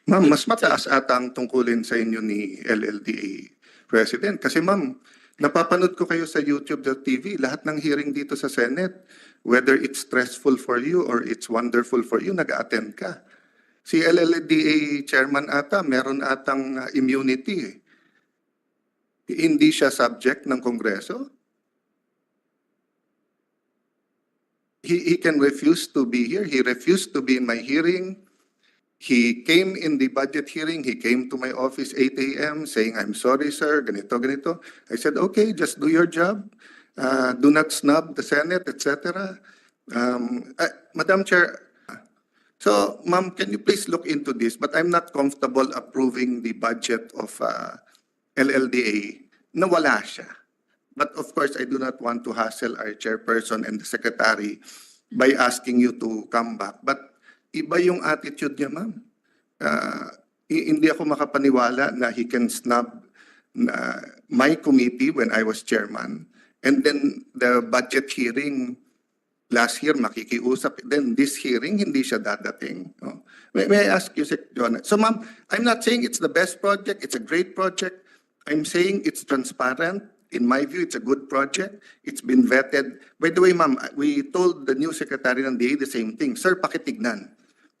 Ma'am, mas mataas ata ang tungkulin sa inyo ni LLDA President. Kasi ma'am, napapanood ko kayo sa YouTube.tv, lahat ng hearing dito sa Senate, whether it's stressful for you or it's wonderful for you, nag-attend ka. Si LLDA Chairman ata, meron atang immunity eh. Hindi siya subject ng Kongreso. He can refuse to be here. He refused to be in my hearing. He came in the budget hearing. He came to my office 8 a.m. saying, "I'm sorry, sir, ganito, ganito." I said, "Okay, just do your job. Do not snub the Senate, etc." Madam Chair, so, ma'am, can you please look into this? But I'm not comfortable approving the budget of LLDA na wala siya. But of course, I do not want to hassle our chairperson and the secretary by asking you to come back. But iba yung attitude niya, ma'am. Hindi ako makapaniwala na he can snub my committee when I was chairman. And then the budget hearing last year, makikiusap. Then this hearing, hindi siya dadating. Oh. May I ask you, Sec. John? So ma'am, I'm not saying it's the best project. It's a great project. I'm saying it's transparent. In my view, it's a good project. It's been vetted. By the way, ma'am, we told the new secretary ng DA the same thing. Sir, pakitignan.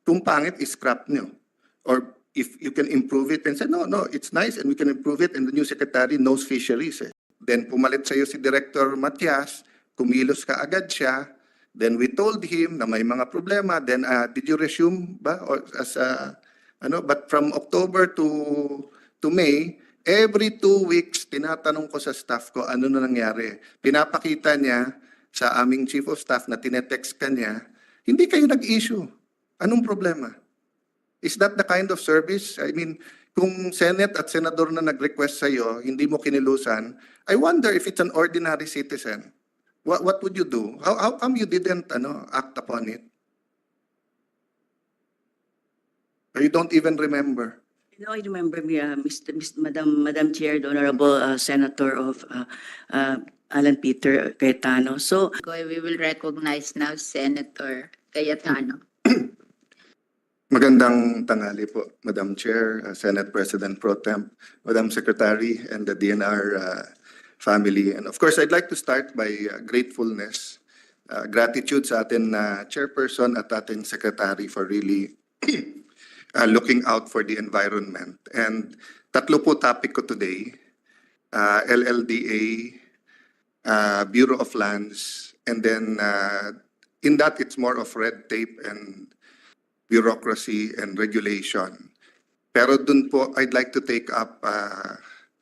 Kung pangit, scrap nyo. Or if you can improve it, and say, no, it's nice and we can improve it, and the new secretary knows fisheries. Eh. Then pumalit sa'yo si Director Matias, kumilos ka agad siya. Then we told him na may mga problema. Then did you resume ba? Or as but from October to May, every 2 weeks, tinatanong ko sa staff ko ano na nangyari. Pinapakita niya sa aming chief of staff na tinetext ka niya, hindi kayo nag-issue. Anong problema? Is that the kind of service? I mean, kung Senate at Senador na nag-request sa'yo, hindi mo kinilusan, I wonder if it's an ordinary citizen. What would you do? How come you didn't act upon it? Or you don't even remember? No, I remember, Madam Chair, the Honorable Senator of Alan Peter Cayetano. So, We will recognize now Senator Cayetano. Magandang tanghali po, Madam Chair, Senate President Pro Temp, Madam Secretary, and the DNR family. And of course, I'd like to start by gratefulness, gratitude sa atin na Chairperson at ating Secretary for really looking out for the environment. And tatlo po topic ko today, LLDA, Bureau of Lands, and then in that it's more of red tape and bureaucracy and regulation. Pero dun po, I'd like to take up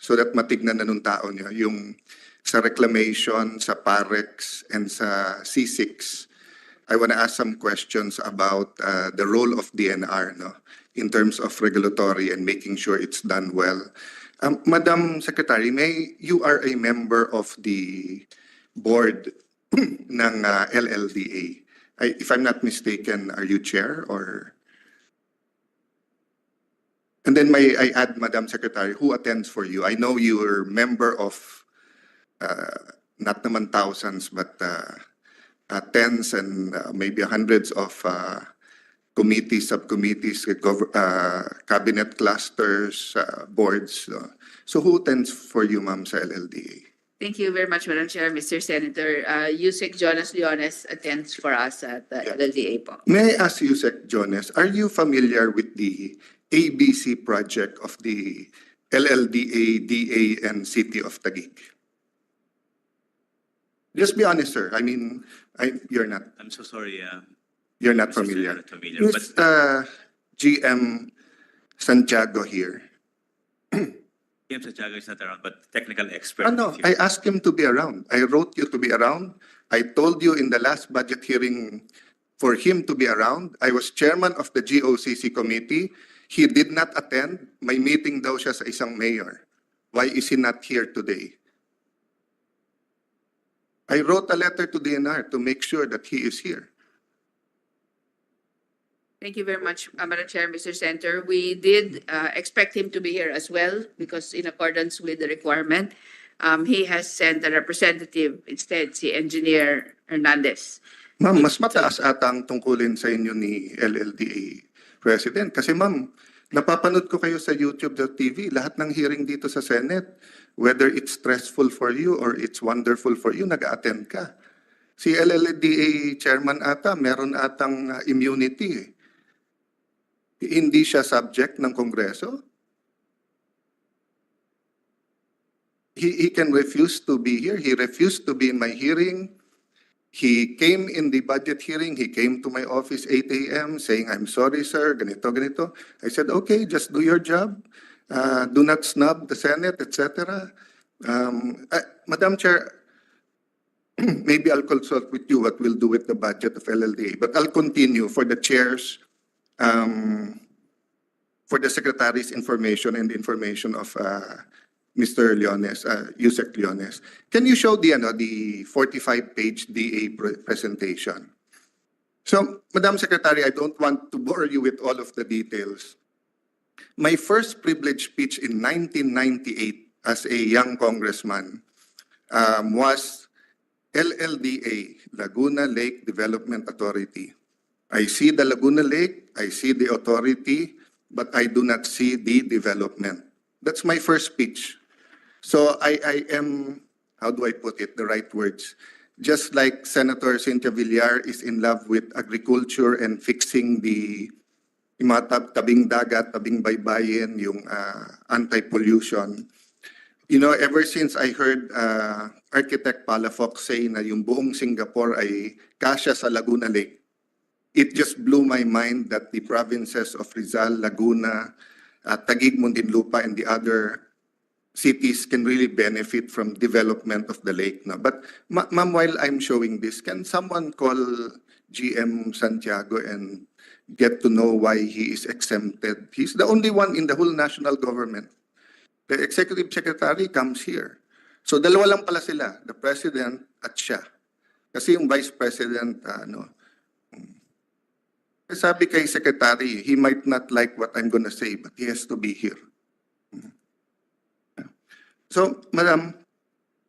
so that matignan na nung tao niyo, yung sa reclamation, sa PAREX, and sa C6. I want to ask some questions about the role of DNR in terms of regulatory and making sure it's done well. Madam Secretary, you are a member of the board ng LLDA. If I'm not mistaken, are you chair or? And then may I add, Madam Secretary, who attends for you? I know you are member of not naman thousands, but tens and maybe hundreds of committees, subcommittees, cabinet clusters, boards. So who attends for you, ma'am, sa LLDA? Thank you very much, Madam Chair. Mr. Senator, Yusek Jonas Leones attends for us at the LLDA po. May I ask Yusek Jonas, are you familiar with the ABC project of the LLDA, DA, and City of Taguig? Just be honest, sir. I mean, you're not. I'm so sorry. You're not Mr. familiar. Not familiar, Yes, GM Santiago here. GM Santiago is not around, but technical expert. No, I asked him to be around. I wrote you to be around. I told you in the last budget hearing for him to be around. I was chairman of the GOCC committee. He did not attend. May meeting daw siya sa isang mayor. Why is he not here today? I wrote a letter to DNR to make sure that he is here. Thank you very much, Madam Chair, Mr. Senator. We did expect him to be here as well because in accordance with the requirement, he has sent a representative instead, si Engineer Hernandez. Ma'am, mas mataas ata ang tungkulin sa inyo ni LLDA President. Kasi ma'am, Napapanood ko kayo sa YouTube.tv, lahat ng hearing dito sa Senate, whether it's stressful for you or it's wonderful for you, nag-attend ka. Si LLDA chairman ata, meron atang immunity. Hindi siya subject ng Kongreso. He can refuse to be here. He refused to be in my hearing. He came in the budget hearing. He came to my office 8 a.m. saying, "I'm sorry, sir, ganito, ganito." I said, "Okay, just do your job. Do not snub the Senate, etc." Madam Chair, maybe I'll consult with you what we'll do with the budget of LLDA, but I'll continue for the chairs, for the secretary's information and the information of Mr. Leones, Yusek Leones. Can you show the 45-page DA presentation? So, Madam Secretary, I don't want to bore you with all of the details. My first privilege speech in 1998 as a young congressman was LLDA, Laguna Lake Development Authority. I see the Laguna Lake, I see the authority, but I do not see the development. That's my first speech. So I am, how do I put it, the right words? Just like Senator Cynthia Villar is in love with agriculture and fixing the tabing dagat, tabing baybayin, yung anti-pollution. You know, ever since I heard Architect Palafox say na yung buong Singapore ay kasya sa Laguna Lake, it just blew my mind that the provinces of Rizal, Laguna, Taguig, Muntinlupa, and the other cities can really benefit from development of the lake. No? But ma'am, while I'm showing this, can someone call GM Santiago and get to know why he is exempted? He's the only one in the whole national government. The executive secretary comes here. So dalawa lang pala sila, the president at siya. Kasi yung vice president, sabi kay secretary, he might not like what I'm gonna say, but he has to be here. So, Madam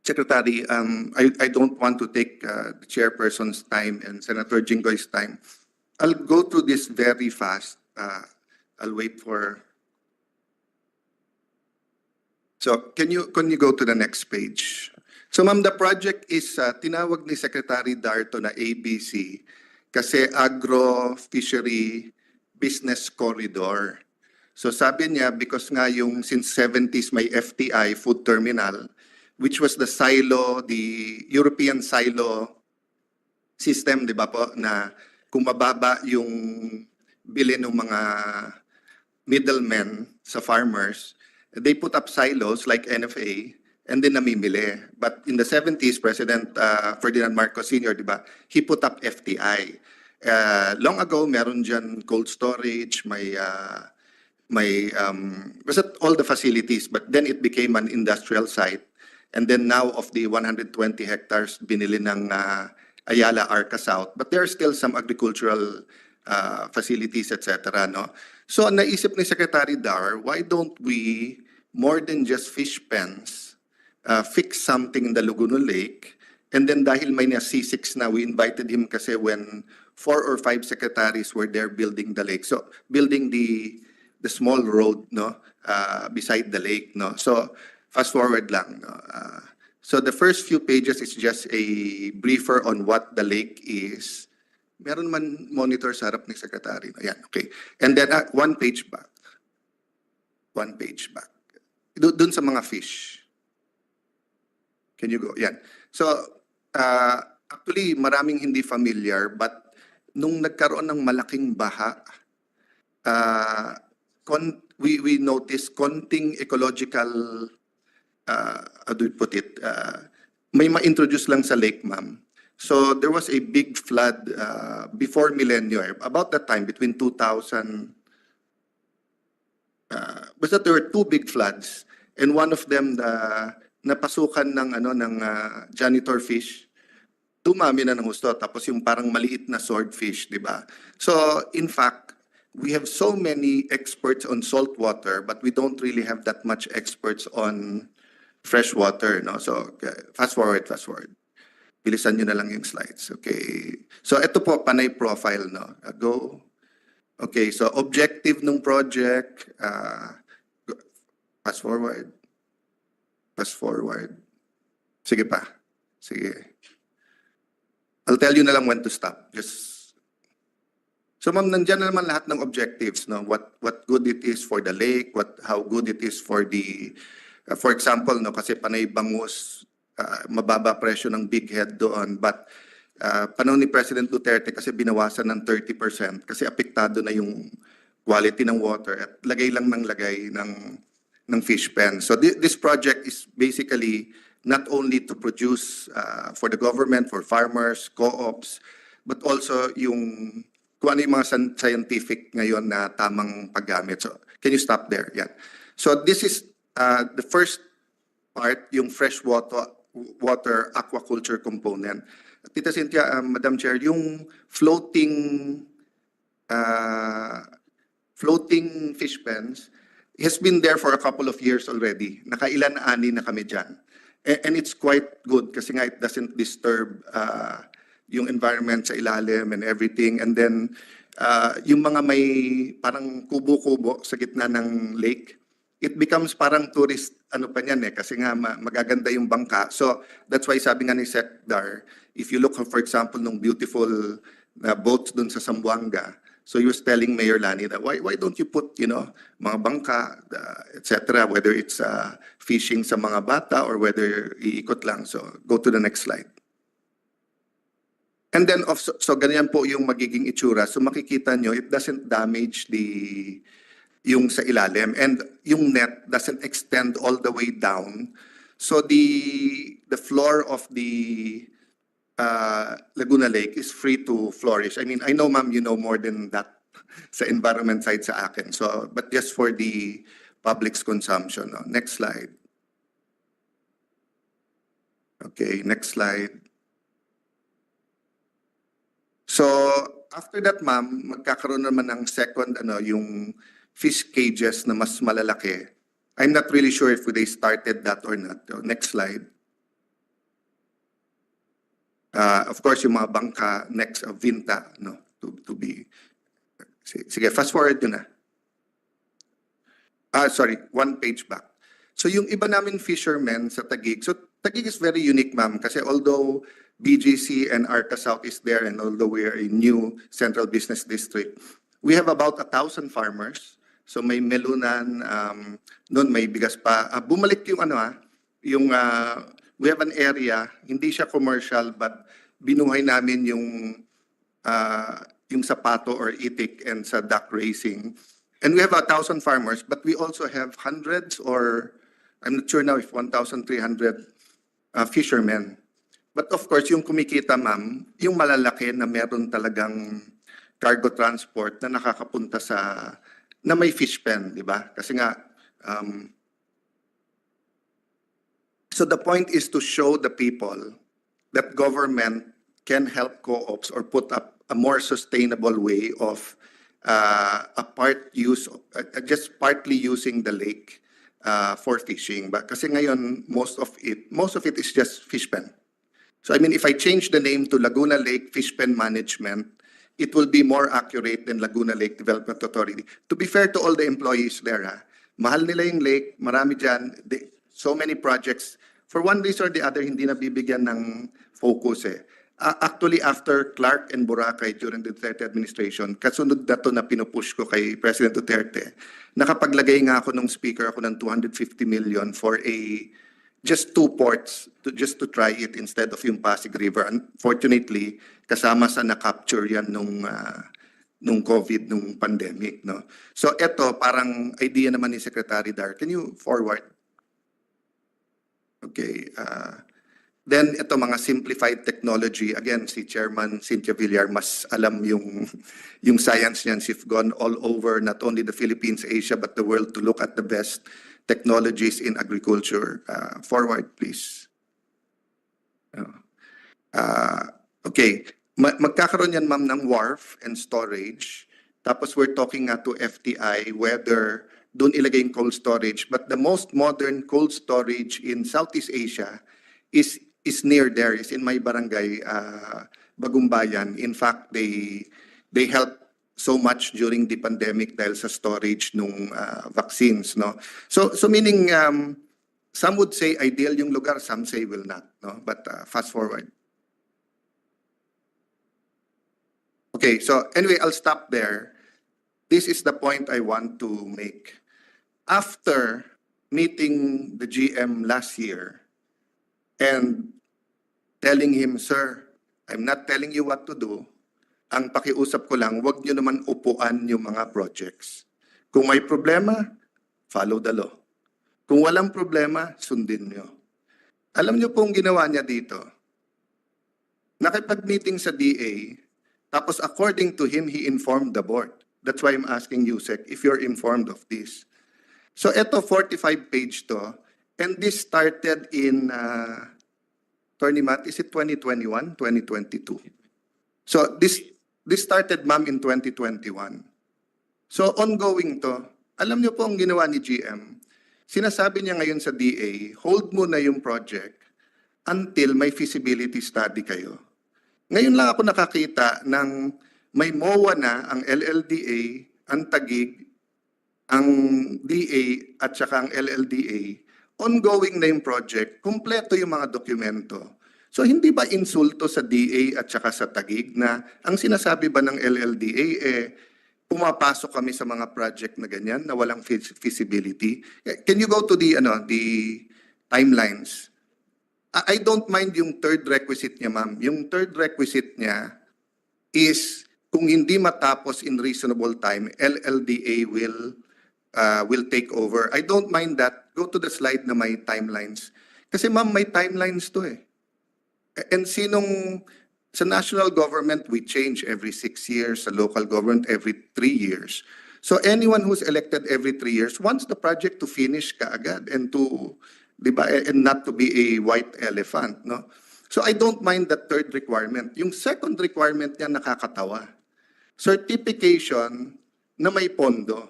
Secretary, I don't want to take the chairperson's time and Senator Jinggoy's time. I'll go through this very fast. I'll wait for. So, can you go to the next page? So, ma'am, the project is tinawag ni Secretary Darto na ABC kasi agro-fishery business corridor. So sabi niya, because nga yung since 70s may FTI, food terminal, which was the silo, the European silo system, di ba po, na kung mababa yung bili ng mga middlemen sa farmers, they put up silos like NFA, and then namimili. But in the 70s, President Ferdinand Marcos Sr., di ba, he put up FTI. Long ago, meron dyan cold storage, basta all the facilities, but then it became an industrial site. And then now of the 120 hectares binili ng Ayala Arca South, but there are still some agricultural facilities, etc. No? So naisip ni Secretary Dar, why don't we, more than just fish pens, fix something in the Laguna Lake? And then dahil may na C6 na, we invited him kasi when 4 or 5 secretaries were there building the lake. So building the small road, no, beside the lake, no. So fast forward lang, no. So the first few pages is just a briefer on what the lake is. Meron man monitor sa harap ni secretary. Ayan, okay. And then one page back. One page back. Doon sa mga fish. Can you go? Yan. So actually maraming hindi familiar, but nung nagkaroon ng malaking baha, we noticed konting ecological, how do you put it, may ma-introduce lang sa lake, ma'am. So there was a big flood before millennium, about that time, between 2000, basta there were 2 big floods, and one of them, napasukan ng janitor fish, dumami na ng gusto, tapos yung parang maliit na swordfish, di ba? So in fact, we have so many experts on salt water, but we don't really have that much experts on fresh water, no? So fast forward. Bilisan nyo na lang yung slides, okay? So ito po, panay profile, no? Go. Okay, so objective ng project, pass forward. Pass forward. Sige pa. Sige. I'll tell you na lang when to stop. So ma'am, nandyan na naman lahat ng objectives, no? What good it is for the lake, how good it is for the for example, no, kasi panay bangus, mababa presyo ng big head doon, but panahon ni President Duterte kasi binawasan ng 30% kasi apektado na yung quality ng water at lagay lang ng lagay ng fish pen. So this project is basically not only to produce for the government, for farmers, co-ops, but also yung kung ano yung mga scientific ngayon na tamang paggamit. So can you stop there? Yeah. So this is the first part, yung freshwater aquaculture component. Tita Cynthia, Madam Chair, yung floating fish pens has been there for a couple of years already. Nakailan-ani na kami dyan. And it's quite good kasi nga it doesn't disturb yung environment sa ilalim and everything. And then yung mga may parang kubo-kubo sa gitna ng lake, it becomes parang tourist ano pa niyan kasi nga magaganda yung bangka. So that's why sabi nga ni Sec Dar, if you look for example nung beautiful boats dun sa Zamboanga, so he was telling Mayor Lani that why don't you put mga bangka etc., whether it's fishing sa mga bata or whether iikot lang. So go to the next slide. And then so ganyan po yung magiging itsura. So makikita nyo it doesn't damage yung sa ilalim, and yung net doesn't extend all the way down. So the floor of the Laguna Lake is free to flourish. I mean, I know ma'am, you know more than that sa environment side sa akin. So, but just for the public's consumption. No? Next slide. Okay, next slide. So, after that ma'am, magkakaroon naman ng second, yung fish cages na mas malalaki. I'm not really sure if they started that or not. Next slide. Of course, yung mga bangka, next, Vinta, no, to be. Sige, fast forward yun na. Sorry, one page back. So yung iba namin fishermen sa Taguig, so Taguig is very unique ma'am kasi although BGC and Arca South is there and although we are a new central business district, we have about 1,000 farmers. So may melunan, noon may bigas pa. Bumalik yung we have an area, hindi siya commercial but binuhay namin yung sapato or itik and sa duck racing. And we have 1,000 farmers but we also have hundreds or I'm not sure now if 1,300 fishermen. But of course yung kumikita ma'am, yung malalaki na meron talagang cargo transport na nakakapunta na may fish pen, di ba? Kasi nga, so the point is to show the people that government can help co-ops or put up a more sustainable way of just partly using the lake for fishing. But kasi ngayon, most of it is just fish pen. So I mean, if I change the name to Laguna Lake Fish Pen Management, it will be more accurate than Laguna Lake Development Authority. To be fair to all the employees there, mahal nila yung lake, marami dyan, so many projects. For one reason or the other, hindi na bibigyan ng focus Actually, after Clark and Boracay during the Duterte administration, kasunod na to na pinupush ko kay President Duterte, nakapaglagay nga ako ng speaker ako ng 250 million for just 2 ports just to try it instead of yung Pasig River. Unfortunately, kasama sa na-capture yan nung COVID, nung pandemic. No? So eto, parang idea naman ni Secretary Dar. Can you forward? Okay. Then ito mga simplified technology. Again, si Chairman Cynthia Villar mas alam yung science niyan. She's gone all over, not only the Philippines, Asia, but the world to look at the best technologies in agriculture. Forward, please. Okay. Magkakaroon yan, ma'am, ng wharf and storage. Tapos we're talking nga to FTI whether doon ilagay yung cold storage. But the most modern cold storage in Southeast Asia is near there, is in my barangay, Bagumbayan. In fact, they help so much during the pandemic dahil sa storage nung vaccines, no? So meaning some would say ideal yung lugar, some say will not, no? But fast forward. Okay, so anyway, I'll stop there. This is the point I want to make. After meeting the GM last year and telling him, "Sir, I'm not telling you what to do. Ang pakiusap ko lang, wag nyo naman upuan yung mga projects. Kung may problema, follow the law. Kung walang problema, sundin nyo." Alam nyo pong ginawa niya dito? Nakipag-meeting sa DA, tapos according to him, he informed the board. That's why I'm asking you, Sec, if you're informed of this. So eto, 45-page to, and this started in, Attorney Matt, is it 2021, 2022? So this started, ma'am, in 2021. So ongoing to. Alam niyo po ang ginawa ni GM. Sinasabi niya ngayon sa DA, hold mo na yung project until may feasibility study kayo. Ngayon lang ako nakakita ng may MOA na ang LLDA, ang Taguig, ang DA at saka ang LLDA. Ongoing na yung project, kumpleto yung mga dokumento. So hindi ba insulto sa DA at saka sa Taguig na ang sinasabi ba ng LLDA pumapasok kami sa mga project na ganyan na walang feasibility? Can you go to the timelines? I don't mind yung third requisite niya, ma'am. Yung third requisite niya is kung hindi matapos in reasonable time, LLDA will take over. I don't mind that. Go to the slide na may timelines. Kasi ma'am, may timelines to eh. And sa national government, we change every 6 years. Sa local government, every 3 years. So anyone who's elected every 3 years wants the project to finish kaagad and to, diba, and not to be a white elephant, no? So I don't mind that third requirement. Yung second requirement niya nakakatawa. Certification na may pondo.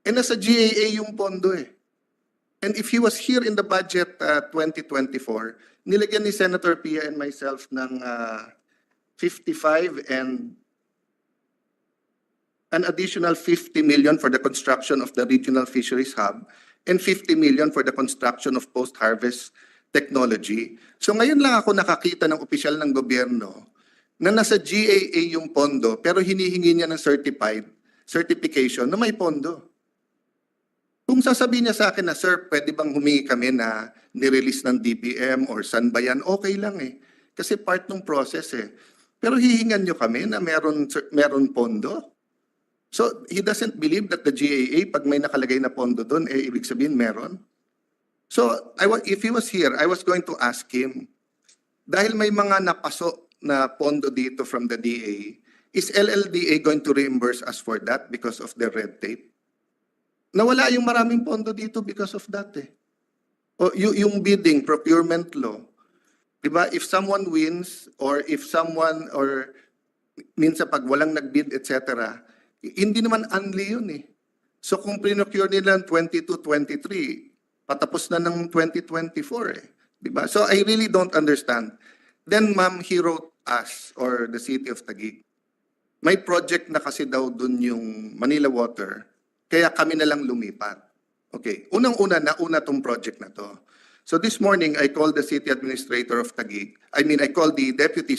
Eh nasa GAA yung pondo eh. And if he was here in the budget 2024, nilagyan ni Senator Pia and myself ng 55 and an additional 50 million for the construction of the regional fisheries hub and 50 million for the construction of post-harvest technology. So ngayon lang ako nakakita ng opisyal ng gobyerno na nasa GAA yung pondo pero hinihingi niya ng certification na may pondo. Kung sasabihin niya sa akin na, "Sir, pwede bang humingi kami na nirelease ng DBM or saan ba yan?" Okay lang eh. Kasi part ng process eh. Pero hihingan niyo kami na meron pondo. So he doesn't believe that the GAA, pag may nakalagay na pondo doon, eh ibig sabihin meron. So if he was here, I was going to ask him, dahil may mga napaso na pondo dito from the DA, is LLDA going to reimburse us for that because of the red tape? Nawala yung maraming pondo dito because of that eh. O yung bidding, procurement law. Diba? If someone wins or minsan pag walang nagbid, etc., hindi naman unli yun eh. So kung pinocure nila ng 22-23, patapos na ng 2024 eh. Diba? So I really don't understand. Then ma'am, he wrote us or the city of Taguig. May project na kasi daw dun yung Manila Water. Kaya kami na lang lumipat. Okay. Unang-una, nauna tong project na to. So this morning, I called the city administrator of Taguig. I called the deputy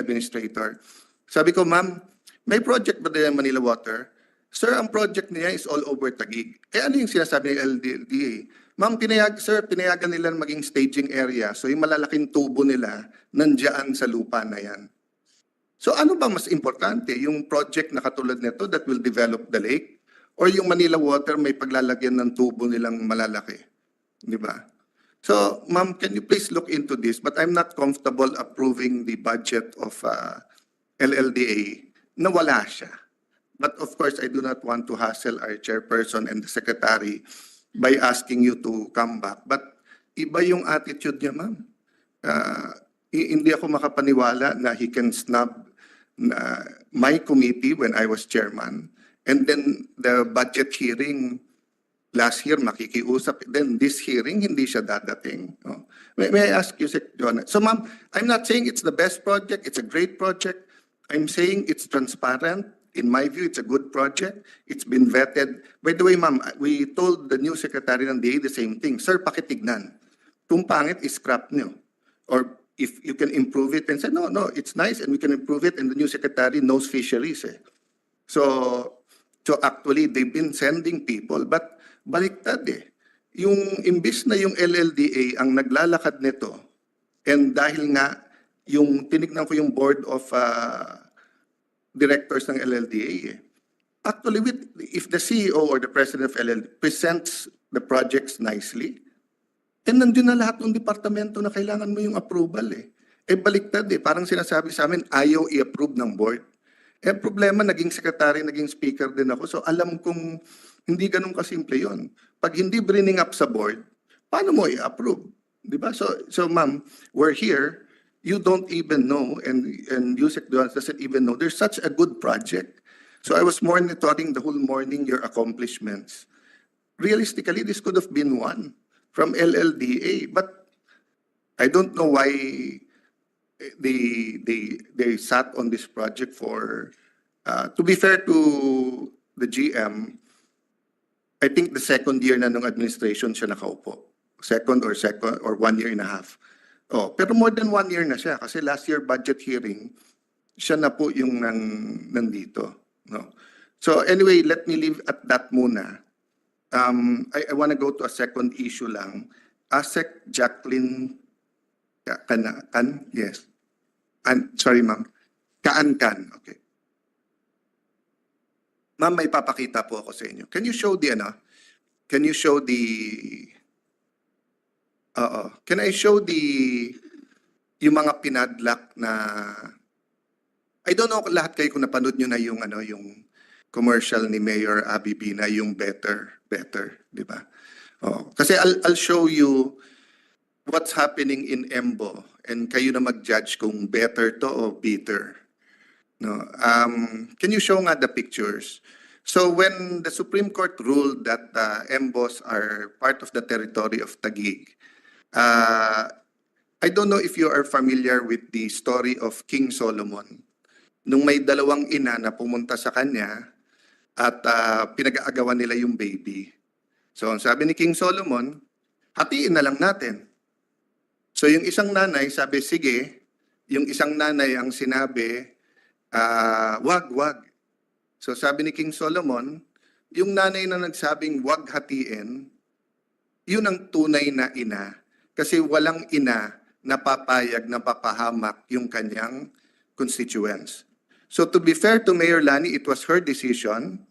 administrator. Sabi ko, "Ma'am, may project ba din Manila Water?" "Sir, ang project niya is all over Taguig." Eh ano yung sinasabi ng LDA? "Ma'am, pinayagan nila maging staging area. So yung malalaking tubo nila, nandiyan sa lupa na yan." So ano ba mas importante? Yung project na katulad nito that will develop the lake? Or yung Manila Water may paglalagyan ng tubo nilang malalaki? Di ba? So, ma'am, can you please look into this? But I'm not comfortable approving the budget of LLDA na wala siya. But of course, I do not want to hassle our chairperson and the secretary by asking you to come back. But iba yung attitude niya, ma'am. Hindi ako makapaniwala na he can snub my committee when I was chairman. And then the budget hearing last year, makikiusap. Then this hearing, hindi siya dadating. No? May I ask you, Sec. John? So ma'am, I'm not saying it's the best project. It's a great project. I'm saying it's transparent. In my view, it's a good project. It's been vetted. By the way, ma'am, we told the new secretary ng DA the same thing. Sir, pakitignan. Kung pangit, scrap nyo. Or if you can improve it, and say, no, it's nice and we can improve it, and the new secretary knows fisheries. So actually, they've been sending people, but baliktad Yung imbis na yung LLDA ang naglalakad nito, and dahil nga, yung tinignan ko yung board of directors ng LLDA. Actually, if the CEO or the president of LLDA presents the projects nicely, then nandun na lahat ng departamento na kailangan mo yung approval baliktad parang sinasabi sa amin, ayaw i-approve ng board. Problema, naging secretary, naging speaker din ako, so alam kong hindi ganun kasimple yun. Pag hindi bringing up sa board, paano mo i-approve? Diba? So ma'am, we're here, you don't even know, and Yusek doesn't even know, there's such a good project. So I was monitoring the whole morning your accomplishments. Realistically, this could have been one from LLDA, but I don't know why they sat on this project for, to be fair to the GM, I think the second year na nung administration siya nakaupo. Second or 1 year and a half. Pero more than 1 year na siya kasi last year budget hearing, siya na po yung nandito. No? So anyway, let me leave at that muna. I want to go to a second issue lang. Asek Jacqueline Kaan, yes. Sorry ma'am. Kaan. Okay. Ma'am, may papakita po ako sa inyo. Can you show the Can I show yung mga pinadlock na, I don't know lahat kayo kung napanood nyo na yung commercial ni Mayor Abibi na yung better, di ba? Kasi I'll show you what's happening in Embo and kayo na mag-judge kung better to o bitter. No. Can you show nga the pictures? So when the Supreme Court ruled that Embos are part of the territory of Taguig, I don't know if you are familiar with the story of King Solomon. Nung may dalawang ina na pumunta sa kanya at pinag-aagawan nila yung baby. So sabi ni King Solomon, hatiin na lang natin. So yung isang nanay sabi, sige. Yung isang nanay ang sinabi, wag. So sabi ni King Solomon, yung nanay na nagsabing wag hatiin, yun ang tunay na ina. Kasi walang ina na papayag na papahamak yung kanyang constituents. So to be fair to Mayor Lani, it was her decision.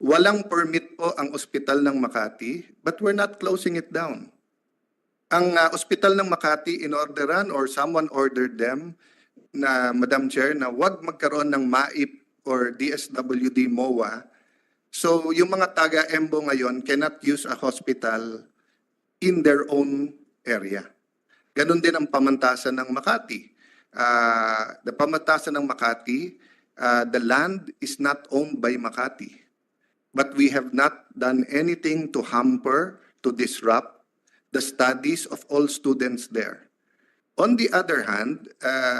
Walang permit po ang ospital ng Makati, but we're not closing it down. Ang ospital ng Makati inorderan or someone ordered them na, Madam Chair, na wag magkaroon ng MAIP or DSWD MOA. So yung mga taga-Embo ngayon cannot use a hospital in their own area. Ganon din ang pamantasan ng Makati. The pamantasan ng Makati, the land is not owned by Makati. But we have not done anything to hamper, to disrupt the studies of all students there. On the other hand,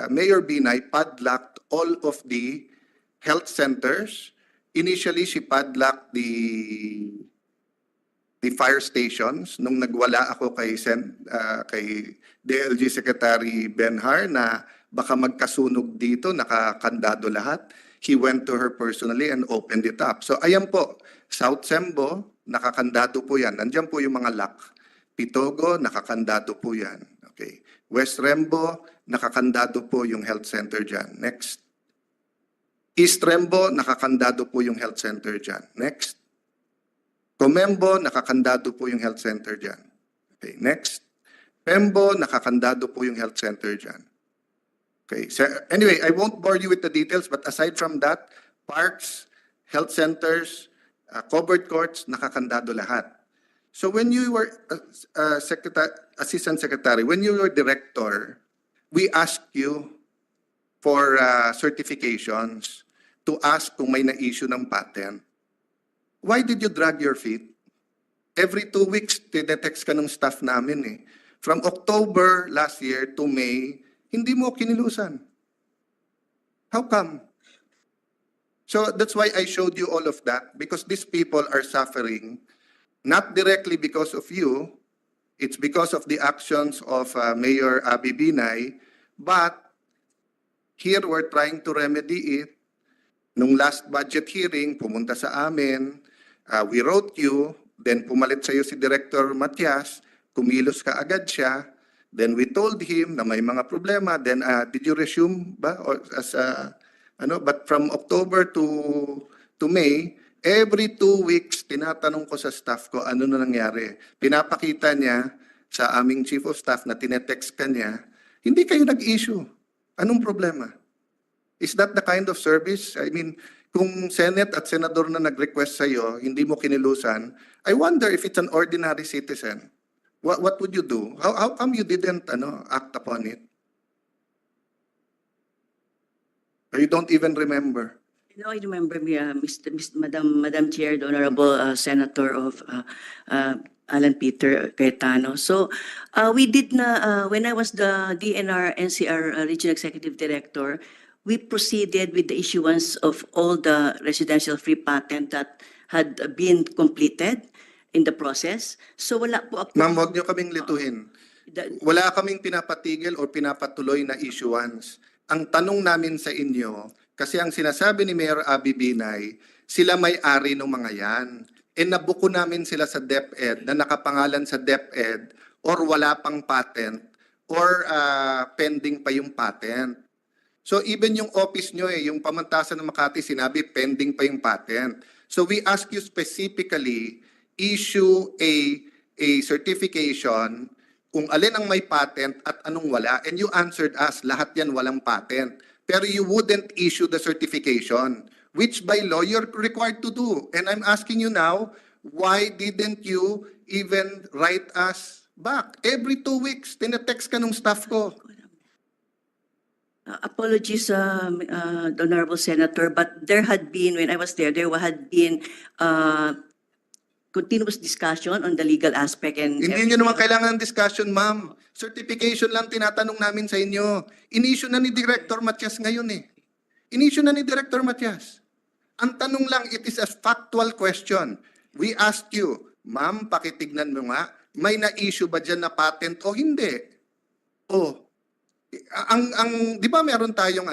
Mayor Binay padlocked all of the health centers. Initially, she padlocked the fire stations. Nung nagwala ako kay DLG Secretary Benhar na baka magkasunog dito, nakakandado lahat, he went to her personally and opened it up. So ayan po, South Sembo, nakakandado po yan. Nandiyan po yung mga lock. Pitogo, nakakandado po yan. Okay. West Rembo, nakakandado po yung health center dyan. Next. East Rembo, nakakandado po yung health center dyan. Next. Comembo, nakakandado po yung health center dyan. Okay, next. Pembo, nakakandado po yung health center dyan. Okay, so anyway, I won't bore you with the details, but aside from that, parks, health centers, covered courts, nakakandado lahat. So when you were assistant secretary, when you were director, we asked you for certifications to ask kung may na-issue ng patent. Why did you drag your feet? Every 2 weeks, tinetext ka ng staff namin From October last year to May, hindi mo kinilusan. How come? So that's why I showed you all of that, because these people are suffering, not directly because of you, it's because of the actions of Mayor Abby Binay, but here we're trying to remedy it. Nung last budget hearing, pumunta sa amin, we wrote you, then pumalit sa'yo si Director Matias, kumilos ka agad siya, then we told him na may mga problema, then did you resume ba? Or as, but from October to May, every 2 weeks, tinatanong ko sa staff ko ano na nangyari. Pinapakita niya sa aming Chief of Staff na tinetext ka niya, hindi kayo nag-issue. Anong problema? Is that the kind of service? I mean, kung Senate at Senador na nag-request sa'yo, hindi mo kinilusan, I wonder if it's an ordinary citizen. What would you do? How come you didn't act upon it? Or you don't even remember? No, I remember me, Madam Chair, the Honorable Senator of Alan Peter Cayetano. So we did when I was the DNR NCR Regional Executive Director, we proceeded with the issuance of all the residential free patent that had been completed in the process. So wala po ako. Ma'am, huwag niyo kaming lituhin. Wala kaming pinapatigil o pinapatuloy na issuance. Ang tanong namin sa inyo, kasi ang sinasabi ni Mayor Abby Binay, sila may-ari ng mga yan. E nabuko namin sila sa DepEd na nakapangalan sa DepEd or wala pang patent or pending pa yung patent. So even yung office nyo yung pamantasan ng Makati, sinabi pending pa yung patent. So we ask you specifically, issue a certification kung alin ang may patent at anong wala. And you answered us, lahat yan walang patent. Pero you wouldn't issue the certification, which by law you're required to do. And I'm asking you now, why didn't you even write us back? Every 2 weeks, tinetext ka nung staff ko. Apologies, the Honorable Senator, but there had been, when I was there had been continuous discussion on the legal aspect and Hindi nyo naman kailangan ng discussion, ma'am. Certification lang tinatanong namin sa inyo. In-issue na ni Director Matias ngayon eh. In-issue na ni Director Matias. Ang tanong lang, it is a factual question. We asked you, ma'am, pakitignan mo nga, may na-issue ba dyan na patent o hindi? Oh, di ba meron tayong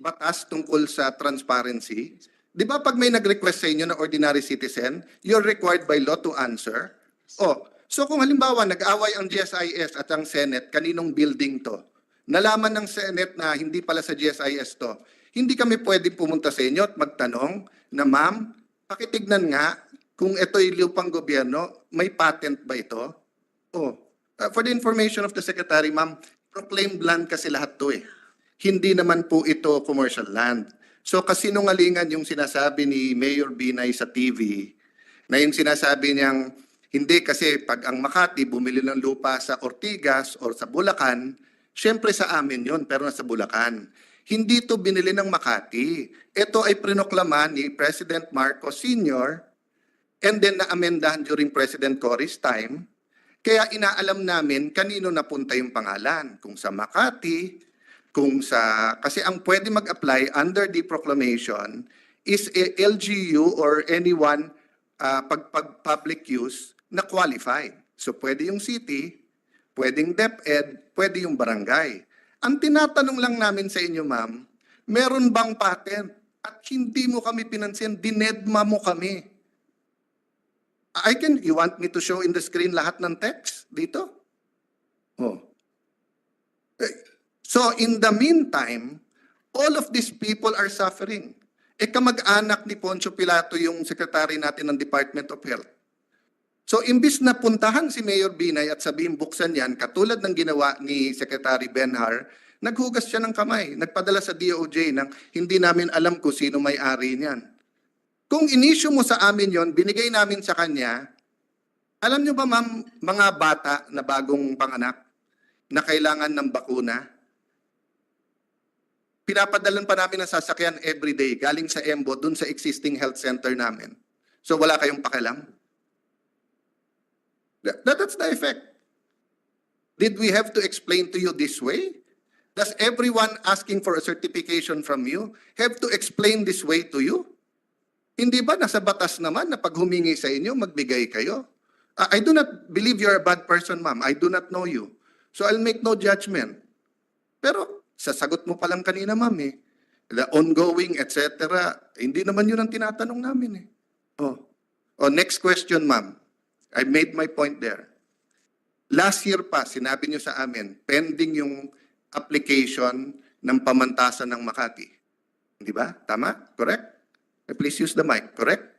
batas tungkol sa transparency? Di ba pag may nag-request sa inyo na ordinary citizen, you're required by law to answer? Oh, so kung halimbawa nag-away ang GSIS at ang Senate, kaninong building to? Nalaman ng Senate na hindi pala sa GSIS to. Hindi kami pwedeng pumunta sa inyo at magtanong na, ma'am, pakitignan nga kung ito'y lupang gobyerno, may patent ba ito? Oh, for the information of the Secretary, ma'am, proclaimed land kasi lahat to eh. Hindi naman po ito commercial land. So kasinungalingan yung sinasabi ni Mayor Binay sa TV, na yung sinasabi niyang, hindi kasi pag ang Makati bumili ng lupa sa Ortigas or sa Bulacan, syempre sa amin yon pero nasa Bulacan. Hindi to binili ng Makati. Ito ay prinoklama ni President Marcos Sr. and then na-amendahan during President Cory's time. Kaya inaalam namin kanino napunta yung pangalan. Kung sa Makati, kasi ang pwede mag-apply under the proclamation is a LGU or anyone public use na qualified. So pwede yung city, pwedeng DepEd, pwede yung barangay. Ang tinatanong lang namin sa inyo, ma'am, meron bang patent? At hindi mo kami pinansin, dinedma mo kami. You want me to show in the screen lahat ng text dito? Oh. So in the meantime, all of these people are suffering. Kamag-anak ni Poncio Pilato yung secretary natin ng Department of Health. So imbis na puntahan si Mayor Binay at sabihin buksan yan, katulad ng ginawa ni Secretary Benhar, naghugas siya ng kamay, nagpadala sa DOJ ng hindi namin alam kung sino may-ari niyan. Kung in-issue mo sa amin yon, binigay namin sa kanya, alam nyo ba ma'am, mga bata na bagong panganak na kailangan ng bakuna, pinapadalan pa namin ng sasakyan everyday galing sa EMBO dun sa existing health center namin. So wala kayong pakialam? That's the effect. Did we have to explain to you this way? Does everyone asking for a certification from you have to explain this way to you? Hindi ba nasa batas naman na pag humingi sa inyo, magbigay kayo? I do not believe you're a bad person, ma'am. I do not know you. So I'll make no judgment. Pero sasagot mo pa lang kanina, ma'am, eh. The ongoing, etc. Hindi naman yun ang tinatanong namin, eh. Oh, next question, ma'am. I made my point there. Last year pa, sinabi niyo sa amin, pending yung application ng pamantasan ng Makati. Di ba? Tama? Correct? Please use the mic. Correct?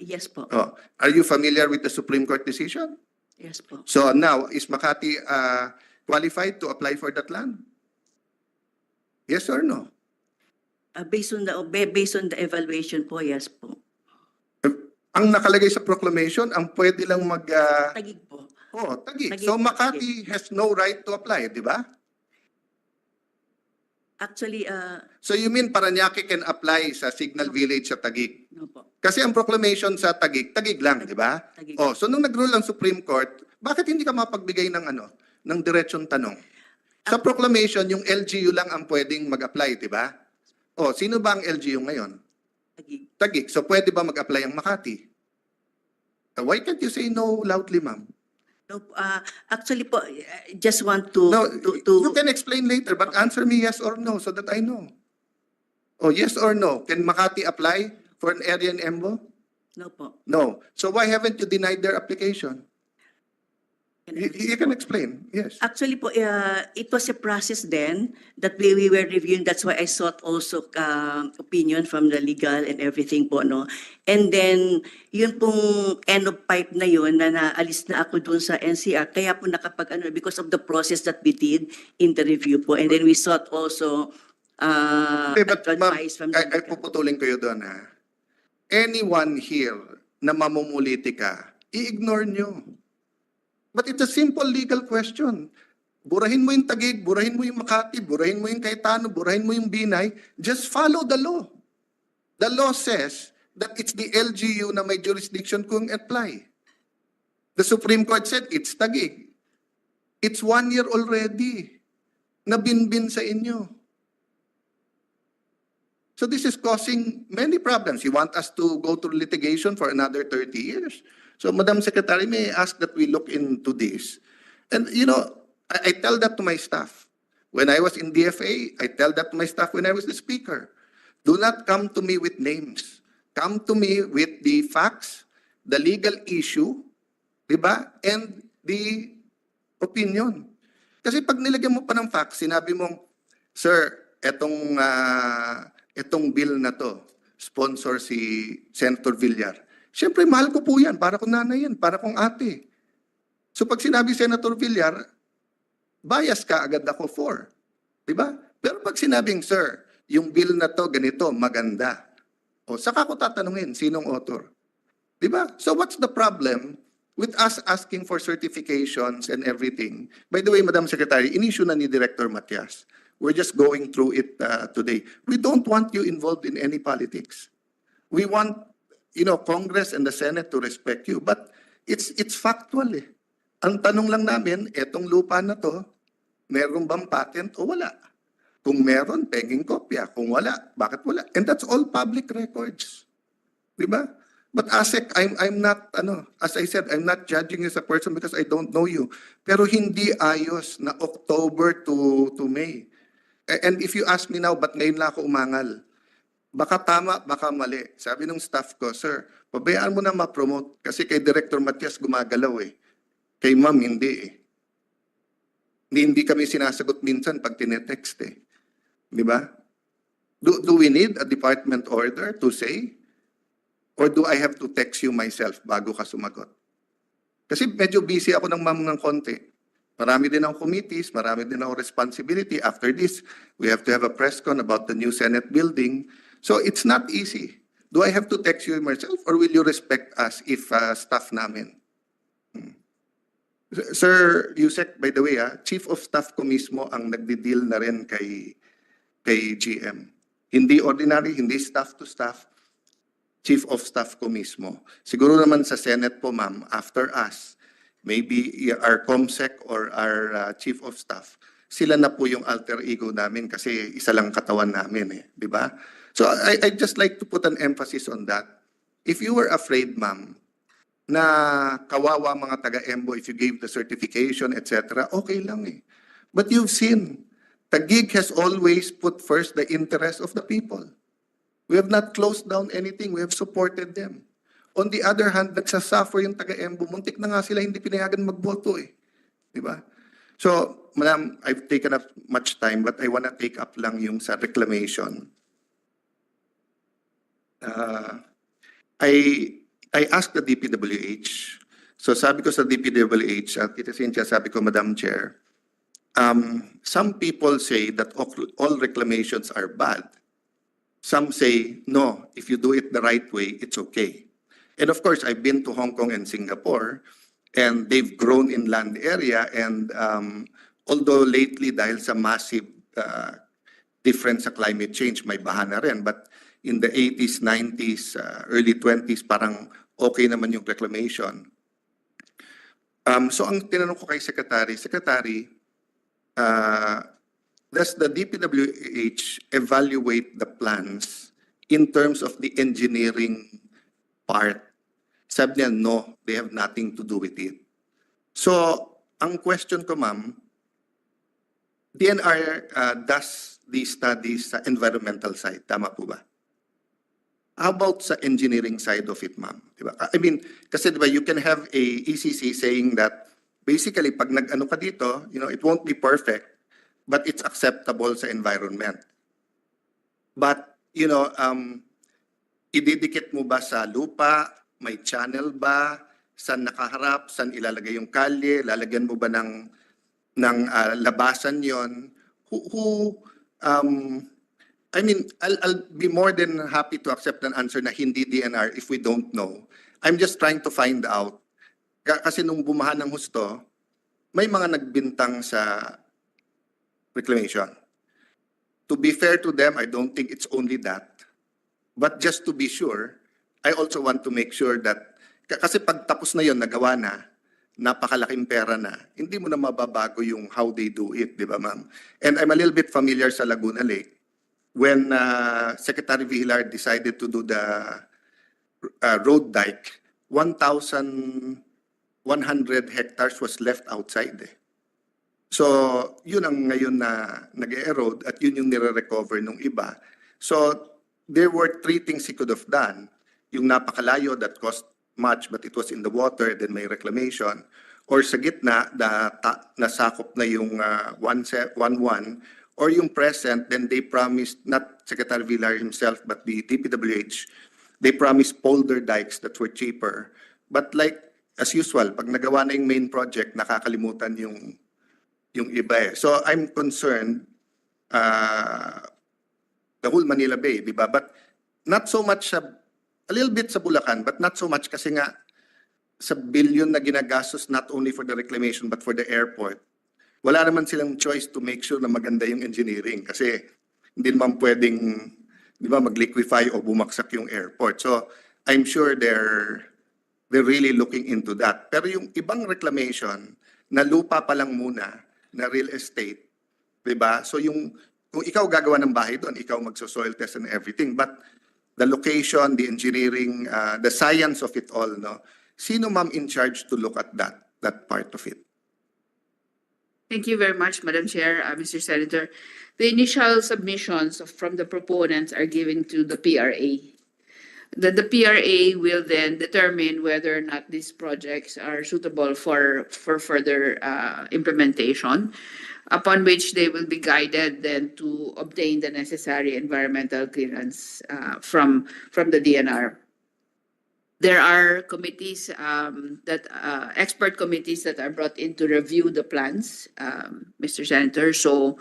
Yes po. Oh. Are you familiar with the Supreme Court decision? Yes po. So now, is Makati qualified to apply for that land? Yes or no? Based on the evaluation po, yes po. Ang nakalagay sa proclamation, ang pwede lang Tagig po. Taguig. Taguig So po, Makati has no right to apply, di ba? Actually, So you mean Parañaque can apply sa Signal Village sa Taguig? no po. Kasi ang proclamation sa Taguig, Taguig lang, di ba? Taguig. Oh, so nung nag-rule ang Supreme Court, bakit hindi ka mapagbigay ng ng diretsong tanong? Sa proclamation, yung LGU lang ang pwedeng mag-apply, di ba? Oh, sino ba ang LGU ngayon? Tagig. Taguig. So pwede ba mag-apply ang Makati? Why can't you say no loudly, ma'am? No, actually po, just want to No, to you can explain later, but answer me yes or no so that I know. Oh, yes or no? Can Makati apply for an area in Embo? no po. No. So why haven't you denied their application? Can You can explain. Yes. Actually po, it was a process then that we were reviewing. That's why I sought also opinion from the legal and everything po, no? And then, yun pong end of pipe na yun, na naalis na ako dun sa NCR. Kaya po because of the process that we did in the review po. And then we sought also Okay, but ma'am, advice from the ay legal. puputulin kayo doon, ha? Anyone here na mamumuliti ka, i-ignore nyo. But it's a simple legal question. Burahin mo yung Taguig, burahin mo yung Makati, burahin mo yung Cayetano, burahin mo yung Binay. Just follow the law. The law says that it's the LGU na may jurisdiction kung apply. The Supreme Court said it's Taguig. It's 1 year already na binbin sa inyo. So this is causing many problems. You want us to go through litigation for another 30 years? So, Madam Secretary, may I ask that we look into this? And, you know, I tell that to my staff. When I was in DFA, I tell that to my staff when I was the speaker. Do not come to me with names. Come to me with the facts, the legal issue, di ba? And the opinion. Kasi pag nilagyan mo pa ng facts, sinabi mong, sir, etong bill na to, sponsor si Senator Villar. Siyempre, mahal ko po yan. Para kong nanay yan. Para kong ate. So pag sinabi Senator Villar, bias ka agad ako for. Diba? Pero pag sinabing, sir, yung bill na to, ganito, maganda. O saka ko tatanungin, sinong author? Diba? So what's the problem with us asking for certifications and everything? By the way, Madam Secretary, in-issue na ni Director Matias. We're just going through it today. We don't want you involved in any politics. We want, you know, Congress and the Senate to respect you. But it's factual eh. Ang tanong lang namin, etong lupa na to, meron bang patent o wala? Kung meron, penging kopya. Kung wala, bakit wala? And that's all public records. Diba? But ASEC, I'm not, as I said, I'm not judging you as a person because I don't know you. Pero hindi ayos na October to May. And if you ask me now, ba't ngayon lang ako umangal? Baka tama, baka mali. Sabi ng staff ko, sir, pabayaan mo na ma-promote kasi kay Director Matias gumagalaw eh. Kay ma'am, hindi eh. Hindi kami sinasagot minsan pag tinetext eh. Di ba? Do we need a department order to say? Or do I have to text you myself bago ka sumagot? Kasi medyo busy ako ng ma'am ng konti. Marami din ang committees, marami din ang responsibility. After this, we have to have a press con about the new Senate building. So it's not easy. Do I have to text you myself or will you respect us if staff namin? Sir Yusek, by the way, Chief of Staff ko mismo ang nagdi-deal na rin kay GM. Hindi ordinary, hindi staff to staff. Chief of Staff ko mismo. Siguro naman sa Senate po, ma'am, after us, maybe our COMSEC or our Chief of Staff, sila na po yung alter ego namin kasi isa lang katawan namin eh, di ba? So I just like to put an emphasis on that. If you were afraid, ma'am, na kawawa mga taga-EMBO if you gave the certification, etc., okay lang eh. But you've seen, Taguig has always put first the interest of the people. We have not closed down anything. We have supported them. On the other hand, nagsasuffer yung taga-EMBO. Muntik na nga sila hindi pinayagan magboto eh. Di ba? So, Madam, I've taken up much time, but I want to take up lang yung sa reclamation. I asked the DPWH. So sabi ko sa DPWH, at Tita Cynthia, sabi ko, Madam Chair, some people say that all reclamations are bad. Some say, no, if you do it the right way, it's okay. And of course, I've been to Hong Kong and Singapore, and they've grown in land area. And although lately, dahil sa massive difference sa climate change, may baha na rin. But in the 80s, 90s, early 20s, parang okay naman yung reclamation. So ang tinanong ko kay Secretary, does the DPWH evaluate the plans in terms of the engineering part? Sabi niya, no, they have nothing to do with it. So, ang question ko, ma'am, DNR does these studies sa environmental side. Tama po ba? How about sa engineering side of it, ma'am? Diba? I mean, kasi diba, you can have a ECC saying that basically, pag nag-ano ka dito, it won't be perfect, but it's acceptable sa environment. But, ididikit mo ba sa lupa? May channel ba? Saan nakaharap? Saan ilalagay yung kalye? Lalagyan mo ba ng labasan yon? I mean, I'll be more than happy to accept an answer na hindi DNR if we don't know. I'm just trying to find out. Kasi nung bumaha ng husto, may mga nagbintang sa reclamation. To be fair to them, I don't think it's only that. But just to be sure, I also want to make sure that, kasi pag tapos na yon, nagawa na, napakalaking pera na, hindi mo na mababago yung how they do it, di ba ma'am? And I'm a little bit familiar sa Laguna Lake. When Secretary Villar decided to do the road dike, 1,100 hectares was left outside. So, yun ang ngayon na nag-erode at yun yung nire-recover nung iba. So, there were three things he could have done. Yung napakalayo that cost much but it was in the water, then may reclamation. Or sa gitna, nasakop na yung 1-1, or yung present, then they promised, not Secretary Villar himself, but the DPWH, they promised polder dikes that were cheaper. But like, as usual, pag nagawa na yung main project, nakakalimutan yung iba eh. So I'm concerned, the whole Manila Bay, di ba? But not so much, a little bit sa Bulacan, but not so much kasi nga sa billion na ginagastos not only for the reclamation but for the airport. Wala naman silang choice to make sure na maganda yung engineering kasi hindi naman pwedeng, di ba, mag-liquefy o bumaksak yung airport. So I'm sure they're really looking into that. Pero yung ibang reclamation na lupa pa lang muna, na real estate, di ba? So kung ikaw gagawa ng bahay doon, ikaw magso-soil test and everything, but the location, the engineering, the science of it all, no? Sino ma'am in charge to look at that part of it? Thank you very much, Madam Chair, Mr. Senator. The initial submissions from the proponents are given to the PRA. The PRA will then determine whether or not these projects are suitable for further implementation, upon which they will be guided then to obtain the necessary environmental clearance from the DNR. There are committees expert committees that are brought in to review the plans, Mr. Senator. So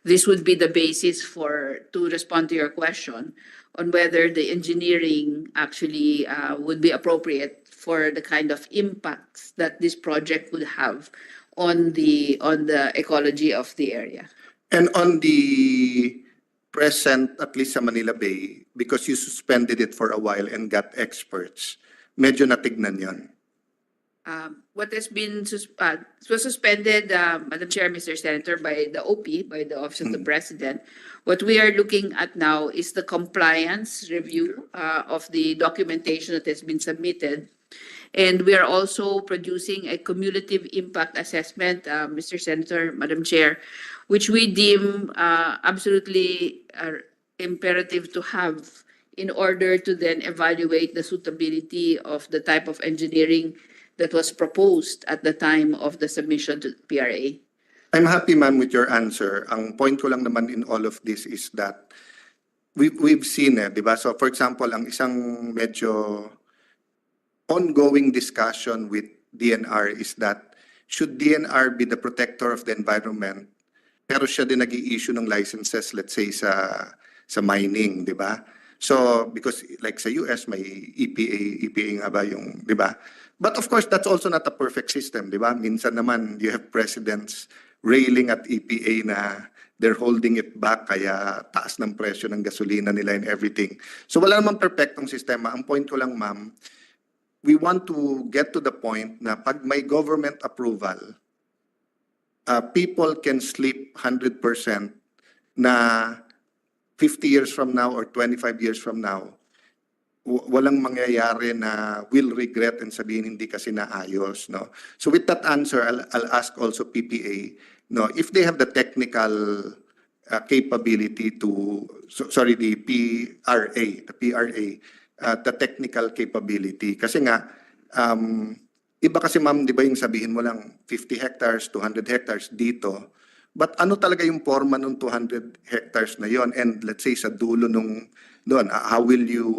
this would be the basis to respond to your question on whether the engineering actually would be appropriate for the kind of impacts that this project would have on the ecology of the area. And on the present, at least sa Manila Bay, because you suspended it for a while and got experts, medyo natignan yon. what has been was suspended, Madam Chair, Mr. Senator, by the OP, by the Office of the President. What we are looking at now is the compliance review of the documentation that has been submitted. And we are also producing a cumulative impact assessment, Mr. Senator, Madam Chair, which we deem absolutely imperative to have in order to then evaluate the suitability of the type of engineering that was proposed at the time of the submission to the PRA. I'm happy, ma'am, with your answer. Ang point ko lang naman in all of this is that we've seen it, di ba? So for example, ang isang medyo ongoing discussion with DNR is that should DNR be the protector of the environment, pero siya din nag-i-issue ng licenses, let's say, sa mining, di ba? So, because like sa US, may EPA nga ba yung, di ba? But of course, that's also not a perfect system, di ba? Minsan naman, you have presidents railing at EPA na they're holding it back, kaya taas ng presyo ng gasolina nila and everything. So wala namang perfectong sistema. Ang point ko lang, ma'am, we want to get to the point na pag may government approval, people can sleep 100% na 50 years from now or 25 years from now, walang mangyayari na will regret and sabihin hindi kasi naayos, no? So with that answer, I'll ask also PPA, no, if they have the technical capability to, the PRA, the technical capability. Kasi nga, iba kasi ma'am, di ba yung sabihin mo lang 50 hectares, 200 hectares dito, but ano talaga yung forma ng 200 hectares na yon? And let's say sa dulo nung doon, how will you,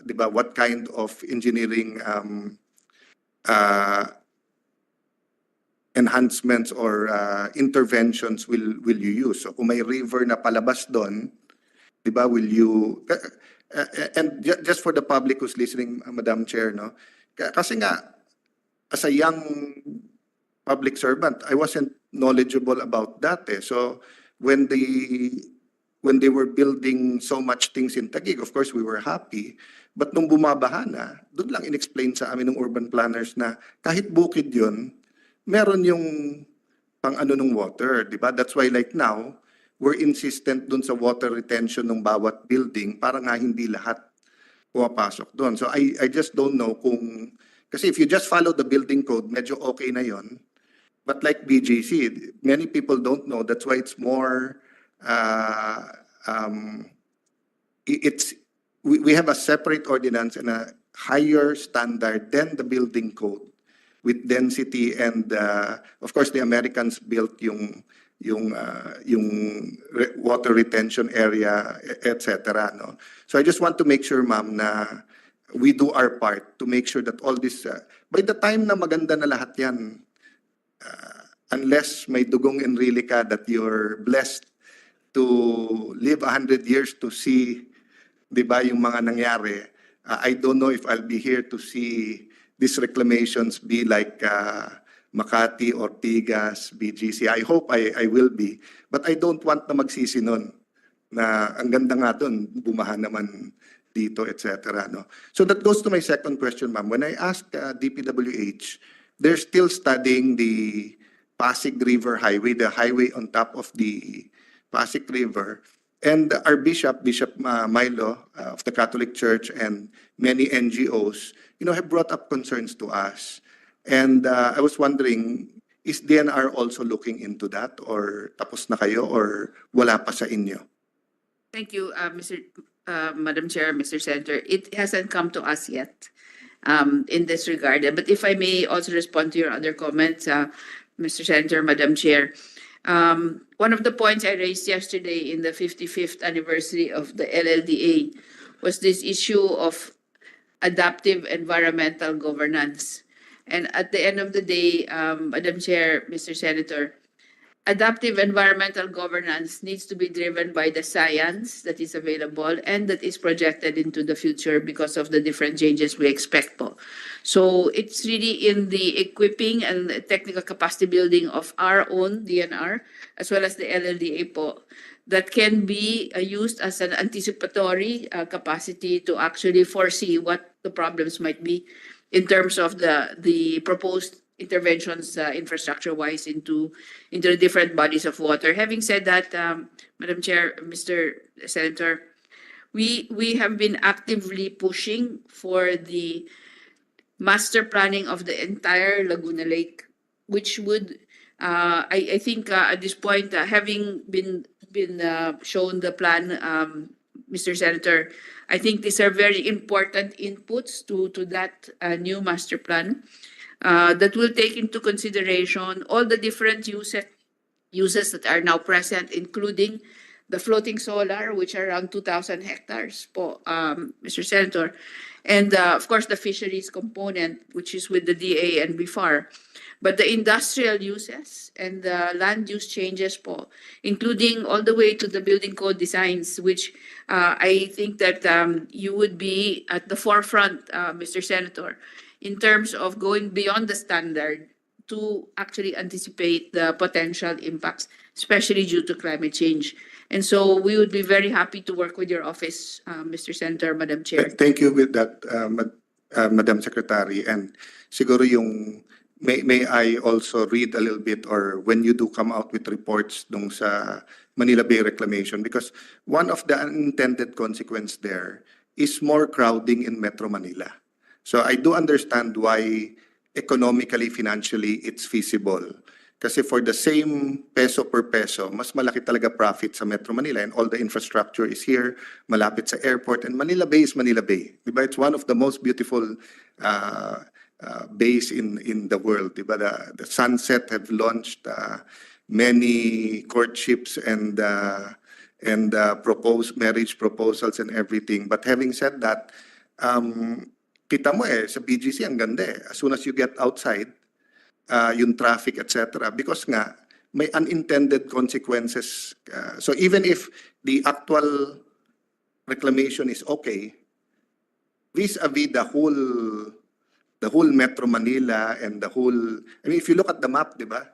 di ba, what kind of engineering enhancements or interventions will you use? So kung may river na palabas doon, di ba, will you, and just for the public who's listening, Madam Chair, no, kasi nga, as a young public servant, I wasn't knowledgeable about that. So when they were building so much things in Taguig, of course we were happy. But nung bumabaha na, doon lang in-explain sa amin ng urban planners na kahit bukid yun, meron yung pang ano ng water, di ba? That's why like now, we're insistent doon sa water retention ng bawat building para nga hindi lahat pumapasok doon. So I just don't know kung, kasi if you just follow the building code, medyo okay na yon. But like BGC, many people don't know. That's why it's more, we have a separate ordinance and a higher standard than the building code with density and of course the Americans built yung water retention area, etc. No? So I just want to make sure, ma'am, na we do our part to make sure that all this, by the time na maganda na lahat yan, unless may dugong enrili ka that you're blessed to live 100 years to see, di ba, yung mga nangyari, I don't know if I'll be here to see these reclamations be like Makati, Ortigas, BGC. I hope I will be. But I don't want na magsisi nun na ang ganda nga dun, bumaha naman dito, etc. No? So that goes to my second question, ma'am. When I asked DPWH, they're still studying the Pasig River Highway, the highway on top of the Pasig River. And our Bishop Milo of the Catholic Church and many NGOs, have brought up concerns to us. And I was wondering, is DNR also looking into that? Or tapos na kayo? Or wala pa sa inyo? Thank you, Madam Chair, Mr. Senator. It hasn't come to us yet in this regard. But if I may also respond to your other comments, Mr. Senator, Madam Chair. One of the points I raised yesterday in the 55th anniversary of the LLDA was this issue of adaptive environmental governance. And at the end of the day, Madam Chair, Mr. Senator, adaptive environmental governance needs to be driven by the science that is available and that is projected into the future because of the different changes we expect po. So it's really in the equipping and the technical capacity building of our own DNR as well as the LLDA po that can be used as an anticipatory capacity to actually foresee what the problems might be in terms of the proposed interventions infrastructure-wise into the different bodies of water. Having said that, Madam Chair, Mr. Senator, we have been actively pushing for the master planning of the entire Laguna Lake, which would, I think at this point, having been shown the plan, Mr. Senator, I think these are very important inputs to that new master plan that will take into consideration all the different uses that are now present, including the floating solar, which are around 2,000 hectares po, Mr. Senator. And of course, the fisheries component, which is with the DA and BIFAR. But the industrial uses and the land use changes po, including all the way to the building code designs, which I think that you would be at the forefront, Mr. Senator, in terms of going beyond the standard to actually anticipate the potential impacts, especially due to climate change. And so we would be very happy to work with your office, Mr. Senator, Madam Chair. Thank you with that, Madam Secretary. And siguro yung, may I also read a little bit, or when you do come out with reports dun sa Manila Bay reclamation, because one of the unintended consequence there is more crowding in Metro Manila. So I do understand why economically, financially, it's feasible. Kasi for the same peso per peso, mas malaki talaga profit sa Metro Manila, and all the infrastructure is here, malapit sa airport, and Manila Bay is Manila Bay. Diba? It's one of the most beautiful bays in the world. Diba? The Sunset have launched many courtships and proposed marriage proposals and everything. But having said that, kita mo sa BGC ang ganda eh. As soon as you get outside, yung traffic, etc. Because nga, may unintended consequences. So even if the actual reclamation is okay, vis-a-vis the whole Metro Manila and the whole, I mean, if you look at the map, di ba?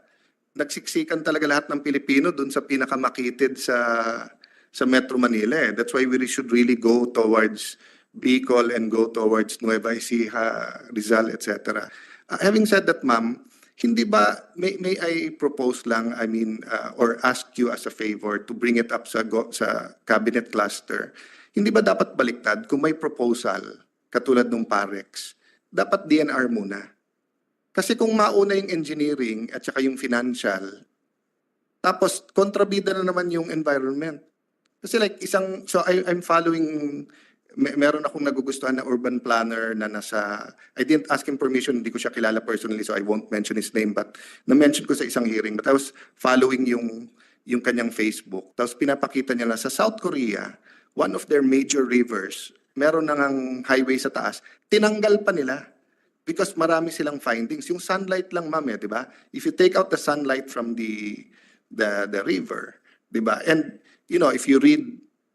Nagsiksikan talaga lahat ng Pilipino dun sa pinakamakitid sa Metro Manila eh. That's why we should really go towards Bicol and go towards Nueva Ecija, Rizal, etc. Having said that, ma'am, hindi ba, may I propose lang, I mean, or ask you as a favor to bring it up sa cabinet cluster, hindi ba dapat baliktad kung may proposal, katulad ng PAREX, dapat DNR muna? Kasi kung mauna yung engineering at saka yung financial, tapos kontrabida na naman yung environment. Kasi like so I'm following, meron akong nagugustuhan na urban planner na nasa, I didn't ask him permission, hindi ko siya kilala personally, so I won't mention his name, but na-mention ko sa isang hearing, but I was following yung kanyang Facebook. Tapos pinapakita niya na sa South Korea, one of their major rivers, meron nang highway sa taas, tinanggal pa nila because marami silang findings. Yung sunlight lang, ma'am, di ba? If you take out the sunlight from the river, di ba? And, you know, if you read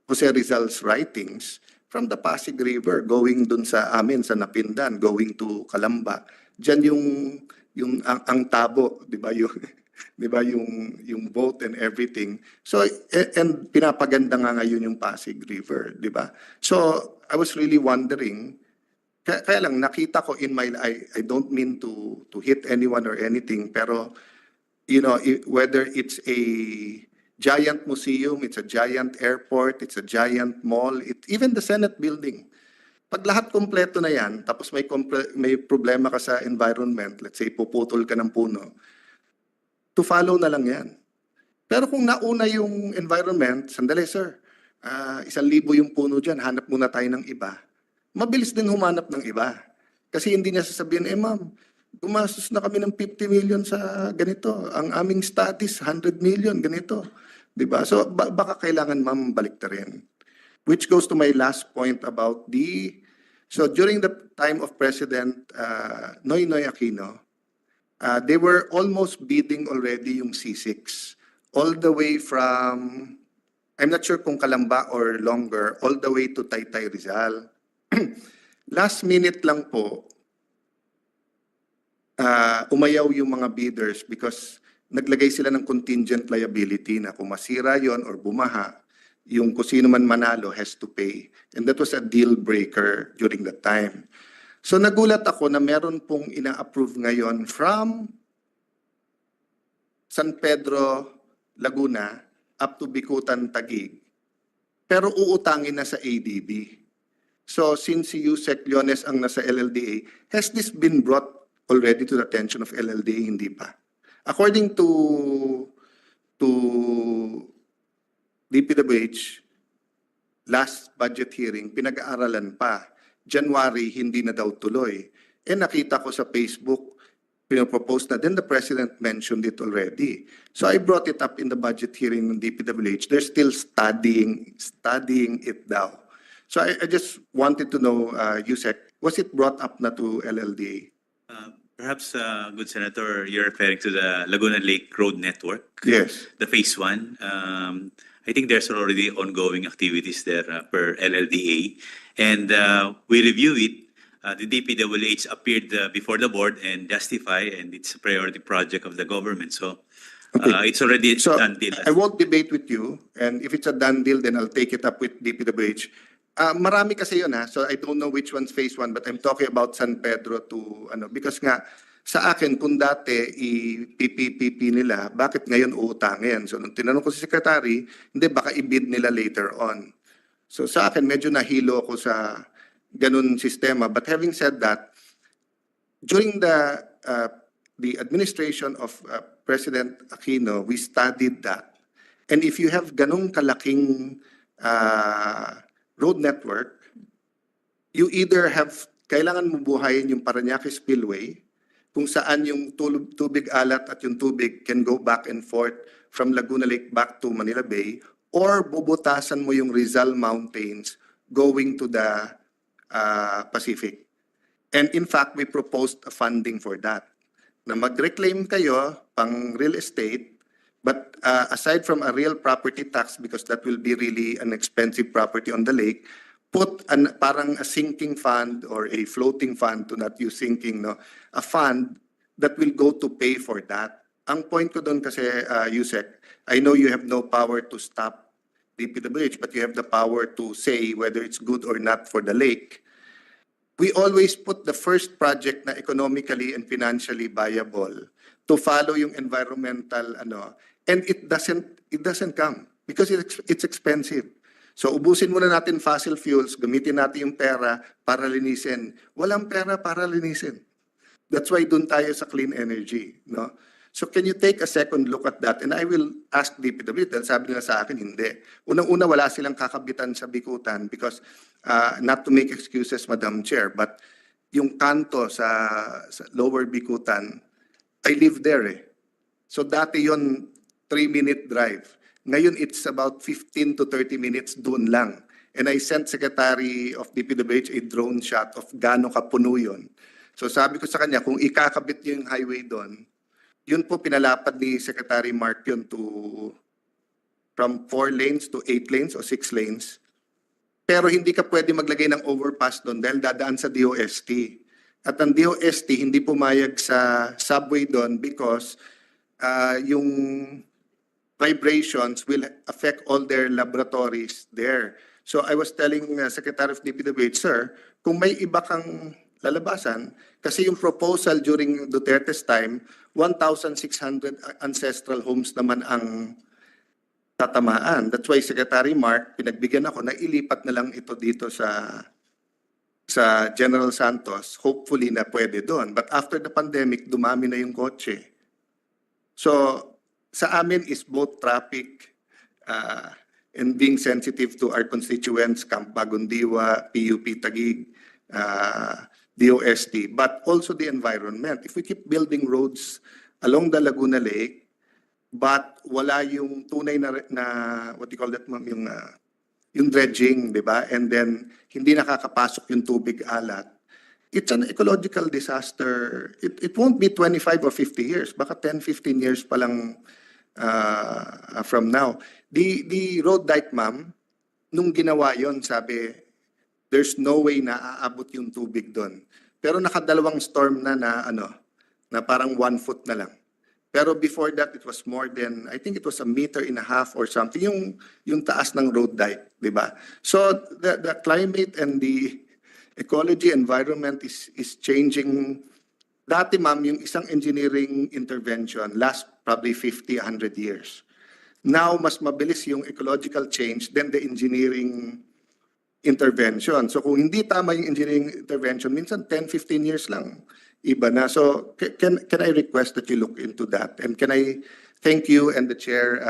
Jose Rizal's writings, from the Pasig River, going dun sa amin, sa Napindan, going to Calamba, dyan yung ang tabo, di ba? Yung boat and everything. So, and pinapaganda nga ngayon yung Pasig River, di ba? So, I was really wondering, kaya lang nakita ko in my, I don't mean to hit anyone or anything, pero, you know, whether it's a giant museum, it's a giant airport, it's a giant mall, even the Senate building. Pag lahat kompleto na yan, tapos may problema ka sa environment, let's say puputol ka ng puno, to follow na lang yan. Pero kung nauna yung environment, sandali sir, 1,000 yung puno dyan, hanap muna tayo ng iba. Mabilis din humanap ng iba. Kasi hindi niya sasabihin, ma'am, gumastos na kami ng 50 million sa ganito. Ang aming studies, 100 million, ganito. Diba? So, baka kailangan, ma'am, baliktarin. Which goes to my last point about so during the time of President Noynoy Aquino, they were almost bidding already yung C6. All the way from, I'm not sure kung Calamba or longer, all the way to Taytay Rizal. Last minute lang po, umayaw yung mga bidders because naglagay sila ng contingent liability na kung masira yon or bumaha, yung kung sino man manalo has to pay. And that was a deal breaker during that time. So nagulat ako na meron pong ina-approve ngayon from San Pedro, Laguna, up to Bicutan, Taguig. Pero uutangin na sa ADB. So since si Yusek Leones ang nasa LLDA, has this been brought already to the attention of LLDA? Hindi pa. According to DPWH, last budget hearing, pinag-aaralan pa. January, hindi na daw tuloy. Nakita ko sa Facebook, pinopropose na, then the President mentioned it already. So I brought it up in the budget hearing ng DPWH. They're still studying it daw. So I just wanted to know, Yusek, was it brought up na to LLDA? Perhaps, good Senator, you're referring to the Laguna Lake Road Network, Yes. the phase 1. I think there's already ongoing activities there per LLDA, and we review it. The DPWH appeared before the board and justify, and it's a priority project of the government. So Okay. it's already So done deal. I won't debate with you, and if it's a done deal, then I'll take it up with DPWH. Marami kasi yun so I don't know which one's phase 1, but I'm talking about San Pedro to because nga sa akin kung dati i-PPP nila, bakit ngayon uutangin? So nung tinanong ko si Secretary, hindi baka i-bid nila later on. So sa akin medyo nahilo ako sa ganun sistema. But having said that, during the administration of President Aquino, we studied that. And if you have ganung kalaking road network, you either have, kailangan mo buhayin yung Parañaque Spillway, kung saan yung tubig alat at yung tubig can go back and forth from Laguna Lake back to Manila Bay, or bubutasan mo yung Rizal Mountains going to the Pacific. And in fact, we proposed a funding for that. Na mag-reclaim kayo pang real estate, but aside from a real property tax, because that will be really an expensive property on the lake, put parang a sinking fund or a floating fund, to not use sinking, a fund that will go to pay for that. Ang point ko doon kasi, Yusek, I know you have no power to stop DPWH, but you have the power to say whether it's good or not for the lake. We always put the first project na economically and financially viable to follow yung environmental and it doesn't come because it's expensive. So ubusin muna natin fossil fuels, gamitin natin yung pera para linisin. Walang pera para linisin. That's why dun tayo sa clean energy, So can you take a second look at that? And I will ask DPWH, dahil sabi nila sa akin, hindi. Unang-una, wala silang kakabitan sa Bicutan because, not to make excuses, Madam Chair, but yung kanto sa Lower Bicutan, I live there So dati yon 3-minute drive. Ngayon, it's about 15 to 30 minutes doon lang. And I sent Secretary of DPWH a drone shot of gaano kapuno yun. So sabi ko sa kanya, kung ikakabit niyo yung highway doon, yun po pinalapad ni Secretary Mark yun from 4 lanes to 8 lanes o 6 lanes. Pero hindi ka pwede maglagay ng overpass doon dahil dadaan sa DOST. At ang DOST hindi pumayag sa subway doon because yung vibrations will affect all their laboratories there. So I was telling Secretary of DPWH, sir, kung may iba kang lalabasan, kasi yung proposal during Duterte's time, 1,600 ancestral homes naman ang tatamaan. That's why Secretary Mark, pinagbigyan ako na ilipat na lang ito dito sa General Santos. Hopefully na pwede doon. But after the pandemic, dumami na yung kotse. So sa amin is both traffic and being sensitive to our constituents, Camp Bagundiwa, PUP Taguig, DOST, but also the environment. If we keep building roads along the Laguna Lake, but wala yung tunay na what do you call that, ma'am, yung dredging, di ba? And then hindi nakakapasok yung tubig alat. It's an ecological disaster. It won't be 25 or 50 years. Baka 10, 15 years pa lang from now. The road dike, ma'am, nung ginawa yon, sabi, there's no way na aabot yung tubig doon. Pero nakadalawang storm na na parang 1 foot na lang. Pero before that, it was more than, I think it was 1.5 meters or something, yung taas ng road dike, di ba? So the climate and the ecology environment is changing. Dati ma'am, yung isang engineering intervention last probably 50, 100 years. Now, mas mabilis yung ecological change than the engineering intervention. So kung hindi tama yung engineering intervention, minsan 10, 15 years lang, iba na. So can I request that you look into that? And can I thank you and the chair?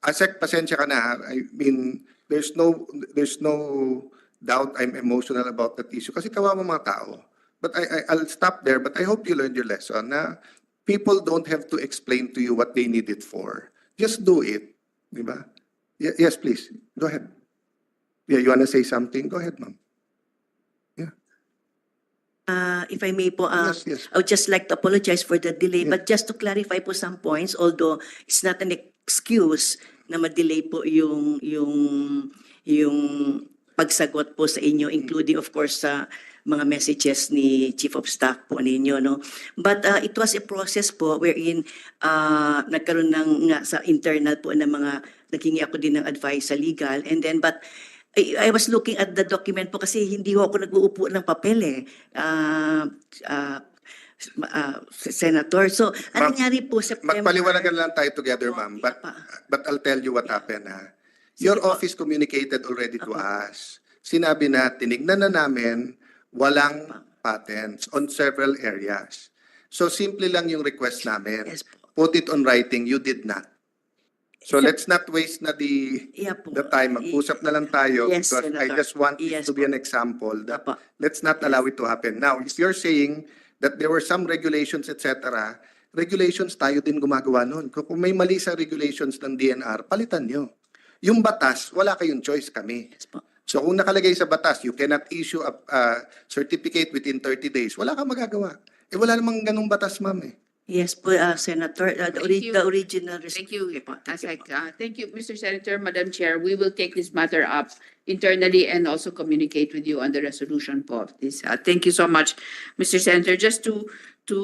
Asek, pasensya ka na. Ha? I mean, there's no doubt I'm emotional about that issue kasi kawawa mga tao. But I'll stop there. But I hope you learned your lesson na people don't have to explain to you what they need it for. Just do it. Di ba? Yes, please. Go ahead. Yeah, you want to say something? Go ahead, ma'am. If I may po, Yes. I would just like to apologize for the delay, but just to clarify po some points, although it's not an excuse na ma-delay po yung pagsagot po sa inyo, including of course sa mga messages ni Chief of Staff po ninyo, no? But it was a process po wherein nagkaroon nga sa internal po ng mga, naghingi ako din ng advice sa legal, and then but I was looking at the document po kasi hindi ho ako nag-uupo ng papel Senator. So, Ma'am, nangyari po September? Magpaliwanagan lang tayo together, ma'am. But I'll tell you what happened, ha. Your office communicated already to us. Sinabi na, tinignan na namin, walang patents on several areas. So, simple lang yung request namin. Yes po. Put it on writing, you did not. So let's not waste na the time. Mag-usap na lang tayo Yes, because I Senator. just want Yes, this to be po. an example that Apo. let's not allow it to happen. Now, if you're saying that there were some regulations, etc., regulations tayo din gumagawa nun. Kung may mali sa regulations ng DNR, palitan nyo. Yung batas, wala kayong choice, kami. Yes po. So kung nakalagay sa batas, you cannot issue a certificate within 30 days, wala kang magagawa. Wala namang ganung batas, ma'am eh. Yes po, Senator. Thank you. The original Thank you, Okay po. Asek. Thank you, Mr. Senator, Madam Chair. We will take this matter up internally and also communicate with you on the resolution po of this. Thank you so much, Mr. Senator. Just to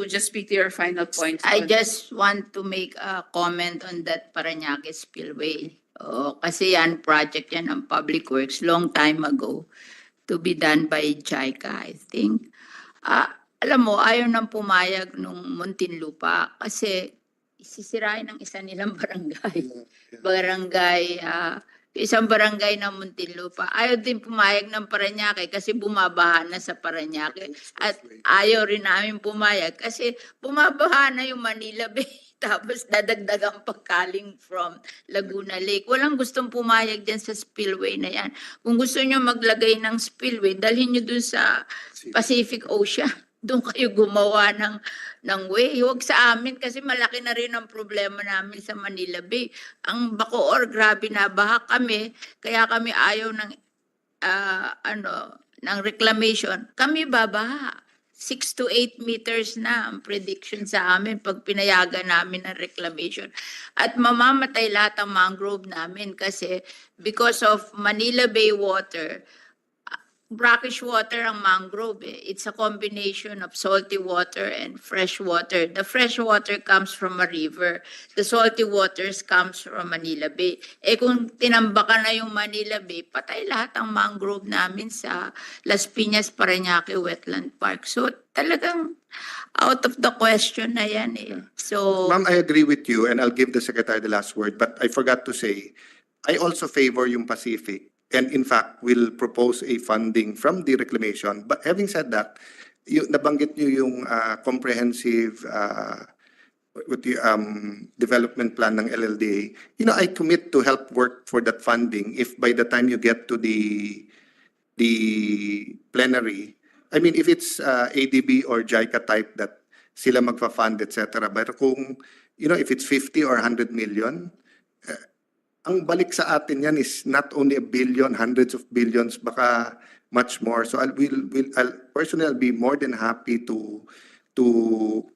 just speak to your final points. I just want to make a comment on that Parañaque spillway. Kasi yan, project yan ng Public Works long time ago to be done by JICA, I think. Alam mo, ayaw nang pumayag nung Muntinlupa kasi isisirain ng isa nilang barangay. Isang barangay ng Muntinlupa. Ayaw din pumayag ng Parañaque kasi bumabaha na sa Parañaque. At ayaw rin namin pumayag kasi bumabaha na yung Manila Bay. Tapos dadagdagang pagkaling from Laguna Lake. Walang gustong pumayag dyan sa spillway na yan. Kung gusto nyo maglagay ng spillway, dalhin nyo dun sa Pacific Ocean. Doon kayo gumawa ng way. Huwag sa amin kasi malaki na rin ang problema namin sa Manila Bay. Ang Bacoor, grabe na baha kami. Kaya kami ayaw ng reclamation. Kami babaha. 6 to 8 meters na ang prediction sa amin pag pinayagan namin ng reclamation. At mamamatay lahat ang mangrove namin kasi because of Manila Bay water, brackish water ang mangrove. It's a combination of salty water and fresh water. The fresh water comes from a river. The salty waters comes from Manila Bay. Kung tinambakan na yung Manila Bay, patay lahat ang mangrove namin sa Las Piñas, Parañaque Wetland Park. So talagang out of the question na yan So, Ma'am, I agree with you and I'll give the Secretary the last word. But I forgot to say, I also favor yung Pacific. And in fact, we'll propose a funding from the reclamation. But having said that, nabanggit nyo yung comprehensive development plan ng LLDA. I commit to help work for that funding if by the time you get to the plenary, I mean, if it's ADB or JICA type that sila magfa-fund, etc. But kung, if it's 50 or 100 million, ang balik sa atin yan is not only a billion, hundreds of billions, baka much more. So I'll personally be more than happy to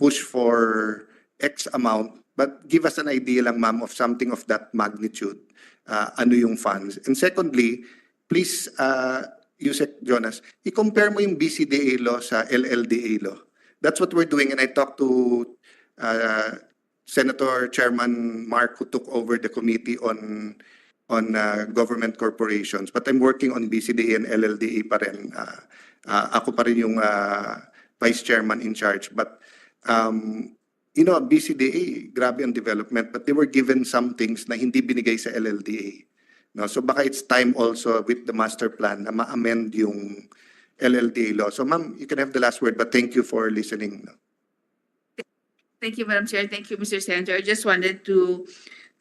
push for X amount, but give us an idea lang, ma'am, of something of that magnitude. Ano yung funds? And secondly, please, Yusek Jonas, i-compare mo yung BCDA law sa LLDA law. that's what we're doing. And I talked to Senator Chairman Mark, who took over the committee on government corporations. But I'm working on BCDA and LLDA pa rin. Ako pa rin yung vice chairman in charge. But you know, BCDA, grabe ang development, but they were given some things na hindi binigay sa LLDA. No, so baka it's time also with the master plan na ma-amend yung LLDA law. So ma'am, you can have the last word, but thank you for listening. Thank you, Madam Chair. Thank you, Mr. Senator. I just wanted to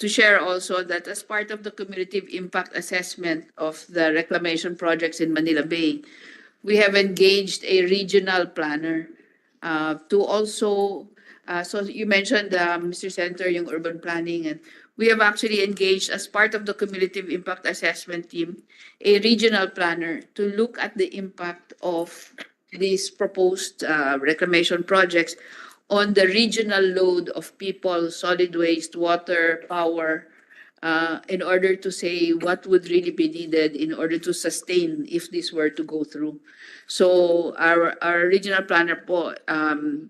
share also that as part of the cumulative impact assessment of the reclamation projects in Manila Bay, we have engaged a regional planner to also, so you mentioned, Mr. Senator, yung urban planning, and we have actually engaged as part of the cumulative impact assessment team, a regional planner to look at the impact of these proposed reclamation projects on the regional load of people, solid waste, water, power, in order to say what would really be needed in order to sustain if this were to go through. So our regional planner po,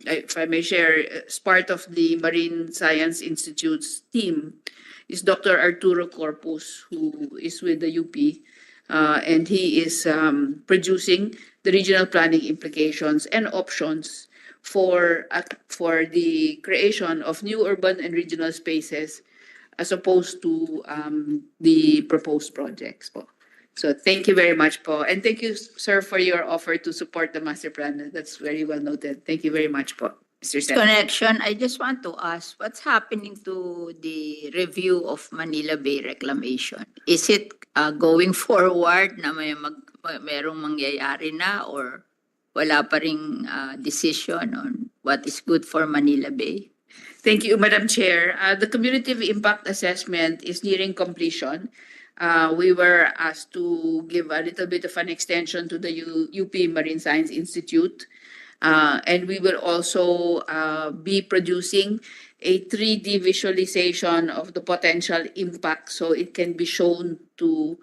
if I may share, as part of the Marine Science Institute's team is Dr. Arturo Corpus, who is with the UP, and he is producing the regional planning implications and options for the creation of new urban and regional spaces as opposed to the proposed projects po. So thank you very much po. And thank you, sir, for your offer to support the master plan. That's very well noted. Thank you very much po, Mr. Senator. Connection, I just want to ask, what's happening to the review of Manila Bay reclamation? Is it going forward na merong mangyayari na, or wala pa ring decision on what is good for Manila Bay? Thank you, Madam Chair. The cumulative impact assessment is nearing completion. We were asked to give a little bit of an extension to the UP Marine Science Institute. And we will also be producing a 3D visualization of the potential impact so it can be shown to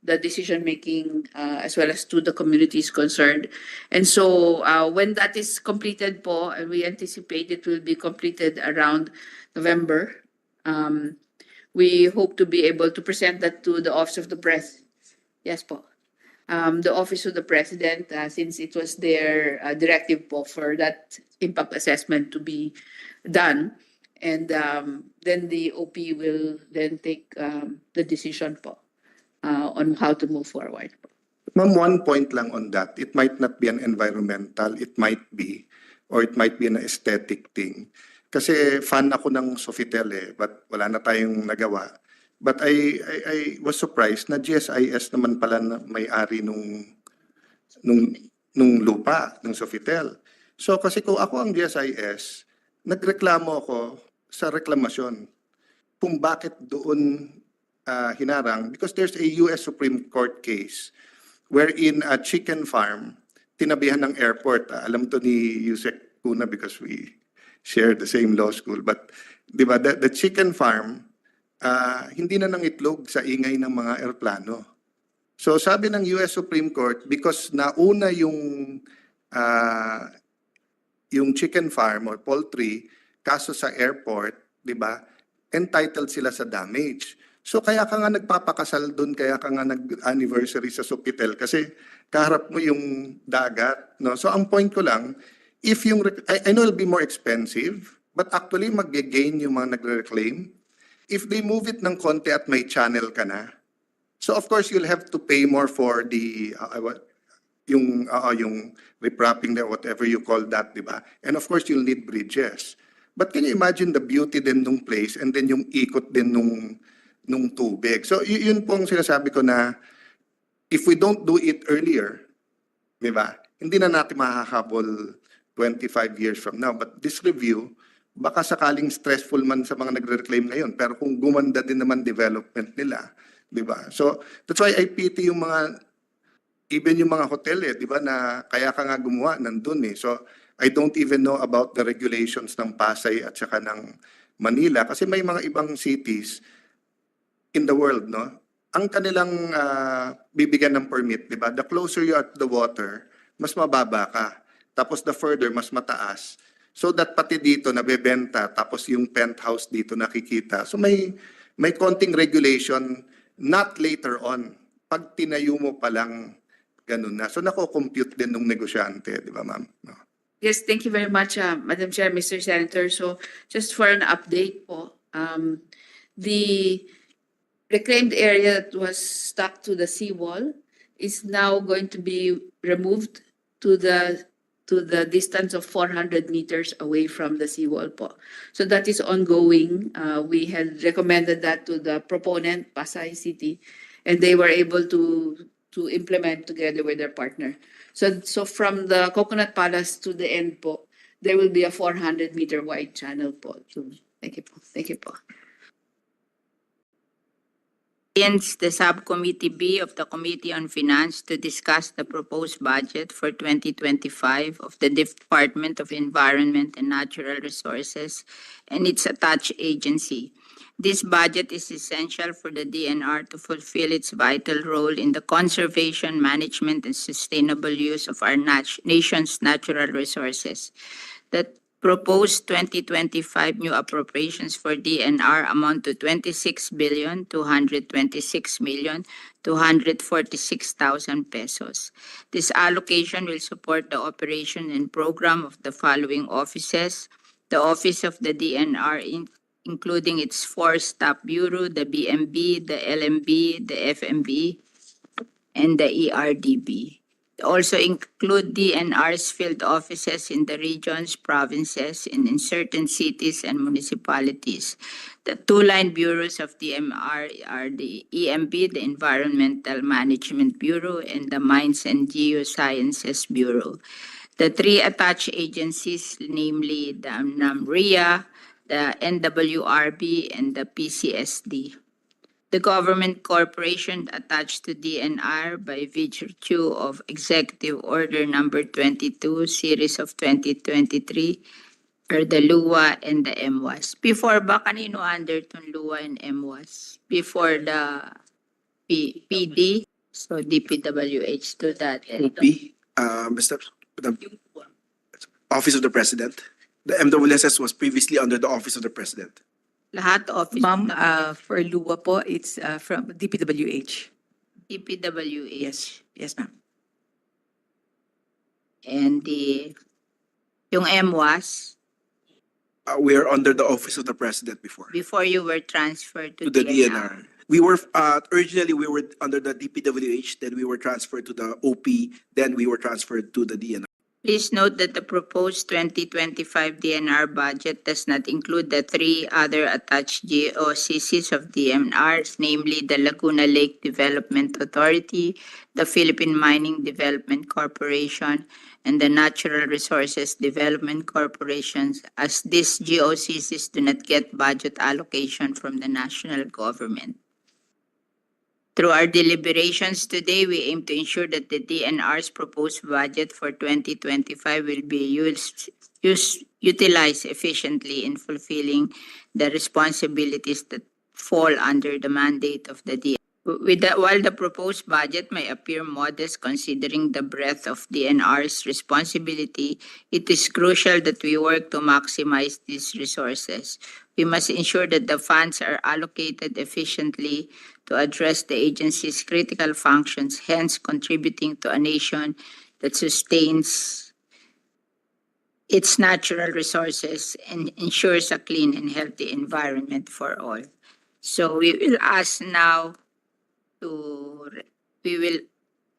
the decision making as well as to the communities concerned. And so when that is completed po, and we anticipate it will be completed around November, we hope to be able to present that to the Office of the President. Yes po. The Office of the President, since it was their directive po for that impact assessment to be done. And then the OP will then take the decision po on how to move forward. Ma'am, one point lang on that. It might not be an environmental, it might be, or it might be an aesthetic thing. Kasi fan ako ng Sofitel but wala na tayong nagawa. But I was surprised na GSIS naman pala na may-ari nung lupa ng Sofitel. So kasi kung ako ang GSIS, nagreklamo ako sa reklamasyon kung bakit doon hinarang, because there's a US Supreme Court case wherein a chicken farm tinabihan ng airport. Alam to ni Yusek Kuna because we share the same law school. But di ba, the chicken farm hindi na nang itlog sa ingay ng mga eroplano. So sabi ng US Supreme Court, because nauna yung chicken farm or poultry kaso sa airport, di ba, entitled sila sa damage. So kaya ka nga nagpapakasal doon, kaya ka nga nag-anniversary sa Sofitel kasi kaharap mo yung dagat, no? So ang point ko lang, if yung I know it'll be more expensive, but actually mag-gain yung mga nagre-reclaim if they move it ng konti at may channel ka na. So of course you'll have to pay more for the yung repropping there, whatever you call that, di ba? And of course you'll need bridges. But can you imagine the beauty din nung place and then yung ikot din nung tubig? So yun pong sinasabi ko na if we don't do it earlier, di ba? Hindi na natin makakahabol 25 years from now. But this review, baka sakaling stressful man sa mga nagre-reclaim ngayon, pero kung gumanda din naman development nila, di ba? So that's why I pity yung mga, even yung mga hotel di ba, na kaya ka nga gumawa, nandun So I don't even know about the regulations ng Pasay at saka ng Manila kasi may mga ibang cities in the world, no? Ang kanilang bibigyan ng permit, di ba? The closer you are to the water, mas mababa ka. tapos the further mas mataas. So that pati dito nabebenta, tapos yung penthouse dito nakikita. So may konting regulation, not later on. Pag tinayo mo pa lang, ganun na. So nako-compute din ng negosyante, di ba ma'am? No. Yes, thank you very much, Madam Chair, Mr. Senator. So just for an update po, the reclaimed area that was stuck to the seawall is now going to be removed to the distance of 400 meters away from the seawall po. So that is ongoing. We had recommended that to the proponent, Pasay City, and they were able to implement together with their partner. So from the Coconut Palace to the end po, there will be a 400-meter wide channel po. So, thank you po. Thank you po. The Subcommittee B of the Committee on Finance to discuss the proposed budget for 2025 of the Department of Environment and Natural Resources and its attached agency. This budget is essential for the DNR to fulfill its vital role in the conservation, management, and sustainable use of our nation's natural resources. The proposed 2025 new appropriations for DNR amount to 26,226,246,000 pesos. This allocation will support the operation and program of the following offices: the Office of the DNR, including its 4 staff bureau, the BMB, the LMB, the FMB, and the ERDB. Also include DNR's field offices in the regions, provinces, and in certain cities and municipalities. The 2-line bureaus of DMR are the EMB, the Environmental Management Bureau, and the Mines and Geosciences Bureau. The 3 attached agencies, namely the NAMRIA, the NWRB, and the PCSD. The government corporation attached to DNR by virtue of Executive Order Number 22, Series of 2023, are the LUA and the MWAS. Before ba, kanino under itong LUA and MWAS? Before the PD, so DPWH to that. OP, the Office of the President. The MWSS was previously under the Office of the President. Lahat office Ma'am, for LUA po, it's from DPWH. DPWH. Yes, ma'am. And yung MWAS, We are under the Office of the President before. before you were transferred To the DNR. We were, originally we were under the DPWH, then we were transferred to the OP, then we were transferred to the DNR. Please note that the proposed 2025 DNR budget does not include the 3 other attached GOCCs of DNRs, namely the Laguna Lake Development Authority, the Philippine Mining Development Corporation, and the Natural Resources Development Corporations, as these GOCCs do not get budget allocation from the national government. Through our deliberations today, we aim to ensure that the DNR's proposed budget for 2025 will be utilized efficiently in fulfilling the responsibilities that fall under the mandate of the DNR. While the proposed budget may appear modest considering the breadth of DNR's responsibility, it is crucial that we work to maximize these resources. We must ensure that the funds are allocated efficiently to address the agency's critical functions, hence contributing to a nation that sustains its natural resources and ensures a clean and healthy environment for all. So we will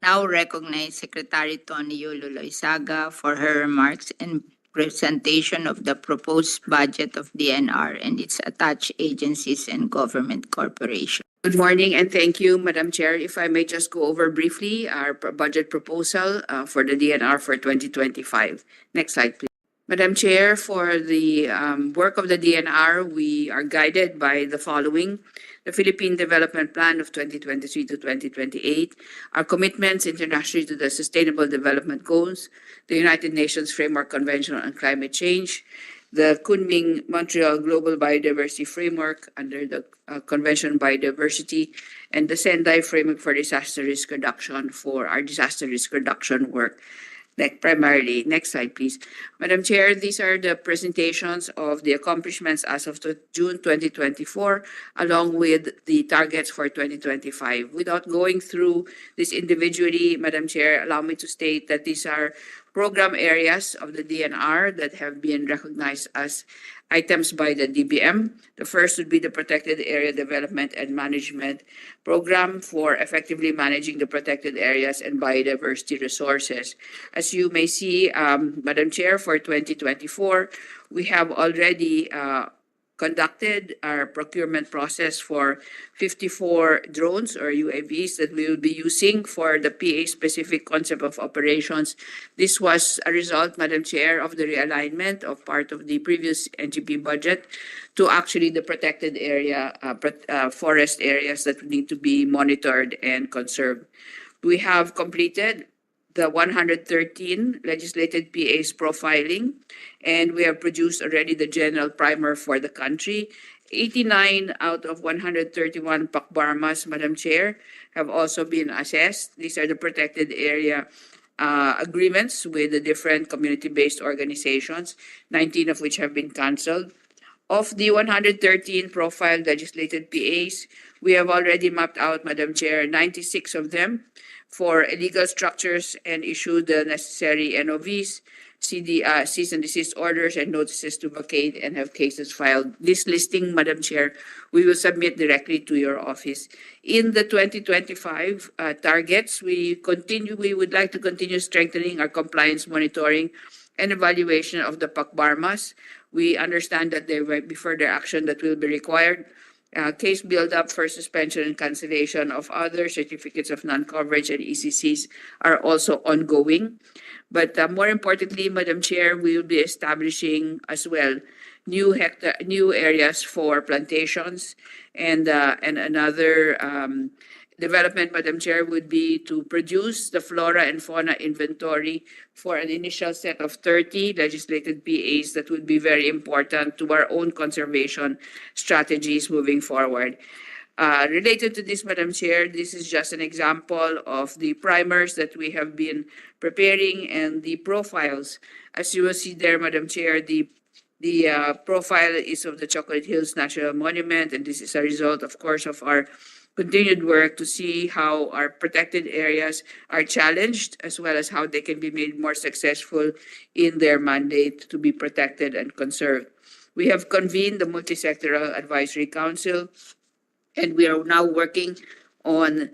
now recognize Secretary Tony Loizaga for her remarks and presentation of the proposed budget of DNR and its attached agencies and government corporations. Good morning and thank you, Madam Chair. If I may just go over briefly our budget proposal for the DNR for 2025. Next slide, please. Madam Chair, for the work of the DNR, we are guided by the following: the Philippine Development Plan of 2023 to 2028, our commitments internationally to the Sustainable Development Goals, the United Nations Framework Convention on Climate Change, the Kunming-Montreal Global Biodiversity Framework under the Convention on Biodiversity, and the Sendai Framework for Disaster Risk Reduction for our disaster risk reduction work. primarily. Next slide, please. Madam Chair, these are the presentations of the accomplishments as of June 2024, along with the targets for 2025. Without going through this individually, Madam Chair, allow me to state that these are program areas of the DNR that have been recognized as items by the DBM. The first would be the Protected Area Development and Management Program for effectively managing the protected areas and biodiversity resources. As you may see, Madam Chair, for 2024, we have already conducted our procurement process for 54 drones or UAVs that we will be using for the PA-specific concept of operations. This was a result, Madam Chair, of the realignment of part of the previous NGP budget to actually the protected area, forest areas that need to be monitored and conserved. We have completed the 113 legislated PAs profiling, and we have produced already the general primer for the country. 89 out of 131 pakbarmas, Madam Chair, have also been assessed. These are the protected area agreements with the different community-based organizations, 19 of which have been canceled. Of the 113 profiled legislated PAs, we have already mapped out, Madam Chair, 96 of them for illegal structures and issued the necessary NOVs, cease and desist orders, and notices to vacate and have cases filed. This listing, Madam Chair, we will submit directly to your office. In the 2025 targets, we would like to continue strengthening our compliance monitoring and evaluation of the pakbarmas. We understand that there will be further action that will be required. Case build-up for suspension and cancellation of other certificates of non-coverage and ECCs are also ongoing. But more importantly, Madam Chair, we will be establishing as well new areas for plantations, and another development, Madam Chair, would be to produce the flora and fauna inventory for an initial set of 30 legislated PAs that would be very important to our own conservation strategies moving forward. Related to this, Madam Chair, this is just an example of the primers that we have been preparing and the profiles. As you will see there, Madam Chair, the profile is of the Chocolate Hills National Monument, and this is a result, of course, of our continued work to see how our protected areas are challenged, as well as how they can be made more successful in their mandate to be protected and conserved. We have convened the Multi-Sectoral Advisory Council, and we are now working on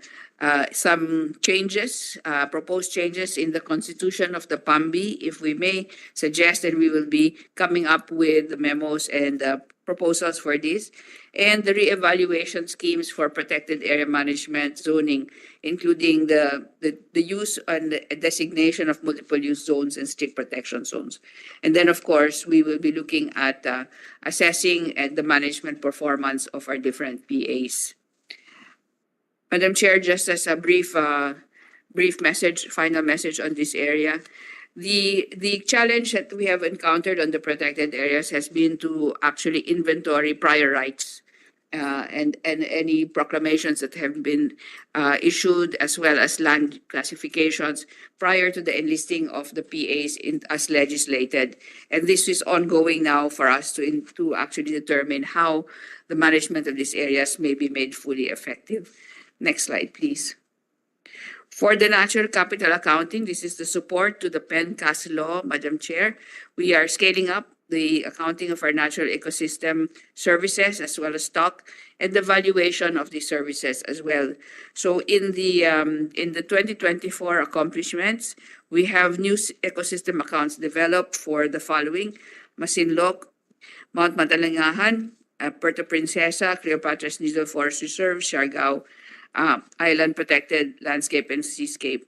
some changes, proposed changes in the constitution of the PAMBI, if we may suggest, and we will be coming up with the memos and proposals for this, and the reevaluation schemes for protected area management zoning, including the use and the designation of multiple use zones and strict protection zones. And then, of course, we will be looking at assessing the management performance of our different PAs. Madam Chair, just as a brief message, final message on this area, the challenge that we have encountered on the protected areas has been to actually inventory prior rights and any proclamations that have been issued, as well as land classifications prior to the enlisting of the PAs as legislated. And this is ongoing now for us to actually determine how the management of these areas may be made fully effective. Next slide, please. For the natural capital accounting, this is the support to the PENCAS law, Madam Chair. We are scaling up the accounting of our natural ecosystem services as well as stock, and the valuation of these services as well. So in the 2024 accomplishments, we have new ecosystem accounts developed for the following: Masinloc, Mount Matalangahan, Puerto Princesa, Cleopatra's Needle Forest Reserve, Siargao Island Protected Landscape and Seascape.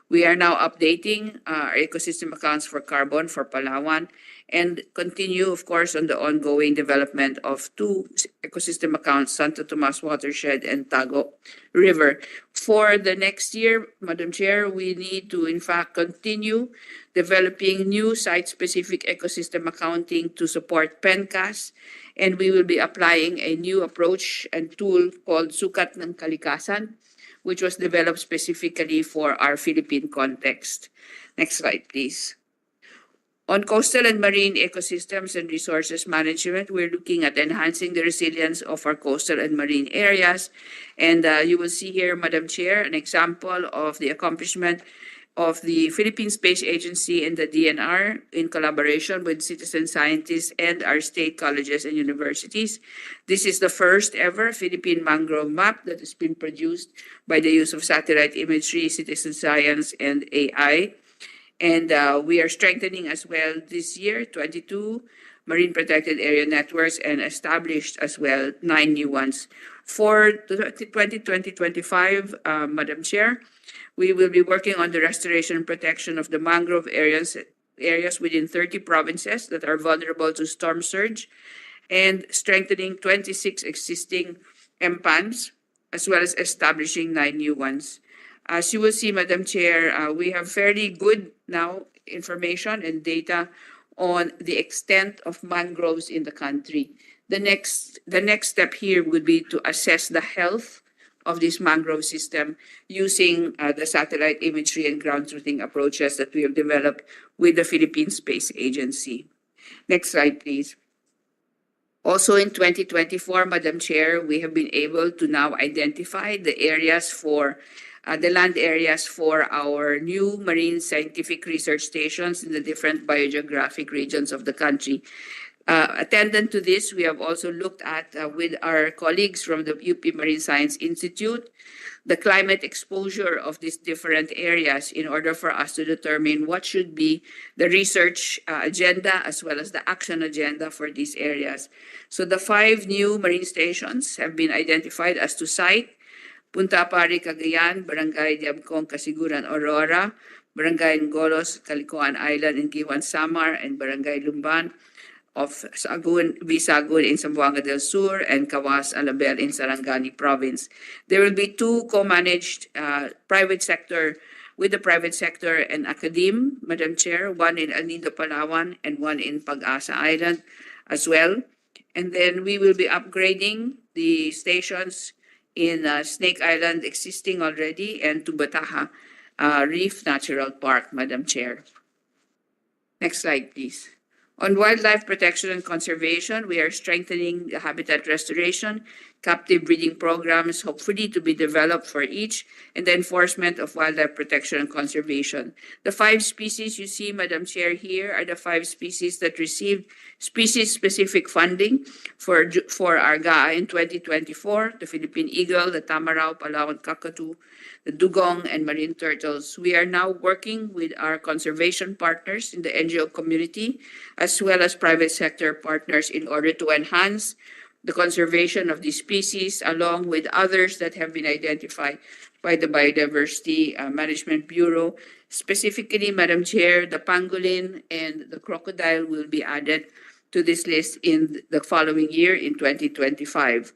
We are now updating our ecosystem accounts for carbon for Palawan, and continue, of course, on the ongoing development of two ecosystem accounts, Santo Tomas Watershed and Tago River. For the next year, Madam Chair, we need to, in fact, continue developing new site-specific ecosystem accounting to support PENCAS, and we will be applying a new approach and tool called Sukat ng Kalikasan, which was developed specifically for our Philippine context. Next slide, please. On coastal and marine ecosystems and resources management, we're looking at enhancing the resilience of our coastal and marine areas. And you will see here, Madam Chair, an example of the accomplishment of the Philippine Space Agency and the DNR in collaboration with citizen scientists and our state colleges and universities. This is the first ever Philippine mangrove map that has been produced by the use of satellite imagery, citizen science, and AI. And we are strengthening as well this year 22 marine protected area networks and established as well 9 new ones. For 2020-2025, Madam Chair, we will be working on the restoration and protection of the mangrove areas within 30 provinces that are vulnerable to storm surge, and strengthening 26 existing MPANs, as well as establishing 9 new ones. As you will see, Madam Chair, we have fairly good now information and data on the extent of mangroves in the country. The next step here would be to assess the health of this mangrove system using the satellite imagery and ground truthing approaches that we have developed with the Philippine Space Agency. Next slide, please. Also in 2024, Madam Chair, we have been able to now identify the areas for the land areas for our new marine scientific research stations in the different biogeographic regions of the country. Attendant to this, we have also looked at, with our colleagues from the UP Marine Science Institute, the climate exposure of these different areas in order for us to determine what should be the research agenda as well as the action agenda for these areas. So the 5 new marine stations have been identified as to site: Punta Pari, Cagayan, Barangay Diabcong, Kasiguran, Aurora, Barangay Ngolos, Calicoan Island in Giwan, Samar, and Barangay Lumban of Bisagun in Zamboanga del Sur, and Kawas, Alabel in Sarangani Province. There will be 2 co-managed private sector with the private sector and academe, Madam Chair, 1 in El Nido, Palawan, and 1 in Pag-asa Island as well. And then we will be upgrading the stations in Snake Island, existing already, and to Bataha Reef Natural Park, Madam Chair. Next slide, please. On wildlife protection and conservation, we are strengthening the habitat restoration, captive breeding programs, hopefully to be developed for each, and the enforcement of wildlife protection and conservation. The 5 species you see, Madam Chair, here are the 5 species that received species-specific funding for our GAA in 2024, the Philippine eagle, the tamarao, Palawan kakadu, the dugong, and marine turtles. We are now working with our conservation partners in the NGO community, as well as private sector partners, in order to enhance the conservation of these species, along with others that have been identified by the Biodiversity Management Bureau. Specifically, Madam Chair, the pangolin and the crocodile will be added to this list in the following year, in 2025.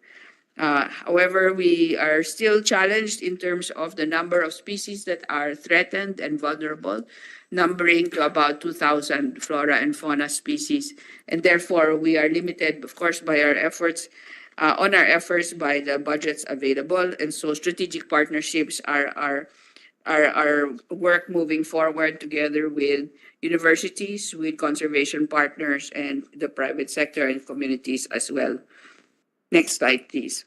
However, we are still challenged in terms of the number of species that are threatened and vulnerable, numbering to about 2,000 flora and fauna species. And therefore, we are limited, of course, by our efforts, by the budgets available. And so strategic partnerships are our work moving forward together with universities, with conservation partners, and the private sector and communities as well. Next slide, please.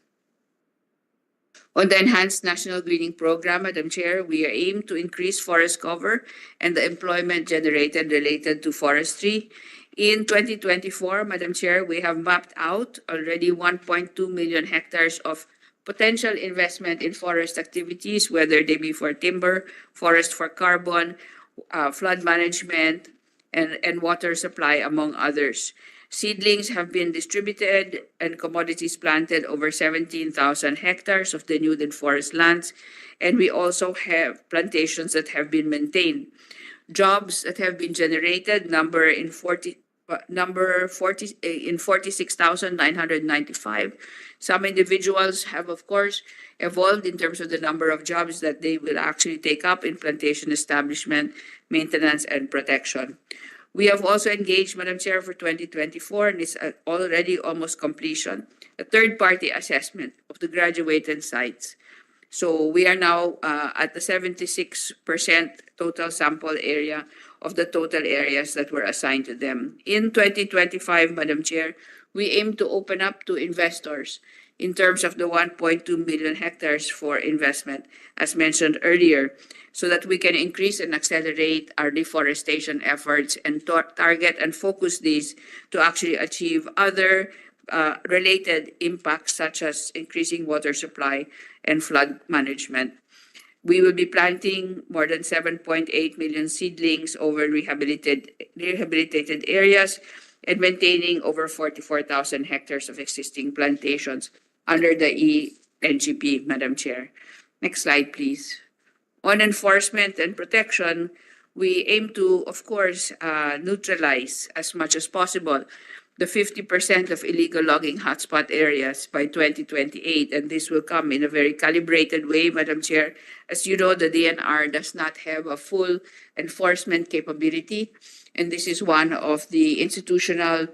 On the Enhanced National Greening Program, Madam Chair, we aim to increase forest cover and the employment generated related to forestry. In 2024, Madam Chair, we have mapped out already 1.2 million hectares of potential investment in forest activities, whether they be for timber, forest for carbon, flood management, and water supply, among others. Seedlings have been distributed and commodities planted over 17,000 hectares of denuded forest lands, and we also have plantations that have been maintained. Jobs that have been generated number in 46,995. Some individuals have, of course, evolved in terms of the number of jobs that they will actually take up in plantation establishment, maintenance, and protection. We have also engaged, Madam Chair, for 2024, and it's already almost completion, a third-party assessment of the graduated sites. So we are now at the 76% total sample area of the total areas that were assigned to them. In 2025, Madam Chair, we aim to open up to investors in terms of the 1.2 million hectares for investment, as mentioned earlier, so that we can increase and accelerate our deforestation efforts and target and focus these to actually achieve other related impacts such as increasing water supply and flood management. We will be planting more than 7.8 million seedlings over rehabilitated areas and maintaining over 44,000 hectares of existing plantations under the ENGP, Madam Chair. Next slide, please. On enforcement and protection, we aim to, of course, neutralize as much as possible the 50% of illegal logging hotspot areas by 2028, and this will come in a very calibrated way, Madam Chair. As you know, the DNR does not have a full enforcement capability, and this is one of the institutional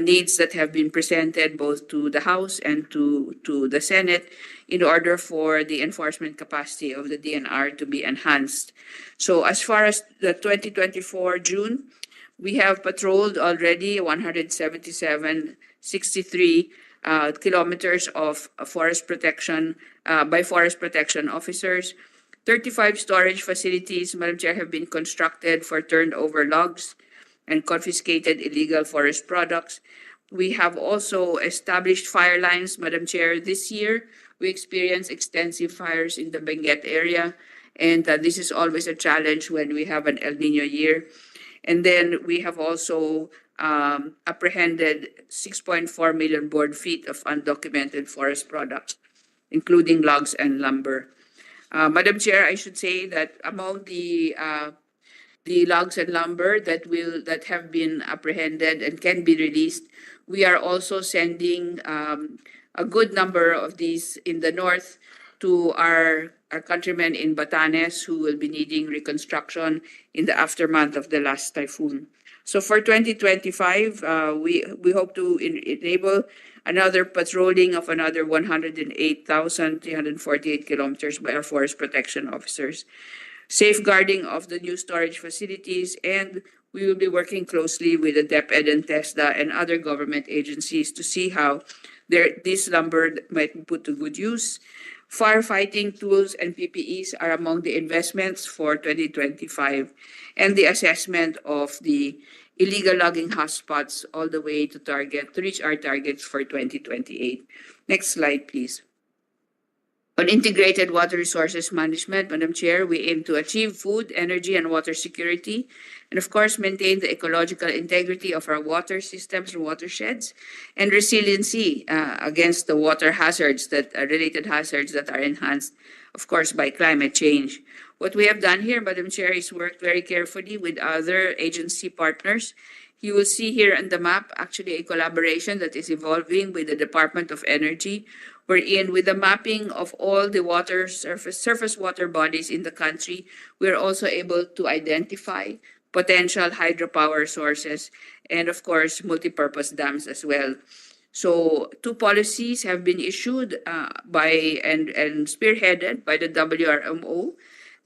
needs that have been presented both to the House and to the Senate in order for the enforcement capacity of the DNR to be enhanced. So as far as the 2024 June, we have patrolled already 177.63 kilometers of forest protection by forest protection officers. 35 storage facilities, Madam Chair, have been constructed for turned over logs and confiscated illegal forest products. We have also established fire lines, Madam Chair. This year, we experienced extensive fires in the Benguet area, and this is always a challenge when we have an El Nino year. And then we have also apprehended 6.4 million board feet of undocumented forest products, including logs and lumber. Madam Chair, I should say that among the logs and lumber that have been apprehended and can be released, we are also sending a good number of these in the north to our countrymen in Batanes who will be needing reconstruction in the aftermath of the last typhoon. So for 2025, we hope to enable another patrolling of another 108,348 kilometers by our forest protection officers, safeguarding of the new storage facilities, and we will be working closely with the DepEd and TESDA and other government agencies to see how this lumber might be put to good use. Firefighting tools and PPEs are among the investments for 2025, and the assessment of the illegal logging hotspots all the way to reach our targets for 2028. Next slide, please. On integrated water resources management, Madam Chair, we aim to achieve food, energy, and water security, and of course, maintain the ecological integrity of our water systems and watersheds, and resiliency against the water hazards related hazards that are enhanced, of course, by climate change. What we have done here, Madam Chair, is work very carefully with other agency partners. You will see here on the map actually a collaboration that is evolving with the Department of Energy, wherein with the mapping of all the surface water bodies in the country, we're also able to identify potential hydropower sources and of course multipurpose dams as well. So 2 policies have been issued by and spearheaded by the WRMO,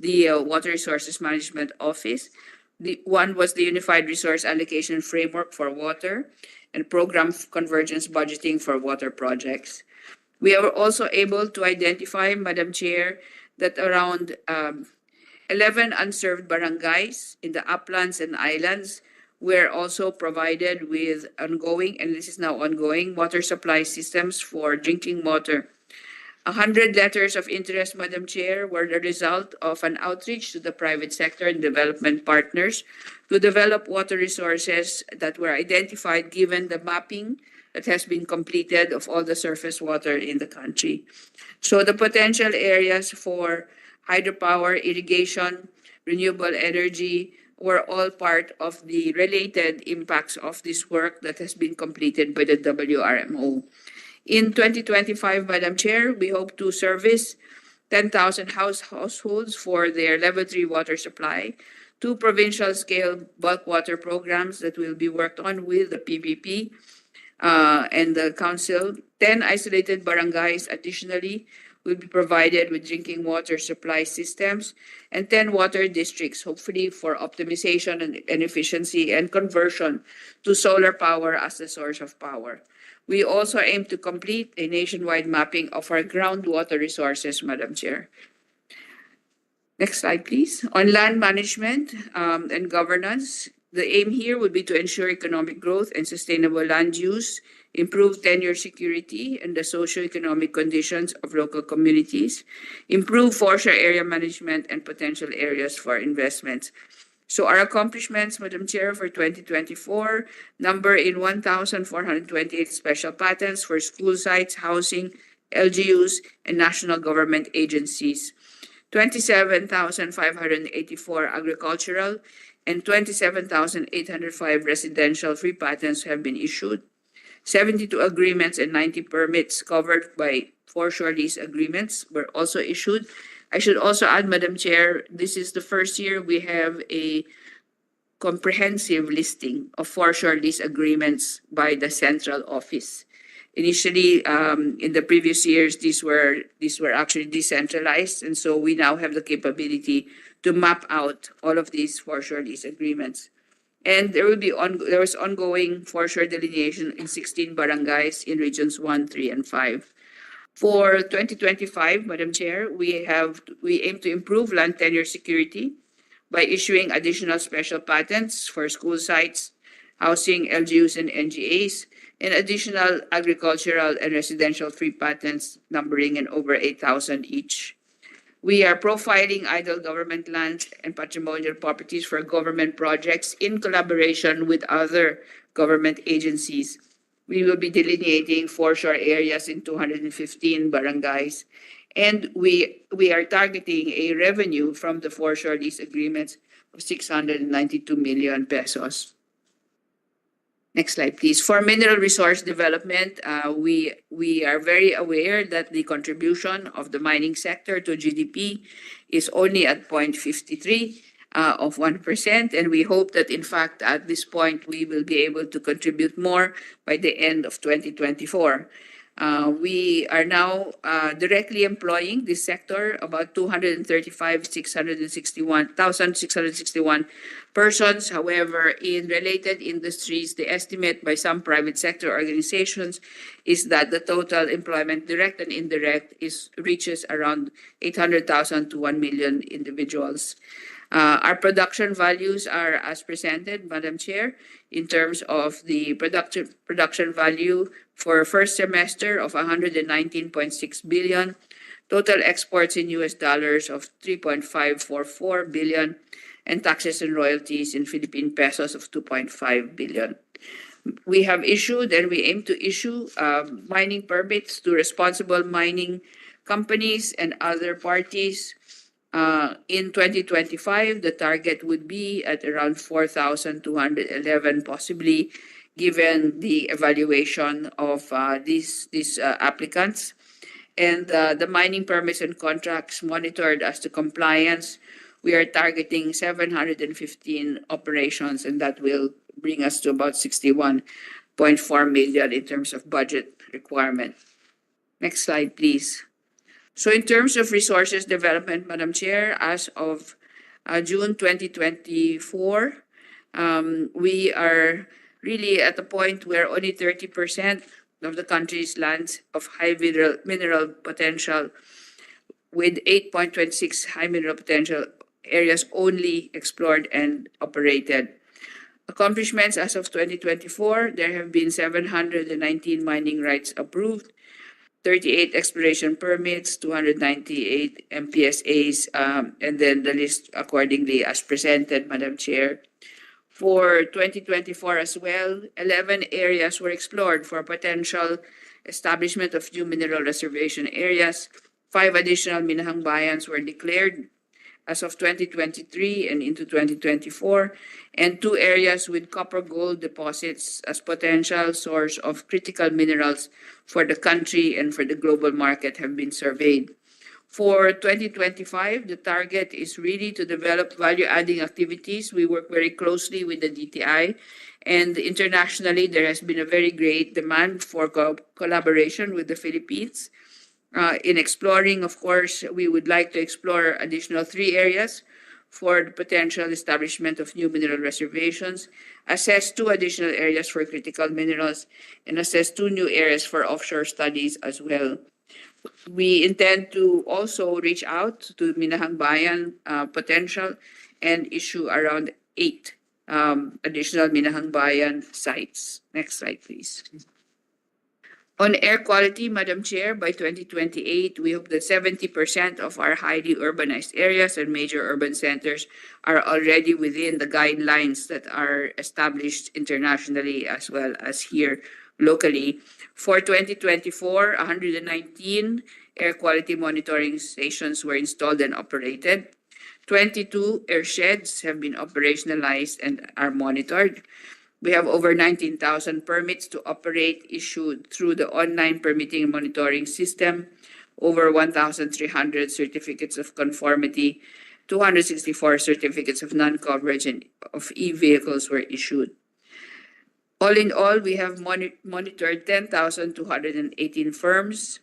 the Water Resources Management Office. One was the Unified Resource Allocation Framework for Water and Program Convergence Budgeting for Water Projects. We are also able to identify, Madam Chair, that around 11 unserved barangays in the uplands and islands were also provided with ongoing, and this is now ongoing, water supply systems for drinking water. 100 letters of interest, Madam Chair, were the result of an outreach to the private sector and development partners to develop water resources that were identified given the mapping that has been completed of all the surface water in the country. So the potential areas for hydropower, irrigation, renewable energy were all part of the related impacts of this work that has been completed by the WRMO. In 2025, Madam Chair, we hope to service 10,000 households for their level 3 water supply, 2 provincial-scale bulk water programs that will be worked on with the PPP and the Council, 10 isolated barangays additionally will be provided with drinking water supply systems, and 10 water districts, hopefully for optimization and efficiency and conversion to solar power as the source of power. We also aim to complete a nationwide mapping of our groundwater resources, Madam Chair. Next slide, please. On land management and governance, the aim here would be to ensure economic growth and sustainable land use, improve tenure security and the socio-economic conditions of local communities, improve forestry area management and potential areas for investments. So our accomplishments, Madam Chair, for 2024, number in 1,428 special patents for school sites, housing, LGUs, and national government agencies. 27,584 agricultural and 27,805 residential free patents have been issued. 72 agreements and 90 permits covered by foreshore lease agreements were also issued. I should also add, Madam Chair, this is the first year we have a comprehensive listing of foreshore lease agreements by the central office. Initially, in the previous years, these were actually decentralized, and so we now have the capability to map out all of these foreshore lease agreements. And there was ongoing foreshore delineation in 16 barangays in regions 1, 3, and 5. For 2025, Madam Chair, we aim to improve land tenure security by issuing additional special patents for school sites, housing, LGUs, and NGAs, and additional agricultural and residential free patents numbering in over 8,000 each. We are profiling idle government lands and patrimonial properties for government projects in collaboration with other government agencies. We will be delineating foreshore areas in 215 barangays, and we are targeting a revenue from the foreshore lease agreements of 692 million pesos. Next slide, please. For mineral resource development, we are very aware that the contribution of the mining sector to GDP is only at 0.53 of 1%, and we hope that in fact at this point we will be able to contribute more by the end of 2024. We are now directly employing this sector about 235,661 persons. However, in related industries, the estimate by some private sector organizations is that the total employment, direct and indirect, reaches around 800,000 to 1 million individuals. Our production values are as presented, Madam Chair, in terms of the production value for first semester of 119.6 billion, total exports in US dollars of 3.544 billion, and taxes and royalties in Philippine pesos of 2.5 billion. We have issued and we aim to issue mining permits to responsible mining companies and other parties. In 2025, the target would be at around 4,211, possibly, given the evaluation of these applicants. And the mining permits and contracts monitored as to compliance, we are targeting 715 operations, and that will bring us to about 61.4 million in terms of budget requirement. Next slide, please. So in terms of resources development, Madam Chair, as of June 2024, we are really at a point where only 30% of the country's lands of high mineral potential, with 8.26 high mineral potential areas only explored and operated. Accomplishments as of 2024, there have been 719 mining rights approved, 38 exploration permits, 298 MPSAs, and then the list accordingly as presented, Madam Chair. For 2024 as well, 11 areas were explored for potential establishment of new mineral reservation areas. 5 additional Minahang Bayans were declared as of 2023 and into 2024, and 2 areas with copper-gold deposits as potential source of critical minerals for the country and for the global market have been surveyed. For 2025, the target is really to develop value-adding activities. We work very closely with the DTI, and internationally there has been a very great demand for collaboration with the Philippines. In exploring, of course, we would like to explore additional 3 areas for the potential establishment of new mineral reservations, assess 2 additional areas for critical minerals, and assess 2 new areas for offshore studies as well. We intend to also reach out to Minahang Bayan potential and issue around 8 additional Minahang Bayan sites. Next slide, please. On air quality, Madam Chair, by 2028, we hope that 70% of our highly urbanized areas and major urban centers are already within the guidelines that are established internationally as well as here locally. For 2024, 119 air quality monitoring stations were installed and operated. 22 air sheds have been operationalized and are monitored. We have over 19,000 permits to operate issued through the online permitting and monitoring system, over 1,300 certificates of conformity, 264 certificates of non-coverage and of e-vehicles were issued. All in all, we have monitored 10,218 firms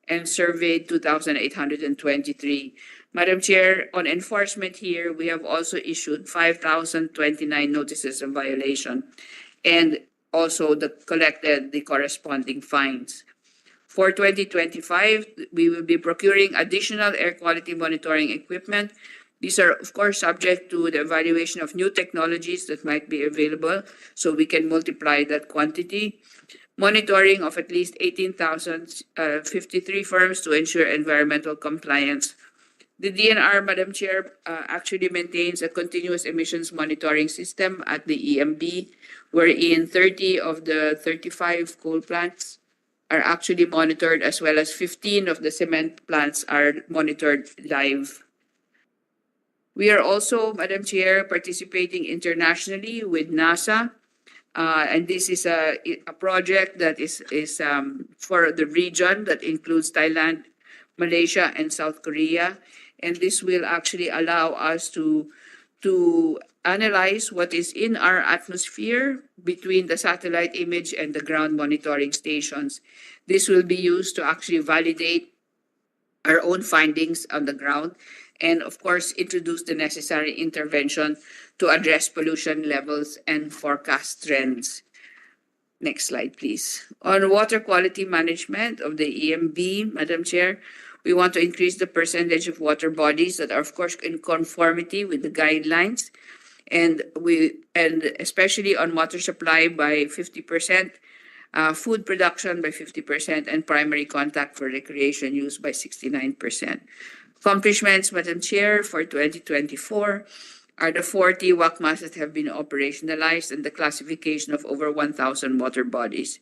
and surveyed 2,823. Madam Chair, on enforcement here, we have also issued 5,029 notices of violation and also collected the corresponding fines. For 2025, we will be procuring additional air quality monitoring equipment. These are, of course, subject to the evaluation of new technologies that might be available, so we can multiply that quantity. Monitoring of at least 18,053 firms to ensure environmental compliance. The DNR, Madam Chair, actually maintains a continuous emissions monitoring system at the EMB, wherein 30 of the 35 coal plants are actually monitored, as well as 15 of the cement plants are monitored live. We are also, Madam Chair, participating internationally with NASA, and this is a project that is for the region that includes Thailand, Malaysia, and South Korea. And this will actually allow us to analyze what is in our atmosphere between the satellite image and the ground monitoring stations. This will be used to actually validate our own findings on the ground and, of course, introduce the necessary intervention to address pollution levels and forecast trends. Next slide, please. On water quality management of the EMB, Madam Chair, we want to increase the percentage of water bodies that are, of course, in conformity with the guidelines, and especially on water supply by 50%, food production by 50%, and primary contact for recreation use by 69%. Accomplishments, Madam Chair, for 2024 are the 40 WACMAs that have been operationalized and the classification of over 1,000 water bodies.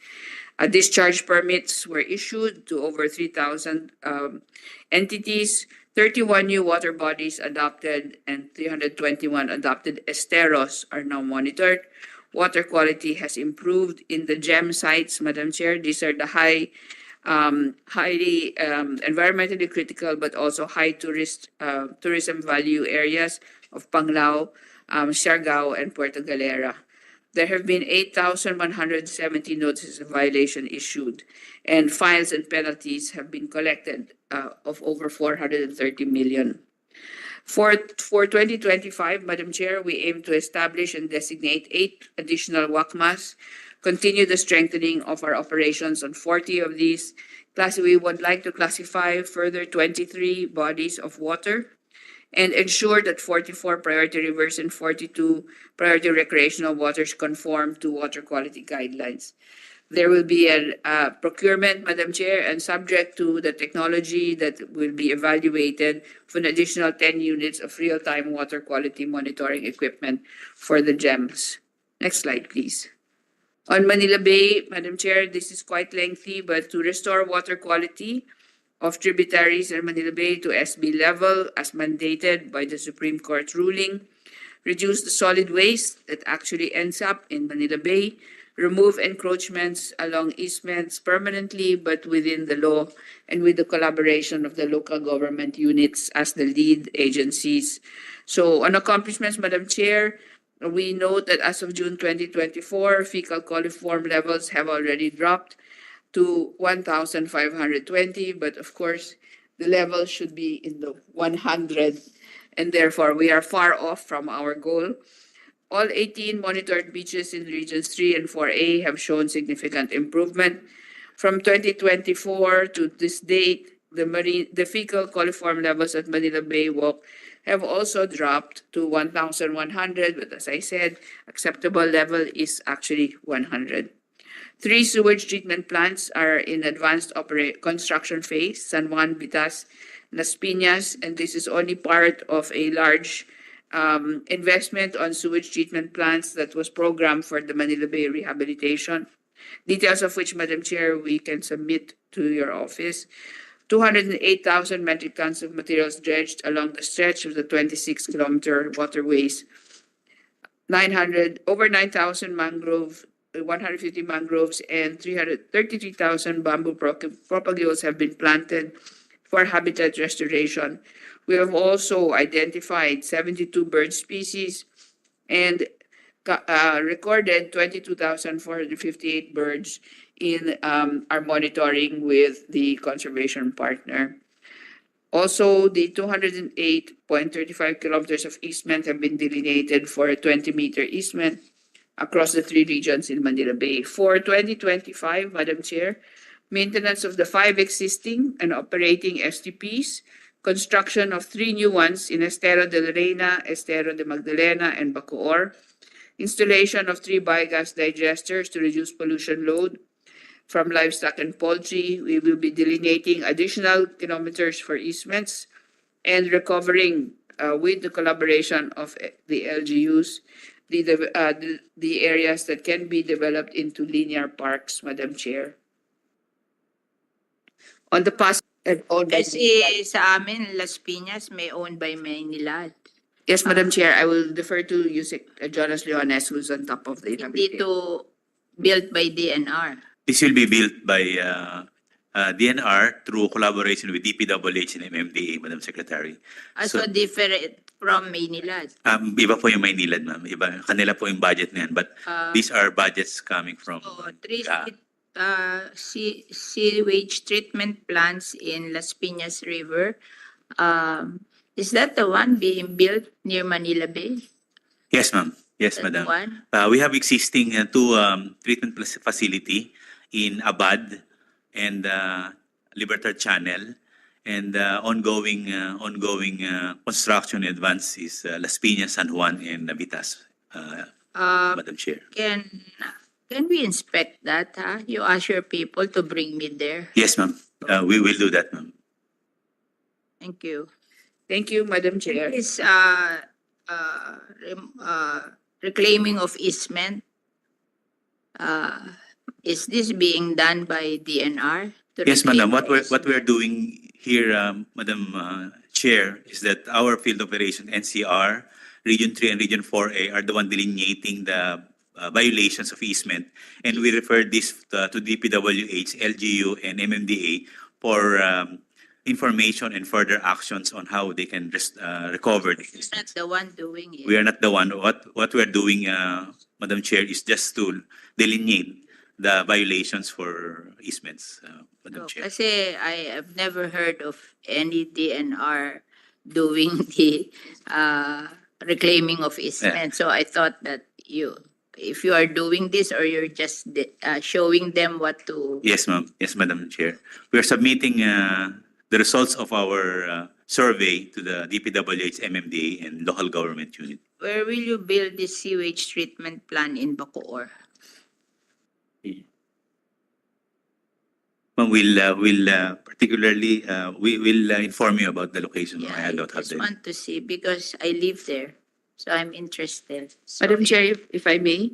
Discharge permits were issued to over 3,000 entities, 31 new water bodies adopted, and 321 adopted esteros are now monitored. Water quality has improved in the GEM sites, Madam Chair. These are the highly environmentally critical but also high tourism value areas of Panglao, Siargao, and Puerto Galera. There have been 8,170 notices of violation issued, and fines and penalties have been collected of over 430 million. For 2025, Madam Chair, we aim to establish and designate 8 additional WACMAs, continue the strengthening of our operations on 40 of these. We would like to classify further 23 bodies of water and ensure that 44 priority rivers and 42 priority recreational waters conform to water quality guidelines. There will be a procurement, Madam Chair, and subject to the technology that will be evaluated for an additional 10 units of real-time water quality monitoring equipment for the GEMs. Next slide, please. On Manila Bay, Madam Chair, this is quite lengthy, but to restore water quality of tributaries in Manila Bay to SB level as mandated by the Supreme Court ruling, reduce the solid waste that actually ends up in Manila Bay, remove encroachments along easements permanently but within the law and with the collaboration of the local government units as the lead agencies. So on accomplishments, Madam Chair, we note that as of June 2024, fecal coliform levels have already dropped. to 1,520, but of course, the level should be in the 100, and therefore we are far off from our goal. All 18 monitored beaches in Regions 3 and 4A have shown significant improvement. From 2024 to this date, the fecal coliform levels at Manila Bay Walk have also dropped to 1,100, but as I said, acceptable level is actually 100. 3 sewage treatment plants are in advanced construction phase, San Juan, Bitas, Las Piñas, and this is only part of a large investment on sewage treatment plants that was programmed for the Manila Bay rehabilitation. Details of which, Madam Chair, we can submit to your office. 208,000 metric tons of materials dredged along the stretch of the 26-kilometer waterways. Over 9,000 mangrove, 150 mangroves, and 333,000 bamboo propagules have been planted for habitat restoration. We have also identified 72 bird species and recorded 22,458 birds in our monitoring with the conservation partner. Also, the 208.35 kilometers of easement have been delineated for a 20-meter easement across the 3 regions in Manila Bay. For 2025, Madam Chair, maintenance of the 5 existing and operating STPs, construction of 3 new ones in Estero de la Reina, Estero de Magdalena, and Bacoor, installation of 3 biogas digesters to reduce pollution load from livestock and poultry. We will be delineating additional kilometers for easements and recovering with the collaboration of the LGUs, the areas that can be developed into linear parks, Madam Chair. On the past and owned by Kasi sa amin, Las Piñas may owned by Maynilad. Yes, Madam Chair, I will defer to Jonas Leones, who's on top of the Hindi rehabilitation. to built by DNR. This will be built by DNR through collaboration with DPWH and MMDA, Madam Secretary. So different from Maynilad. Iba po yung Maynilad, ma'am. Iba, kanila po yung budget na yan. But these are budgets coming from... So, 3 sewage treatment plants in Las Piñas River. Is that the one being built near Manila Bay? Yes, ma'am. Yes, That madam. one? We have existing 2 treatment facility in Abad and Libertad Channel, and ongoing construction advance is Las Piñas, San Juan, and Navitas, Madam Chair. Can we inspect that? Huh? You ask your people to bring me there. Yes, ma'am. We will do that, ma'am. Thank you. Thank you, Madam Chair. This reclaiming of easement, is this being done by DNR? to Yes, reclaim madam. the What we're easement? doing here, Madam Chair, is that our field operation NCR, Region 3 and Region 4A are the one delineating the violations of easement, and we refer this to DPWH, LGU, and MMDA for information and further actions on how they can recover the Not easements. the one doing it. We are not the one. What we're doing, Madam Chair, is just to delineate the violations for easements, Madam No, Chair. kasi I have never heard of any DNR doing the reclaiming of easement. So I thought that if you are doing this or you're just showing them what to. Yes, ma'am. Yes, Madam Chair. We are submitting the results of our survey to the DPWH, MMDA, and local government unit. Where will you build this sewage treatment plant in Bacoor? Ma'am, we'll particularly we will inform you about the location. Yeah, I I don't have just the. want to see because I live there. So I'm interested. So Madam Chair, if I may,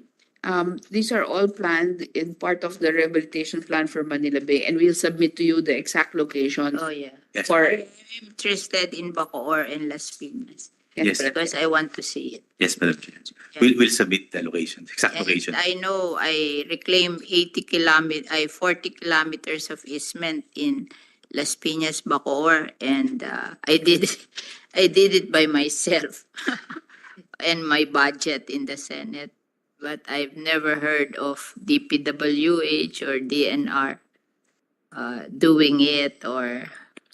these are all planned in part of the rehabilitation plan for Manila Bay, and we'll submit to you the exact location Oh, yeah. Yes, for. I'm interested in Bacoor and Las Piñas Yes. because I want to see it. Yes, Madam Chair. Yeah. We'll submit the location, exact And location. I know I reclaimed 40 kilometers of easement in Las Piñas, Bacoor, and I did it by myself and my budget in the Senate. But I've never heard of DPWH or DNR doing it or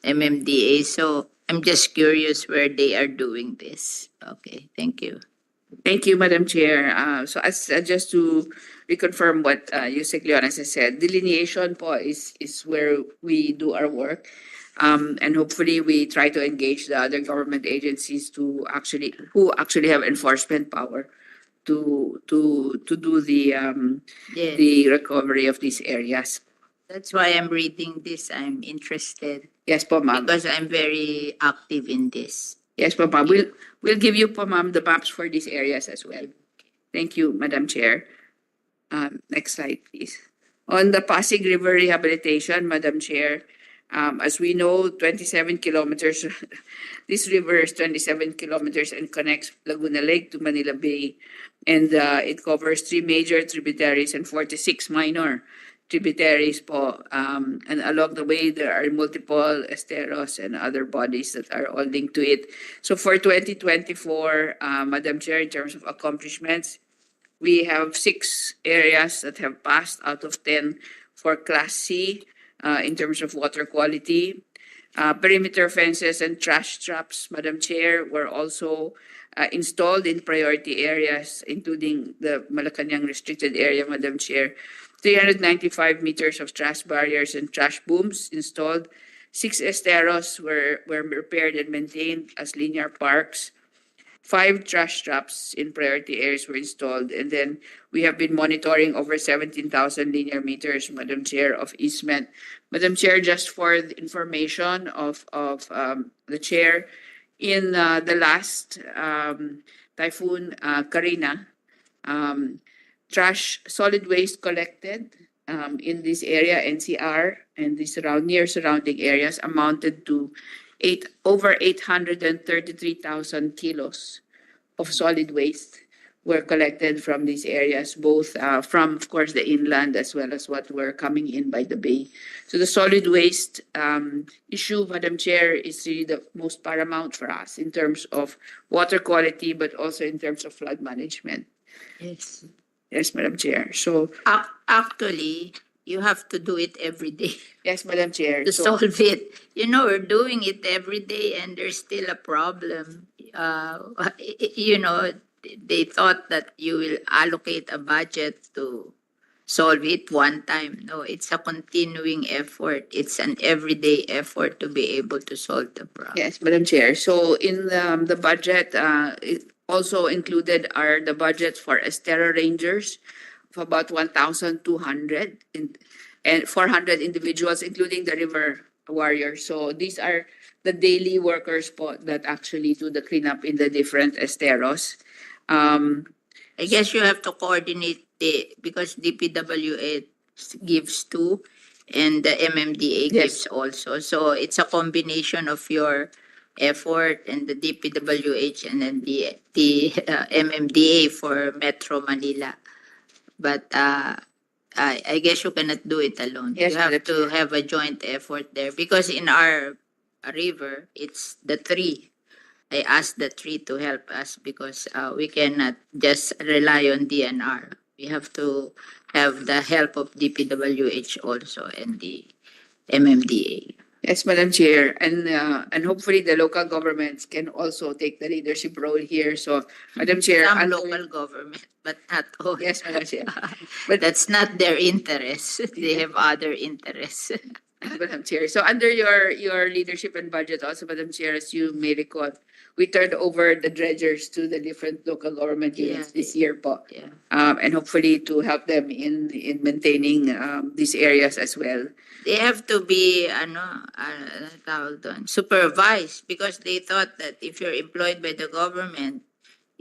MMDA. So I'm just curious where they are doing this. Okay, thank you. Thank you, Madam Chair. So as just to reconfirm what Yusek Leonas has said, delineation po is where we do our work. And hopefully we try to engage the other government agencies who actually have enforcement power to do Yes, the recovery of these areas. that's why I'm reading this. I'm interested Yes po, ma'am. because I'm very active in this. Yes po, ma'am. We'll give you po, ma'am, the maps for these areas as well. Thank you, Madam Chair. Next slide, please. On the Pasig River rehabilitation, Madam Chair, as we know, 27 kilometers, this river is 27 kilometers and connects Laguna Lake to Manila Bay. And it covers 3 major tributaries and 46 minor tributaries po. And along the way, there are multiple esteros and other bodies that are all linked to it. So for 2024, Madam Chair, in terms of accomplishments, we have 6 areas that have passed out of 10 for Class C in terms of water quality. Perimeter fences and trash traps, Madam Chair, were also installed in priority areas, including the Malacanang restricted area, Madam Chair. 395 meters of trash barriers and trash booms installed. 6 esteros were repaired and maintained as linear parks. 5 trash traps in priority areas were installed, and then we have been monitoring over 17,000 linear meters, Madam Chair, of easement. Madam Chair, just for the information of the Chair, in the last typhoon Karina, solid waste collected in this area, NCR, and the surrounding areas amounted to over 833,000 kilos of solid waste were collected from these areas, both from, of course, the inland as well as what were coming in by the bay. So the solid waste issue, Madam Chair, is really the most paramount for us in terms of water quality, but also in terms of flood management. Yes. Yes, Madam Chair. So, Actually, you have to do it every day yes, Madam Chair. to So, solve it. You know, we're doing it every day and there's still a problem. You know, they thought that you will allocate a budget to solve it one time. No, it's a continuing effort. It's an everyday effort to be able to solve the problem. yes, Madam Chair. So in the budget, it also included the budget for Estero Rangers of about 1,200 and 400 individuals, including the river warriors. So these are the daily workers po that actually do the cleanup in the different esteros. I guess you have to coordinate because DPWH gives 2 and the MMDA Yes. gives also. So it's a combination of your effort and the DPWH and then the MMDA for Metro Manila. But I guess you cannot do it alone. Yes, You have Madam to have a joint effort there because in our river, it's the 3. I asked the 3 to help us because we cannot just rely on DNR. We have to have the help of DPWH also and the MMDA. Yes, Madam Chair, and hopefully the local governments can also take the leadership role here. So, Madam Chair, Some under- local government, but not all. Yes, Madam Chair. But that's not their interest. They have other interests. Madam Chair. So under your leadership and budget also, Madam Chair, as you may recall, we turned over the dredgers to the different local government units Yeah. this year po. Yeah. And hopefully to help them in maintaining these areas as well. They have to be tawag doon, supervised because they thought that if you're employed by the government,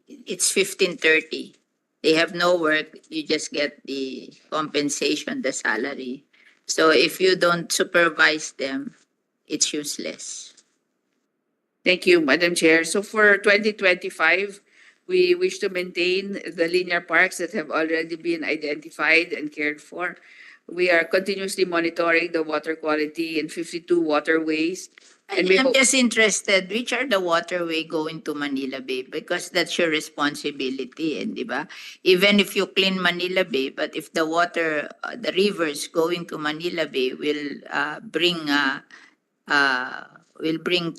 it's 1530. They have no work, you just get the compensation, the salary. So if you don't supervise them, it's useless. Thank you, Madam Chair. So for 2025, we wish to maintain the linear parks that have already been identified and cared for. We are continuously monitoring the water quality in 52 waterways And we I'm hope- just interested, which are the waterway going to Manila Bay? Because that's your responsibility, and di ba? Even if you clean Manila Bay, but if the water, the rivers going to Manila Bay will bring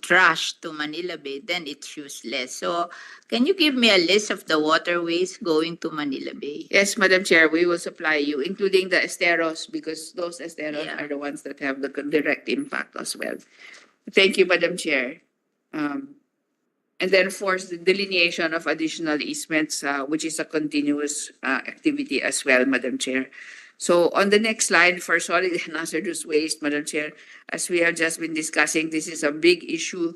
trash to Manila Bay, then it's useless. So, can you give me a list of the waterways going to Manila Bay? Yes, Madam Chair, we will supply you, including the esteros, because those esteros Yeah. are the ones that have the direct impact as well. Thank you, Madam Chair. And then for the delineation of additional easements, which is a continuous activity as well, Madam Chair. So on the next slide, for solid and hazardous waste, Madam Chair, as we have just been discussing, this is a big issue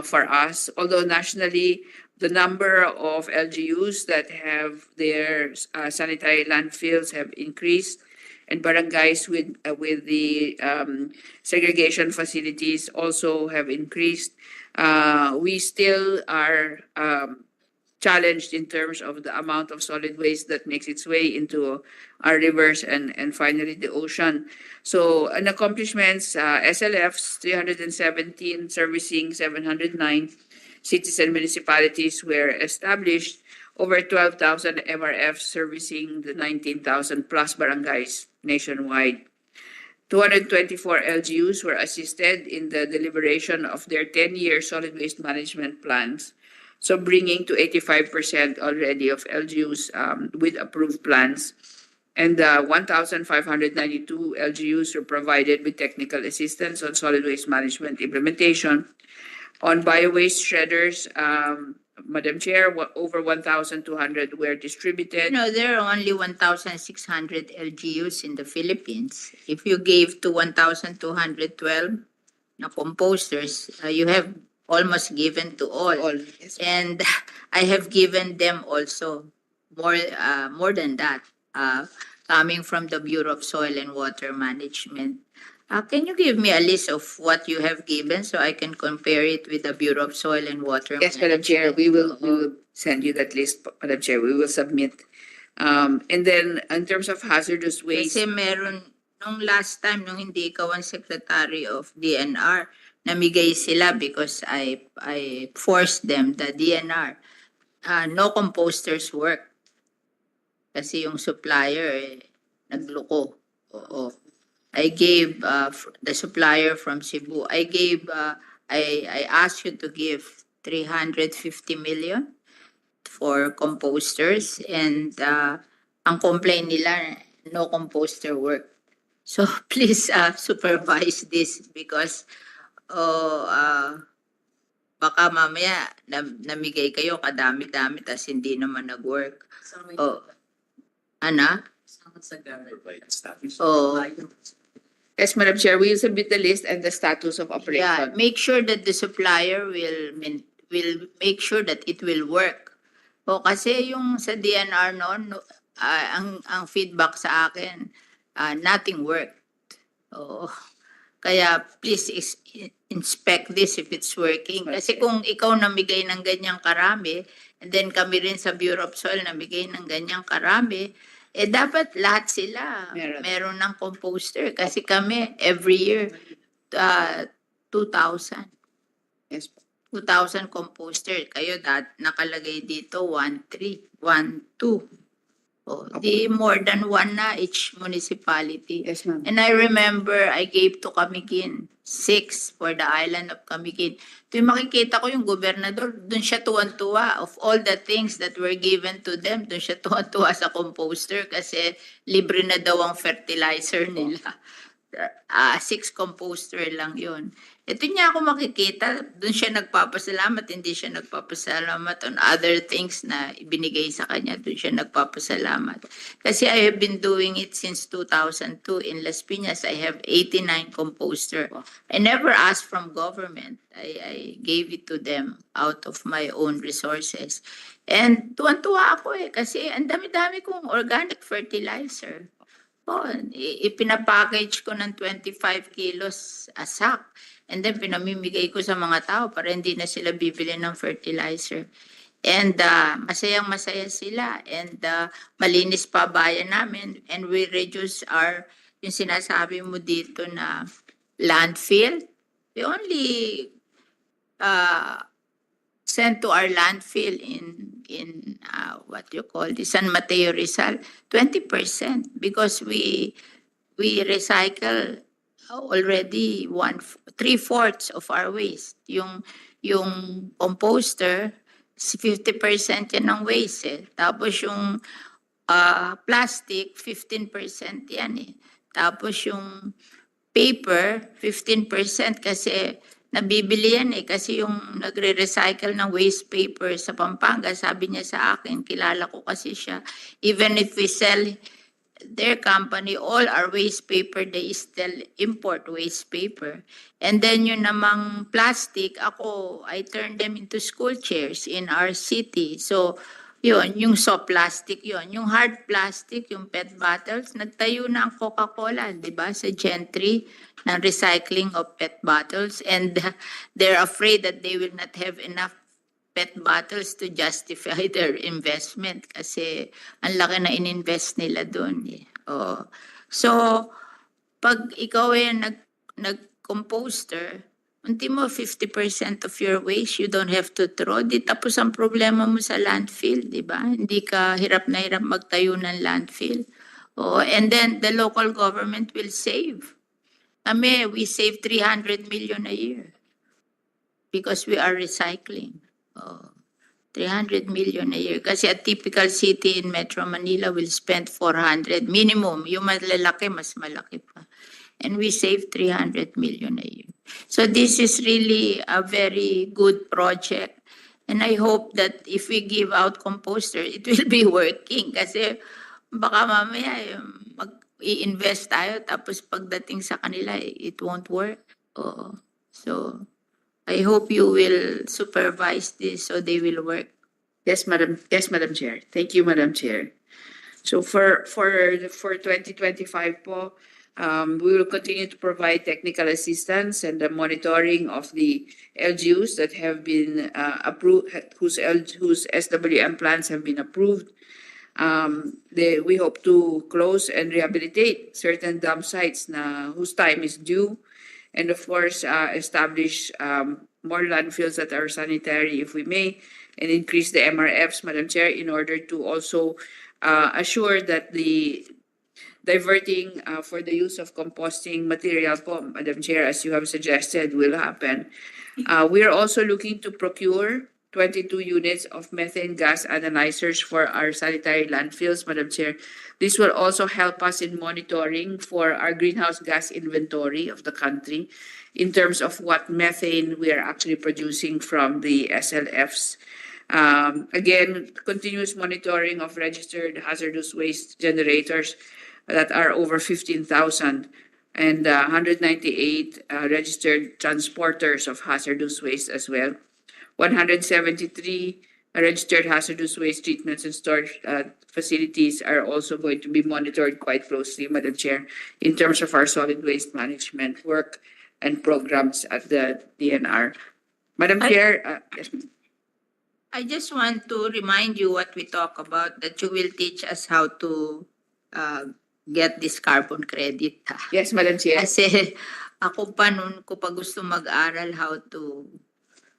for us. Although nationally, the number of LGUs that have their sanitary landfills have increased, and barangays with the segregation facilities also have increased. We still are challenged in terms of the amount of solid waste that makes its way into our rivers and finally the ocean. So, an accomplishments, SLFs 317 servicing 709 cities and municipalities were established, over 12,000 MRFs servicing the 19,000 plus barangays nationwide. 224 LGUs were assisted in the deliberation of their 10-year solid waste management plans. So bringing to 85% already of LGUs with approved plans. And 1,592 LGUs were provided with technical assistance on solid waste management implementation. On biowaste shredders, Madam Chair, over 1,200 were distributed. There are only 1,600 LGUs in the Philippines. If you gave to 1,212 na composters, you have almost given to all. Yes. And I have given them also more than that, coming from the Bureau of Soil and Water Management. Can you give me a list of what you have given so I can compare it with the Bureau of Soil and Water Yes, Madam Chair, Management? we will send you that list, Madam Chair. We will submit. And then in terms of hazardous waste, Kasi meron, nung last time, nung hindi ikaw ang Secretary of DNR, namigay sila because I forced them, the DNR, no composters work. Kasi yung supplier, nagluko. Oo. I gave the supplier from Cebu, I asked you to give 350 million for composters, and ang complaint nila, no composter work. So please supervise this because baka mamaya namigay kayo kadami-dami tas hindi naman nag-work. Oh, ana? Oh, yes, Madam Chair, we will submit the list and the status of yeah, operation. make sure that the supplier will make sure that it will work. O kasi yung sa DNR noon, ang feedback sa akin, nothing worked. Oo. Kaya please inspect this if it's working. Kasi kung ikaw namigay ng ganyang karami, and then kami rin sa Bureau of Soil namigay ng ganyang karami, dapat lahat sila meron ng composter. Kasi kami, every year, 2,000. Yes. 2,000 composter. Kayo nakalagay dito 1,300, 1,200. Oh, di more than one na each municipality. Yes, ma'am. And I remember I gave to Camiguin 6 for the island of Camiguin. Tuwing makikita ko yung gobernador, dun siya tuwan-tuwa of all the things that were given to them. Dun siya tuwan-tuwa sa composter kasi libre na daw ang fertilizer nila. 6 composter lang yun. Ito niya ako makikita, dun siya nagpapasalamat, hindi siya nagpapasalamat on other things na ibinigay sa kanya, dun siya nagpapasalamat. Kasi I have been doing it since 2002 in Las Piñas. I have 89 composter. I never asked from government. I gave it to them out of my own resources. And tuwan-tuwa ako kasi ang dami-dami kong organic fertilizer. Ipinapackage ko ng 25 kilos a sack. And then pinamimigay ko sa mga tao para hindi na sila bibili ng fertilizer. And masayang-masaya sila. And malinis pa bayan namin. And we reduce yung sinasabi mo dito na landfill. We only sent to our landfill in what you call the San Mateo Rizal 20% because we recycle already 3/4 of our waste. Yung composter 50% yan ng waste eh. Tapos yung plastic 15% yan eh. Tapos yung paper 15% kasi nabibili yan eh kasi yung nagre-recycle ng waste paper sa Pampanga, sabi niya sa akin, kilala ko kasi siya, even if we sell their company, all our waste paper, they still import waste paper. And then yun namang plastic, I turned them into school chairs in our city. So yun, yung soft plastic yun. Yung hard plastic, yung PET bottles, nagtayo na ang Coca-Cola, di ba, sa Gentry, ng recycling of PET bottles. And they're afraid that they will not have enough PET bottles to justify their investment kasi ang laki na ininvest nila doon. Eh. Oh. So, pag ikaw ay nag-composter, unti mo 50% of your waste, you don't have to throw. Di tapos ang problema mo sa landfill, di ba? Hindi ka hirap na hirap magtayo ng landfill. Oh, and then the local government will save. We save 300 million a year because we are recycling. 300 million a year. Kasi a typical city in Metro Manila will spend 400 minimum. Yung malalaki, mas malaki pa. And we save 300 million a year. So this is really a very good project. And I hope that if we give out composter, it will be working. Kasi baka mamaya mag-i-invest tayo tapos pagdating sa kanila, it won't work. So I hope you will supervise this so they will work. Yes, Madam Chair. Thank you, Madam Chair. So for 2025 po, we will continue to provide technical assistance and the monitoring of the LGUs that have been approved, whose SWM plans have been approved. We hope to close and rehabilitate certain dump sites whose time is due, and of course establish more landfills that are sanitary if we may, and increase the MRFs, Madam Chair, in order to also assure that the diverting for the use of composting material po, Madam Chair, as you have suggested, will happen. We are also looking to procure 22 units of methane gas analyzers for our sanitary landfills, Madam Chair. This will also help us in monitoring for our greenhouse gas inventory of the country in terms of what methane we are actually producing from the SLFs. Again, continuous monitoring of registered hazardous waste generators that are over 15,000 and 198 registered transporters of hazardous waste as well. 173 registered hazardous waste treatments and storage facilities are also going to be monitored quite closely, Madam Chair, in terms of our solid waste management work and programs at the DNR. Madam Chair, yes, ma'am. I just want to remind you what we talk about, that you will teach us how to get this carbon credit. Yes, Madam Chair. Kasi ako pa noon ko pa gusto mag-aral how to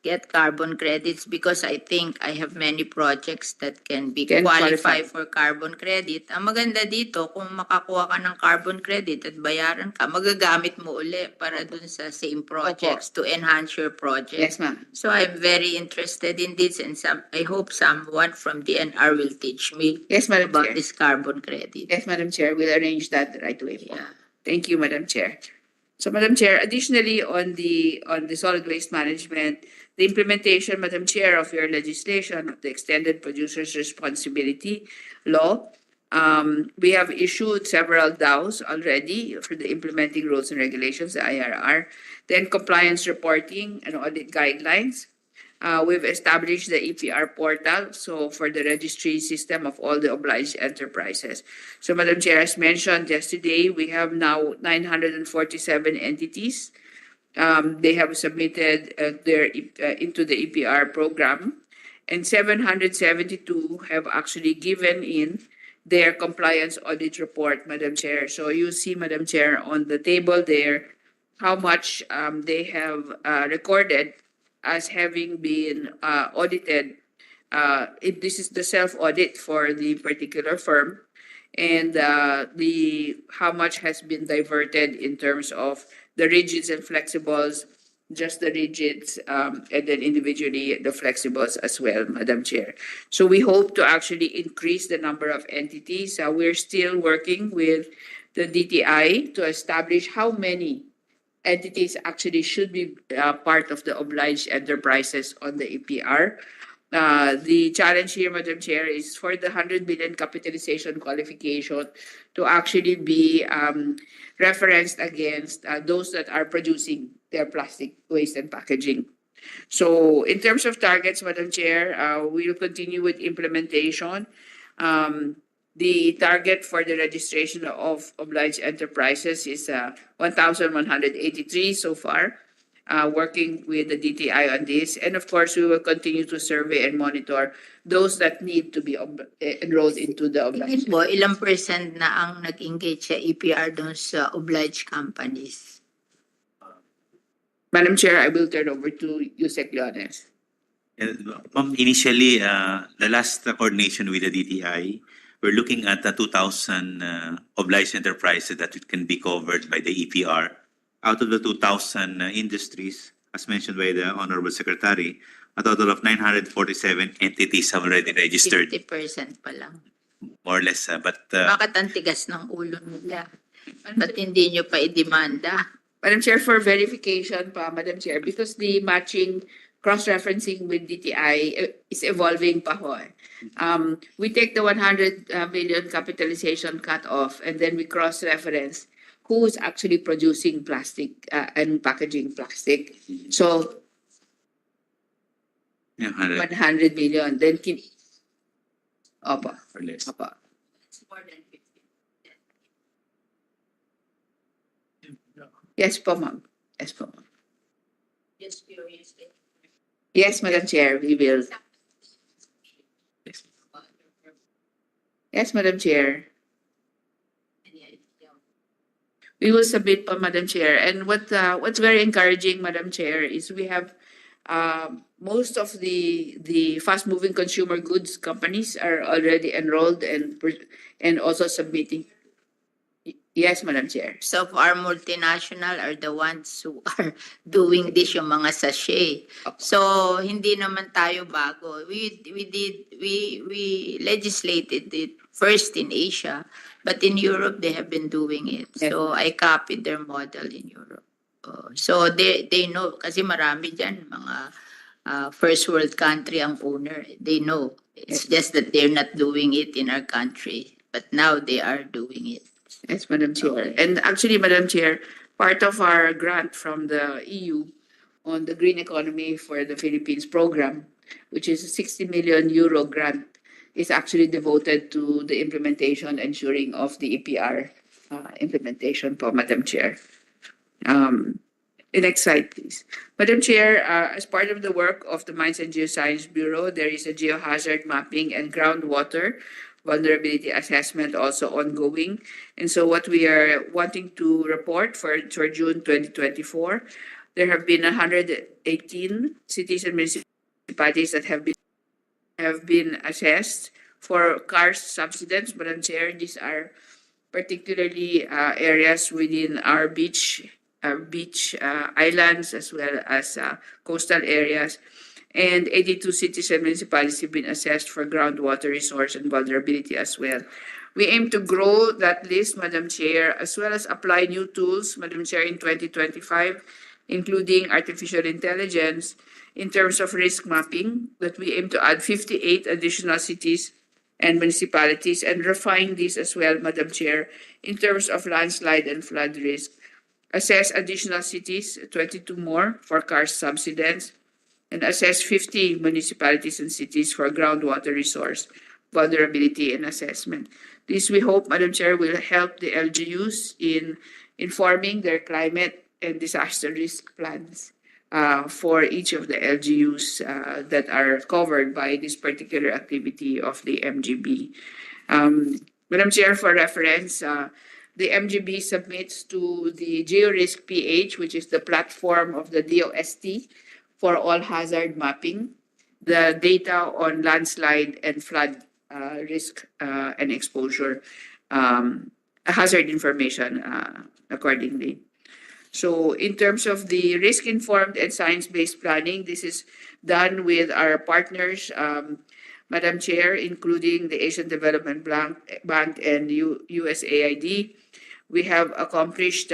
get carbon credits because I think I have many projects that can qualify for carbon credit. Ang maganda dito, kung makakuha ka ng carbon credit at bayaran ka, magagamit mo uli para dun sa same projects to enhance your project. Yes, ma'am. So I'm very interested in this and I hope someone from DNR will teach me Yes, Madam about Chair. this carbon credit. Yes, Madam Chair. We'll arrange that right away. Yeah. Thank you, Madam Chair. So, Madam Chair, additionally on the solid waste management, the implementation, Madam Chair, of your legislation of the Extended Producer's Responsibility Law, we have issued several DAOs already for the implementing rules and regulations, the IRR, then compliance reporting and audit guidelines. We've established the EPR portal, so for the registry system of all the obliged enterprises. So, Madam Chair, as mentioned yesterday, we have now 947 entities. They have submitted into the EPR program, and 772 have actually given in their compliance audit report, Madam Chair. So you see, Madam Chair, on the table there, how much they have recorded as having been audited. If this is the self-audit for the particular firm, and the how much has been diverted in terms of the rigids and flexibles, just the rigids, and then individually the flexibles as well, Madam Chair. So we hope to actually increase the number of entities. We're still working with the DTI to establish how many entities actually should be part of the obliged enterprises on the EPR. The challenge here, Madam Chair, is for the 100 billion capitalization qualification to actually be referenced against those that are producing their plastic waste and packaging. So in terms of targets, Madam Chair, we will continue with implementation. The target for the registration of obliged enterprises is 1,183 so far. Working with the DTI on this. And of course, we will continue to survey and monitor those that need to be enrolled into the obliged. Tingin mo, ilang percent na ang nag-engage sa EPR doon sa obliged companies? Madam Chair, I will turn over to Yusek Leones. Ma'am, initially, the last coordination with the DTI, we're looking at 2,000 obliged enterprises that can be covered by the EPR. Out of the 2,000 industries, as mentioned by the Honorable Secretary, a total of 947 entities have already registered, 50% pa lang. more or less. But Bakit ang tigas ng ulo nila? Ba't hindi nyo pa i-demanda? Madam Chair, for verification pa, Madam Chair, because the matching cross-referencing with DTI is evolving pa ho. We take the 100 million capitalization cut off and then we cross-reference who's actually producing plastic and packaging plastic. So, yeah, 100 million. Then, opo. or less. Opo. It's more than 50. Yes po, ma'am. Yes po, ma'am. Just curious. Yes, Madam Chair, we will. Yes, Madam Chair. We will submit po, Madam Chair. And what's very encouraging, Madam Chair, is we have most of the fast-moving consumer goods companies are already enrolled and also submitting. Yes, Madam Chair. So our multinational are the ones who are doing this, yung mga sachet. So hindi naman tayo bago. We legislated it first in Asia, but in Europe they have been doing it. Yes. So I copied their model in Europe. So they know kasi marami diyan mga first world country ang owner. They know. It's just that they're not doing it in our country, but now they are doing it. Yes, Madam Chair. And actually, Madam Chair, part of our grant from the EU on the green economy for the Philippines program, which is a 60 million euro grant, is actually devoted to the implementation, ensuring of the EPR implementation po, Madam Chair. Next slide, please. Madam Chair, as part of the work of the Mines and Geoscience Bureau, there is a geohazard mapping and groundwater vulnerability assessment also ongoing. And so what we are wanting to report for June 2024, there have been 118 cities and municipalities that have been assessed for CARS subsidence. Madam Chair, these are particularly areas within our beach islands as well as coastal areas. And 82 cities and municipalities have been assessed for groundwater resource and vulnerability as well. We aim to grow that list, Madam Chair, as well as apply new tools, Madam Chair, in 2025, including artificial intelligence, in terms of risk mapping, that we aim to add 58 additional cities and municipalities and refine this as well, Madam Chair, in terms of landslide and flood risk. Assess additional cities, 22 more for CARS subsidence, and assess 50 municipalities and cities for groundwater resource vulnerability and assessment. This, we hope, Madam Chair, will help the LGUs in informing their climate and disaster risk plans for each of the LGUs that are covered by this particular activity of the MGB. Madam Chair, for reference, the MGB submits to the GeoRisk PH, which is the platform of the DOST for all hazard mapping, the data on landslide and flood risk and exposure, hazard information accordingly. So in terms of the risk-informed and science-based planning, this is done with our partners, Madam Chair, including the Asian Development Bank and USAID. We have accomplished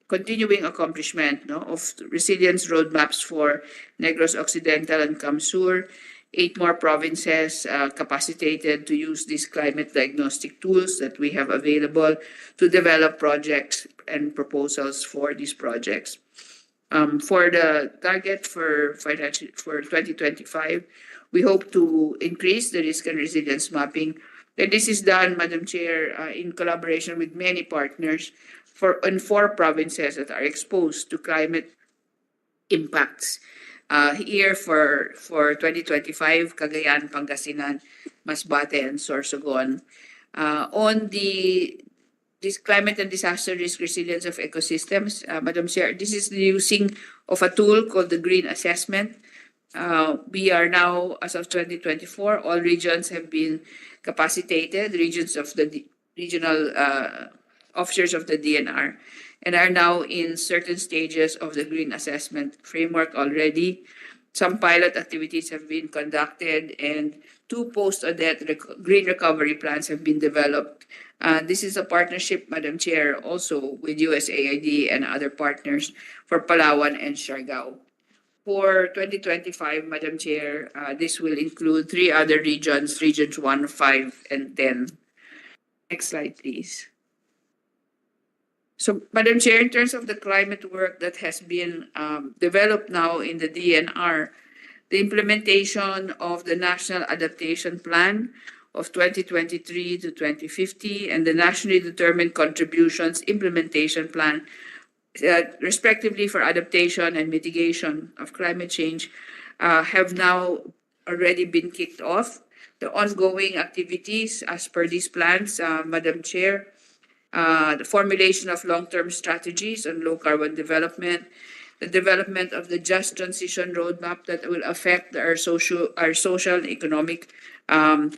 continuing accomplishment of resilience roadmaps for Negros Occidental and Kamsur. 8 more provinces capacitated to use these climate diagnostic tools that we have available to develop projects and proposals for these projects. For the target for 2025, we hope to increase the risk and resilience mapping. And this is done, Madam Chair, in collaboration with many partners in 4 provinces that are exposed to climate impacts. Here for 2025, Cagayan, Pangasinan, Masbate, and Sorsogon. On this climate and disaster risk resilience of ecosystems, Madam Chair, this is the using of a tool called the Green Assessment. We are now, as of 2024, all regions have been capacitated, regions of the regional officers of the DNR, and are now in certain stages of the Green Assessment framework already. Some pilot activities have been conducted, and 2 post-audit green recovery plans have been developed. This is a partnership, Madam Chair, also with USAID and other partners for Palawan and Siargao. For 2025, Madam Chair, this will include 3 other regions, regions 1, 5, and 10. Next slide, please. So, Madam Chair, in terms of the climate work that has been developed now in the DNR, the implementation of the National Adaptation Plan of 2023 to 2050 and the Nationally Determined Contributions Implementation Plan, respectively for adaptation and mitigation of climate change, have now already been kicked off. The ongoing activities as per these plans, Madam Chair, the formulation of long-term strategies on low-carbon development, the development of the just transition roadmap that will affect our social and economic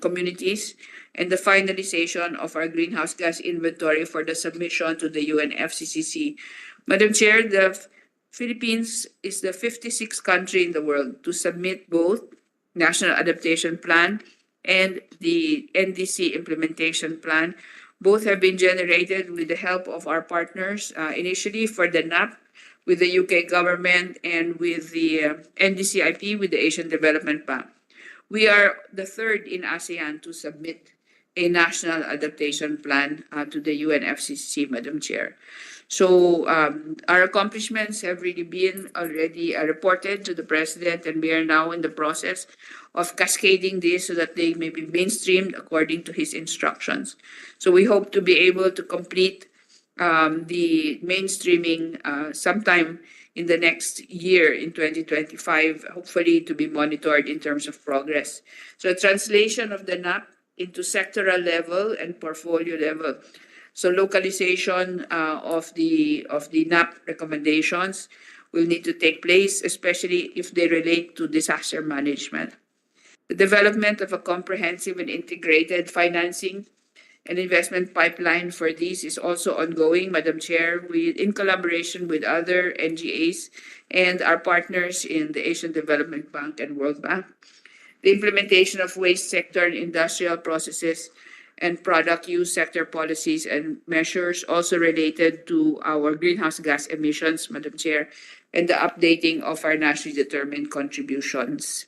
communities, and the finalization of our greenhouse gas inventory for the submission to the UNFCCC. Madam Chair, the Philippines is the 56th country in the world to submit both National Adaptation Plan and the NDC Implementation Plan. Both have been generated with the help of our partners, initially for the NAP with the UK government and with the NDCIP with the Asian Development Bank. We are the 3rd in ASEAN to submit a National Adaptation Plan to the UNFCCC, Madam Chair. So our accomplishments have really been already reported to the President, and we are now in the process of cascading this so that they may be mainstreamed according to his instructions. So we hope to be able to complete the mainstreaming sometime in the next year in 2025, hopefully to be monitored in terms of progress. So translation of the NAP into sectoral level and portfolio level. So localization of the NAP recommendations will need to take place, especially if they relate to disaster management. The development of a comprehensive and integrated financing and investment pipeline for these is also ongoing, Madam Chair, in collaboration with other NGAs and our partners in the Asian Development Bank and World Bank. The implementation of waste sector and industrial processes and product use sector policies and measures also related to our greenhouse gas emissions, Madam Chair, and the updating of our nationally determined contributions.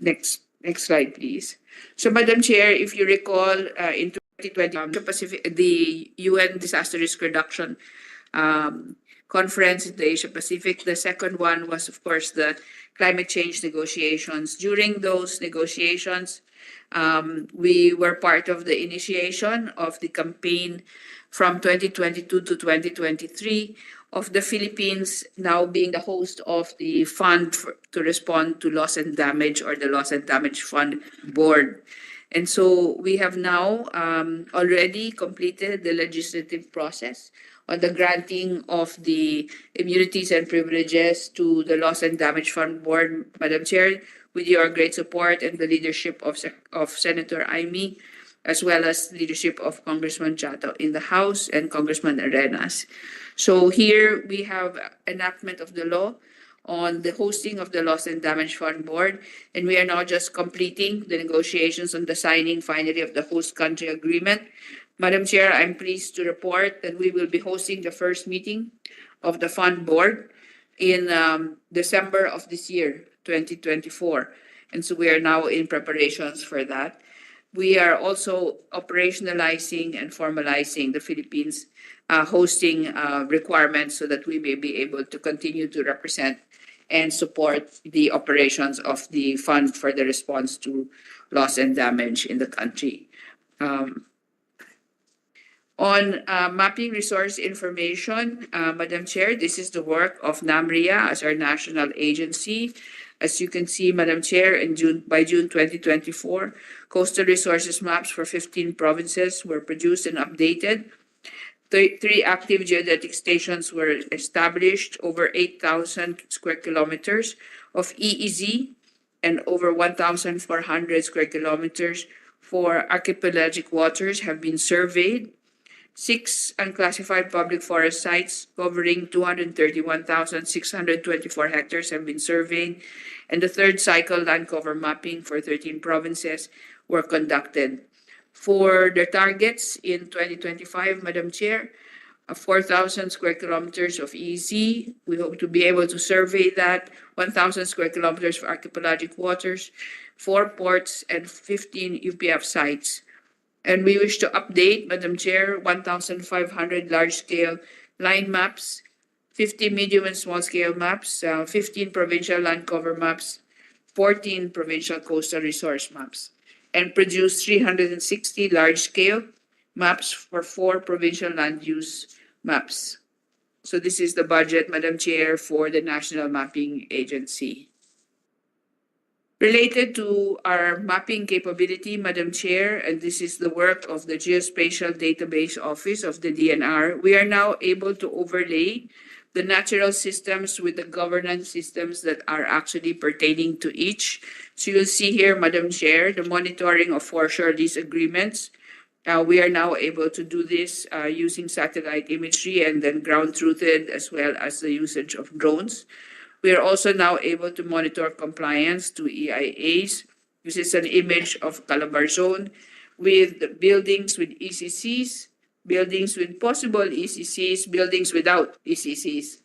Next slide, please. So, Madam Chair, if you recall, in 2020, the UN Disaster Risk Reduction Conference in the Asia Pacific, the second one was, of course, the climate change negotiations. During those negotiations, we were part of the initiation of the campaign from 2022 to 2023 of the Philippines now being the host of the fund to respond to loss and damage, or the Loss and Damage Fund Board. And so we have now already completed the legislative process on the granting of the immunities and privileges to the Loss and Damage Fund Board, Madam Chair, with your great support and the leadership of Senator Amy, as well as leadership of Congressman Chato in the House and Congressman Arenas. So here we have enactment of the law on the hosting of the Loss and Damage Fund Board, and we are now just completing the negotiations on the signing finally of the host country agreement. Madam Chair, I'm pleased to report that we will be hosting the first meeting of the fund board in December of this year, 2024. And so we are now in preparations for that. We are also operationalizing and formalizing the Philippines hosting requirements so that we may be able to continue to represent and support the operations of the fund for the response to loss and damage in the country. On mapping resource information, Madam Chair, this is the work of NAMRIA as our national agency. As you can see, Madam Chair, by June 2024, coastal resources maps for 15 provinces were produced and updated. Three active geodetic stations were established, over 8,000 square kilometers of EEZ, and over 1,400 square kilometers for archipelagic waters have been surveyed. 6 unclassified public forest sites covering 231,624 hectares have been surveyed, and the third cycle land cover mapping for 13 provinces were conducted. For the targets in 2025, Madam Chair, 4,000 square kilometers of EEZ. We hope to be able to survey that, 1,000 square kilometers for archipelagic waters, 4 ports, and 15 UPF sites. And we wish to update, Madam Chair, 1,500 large-scale line maps, 50 medium and small-scale maps, 15 provincial land cover maps, 14 provincial coastal resource maps, and produce 360 large-scale maps for 4 provincial land use maps. So this is the budget, Madam Chair, for the National Mapping Agency. Related to our mapping capability, Madam Chair, and this is the work of the Geospatial Database Office of the DNR, we are now able to overlay the natural systems with the governance systems that are actually pertaining to each. So you'll see here, Madam Chair, the monitoring of foreshore lease agreements. We are now able to do this using satellite imagery and then ground-truthed, as well as the usage of drones. We are also now able to monitor compliance to EIAs. This is an image of Calabar Zone with buildings with ECCs, buildings with possible ECCs, buildings without ECCs,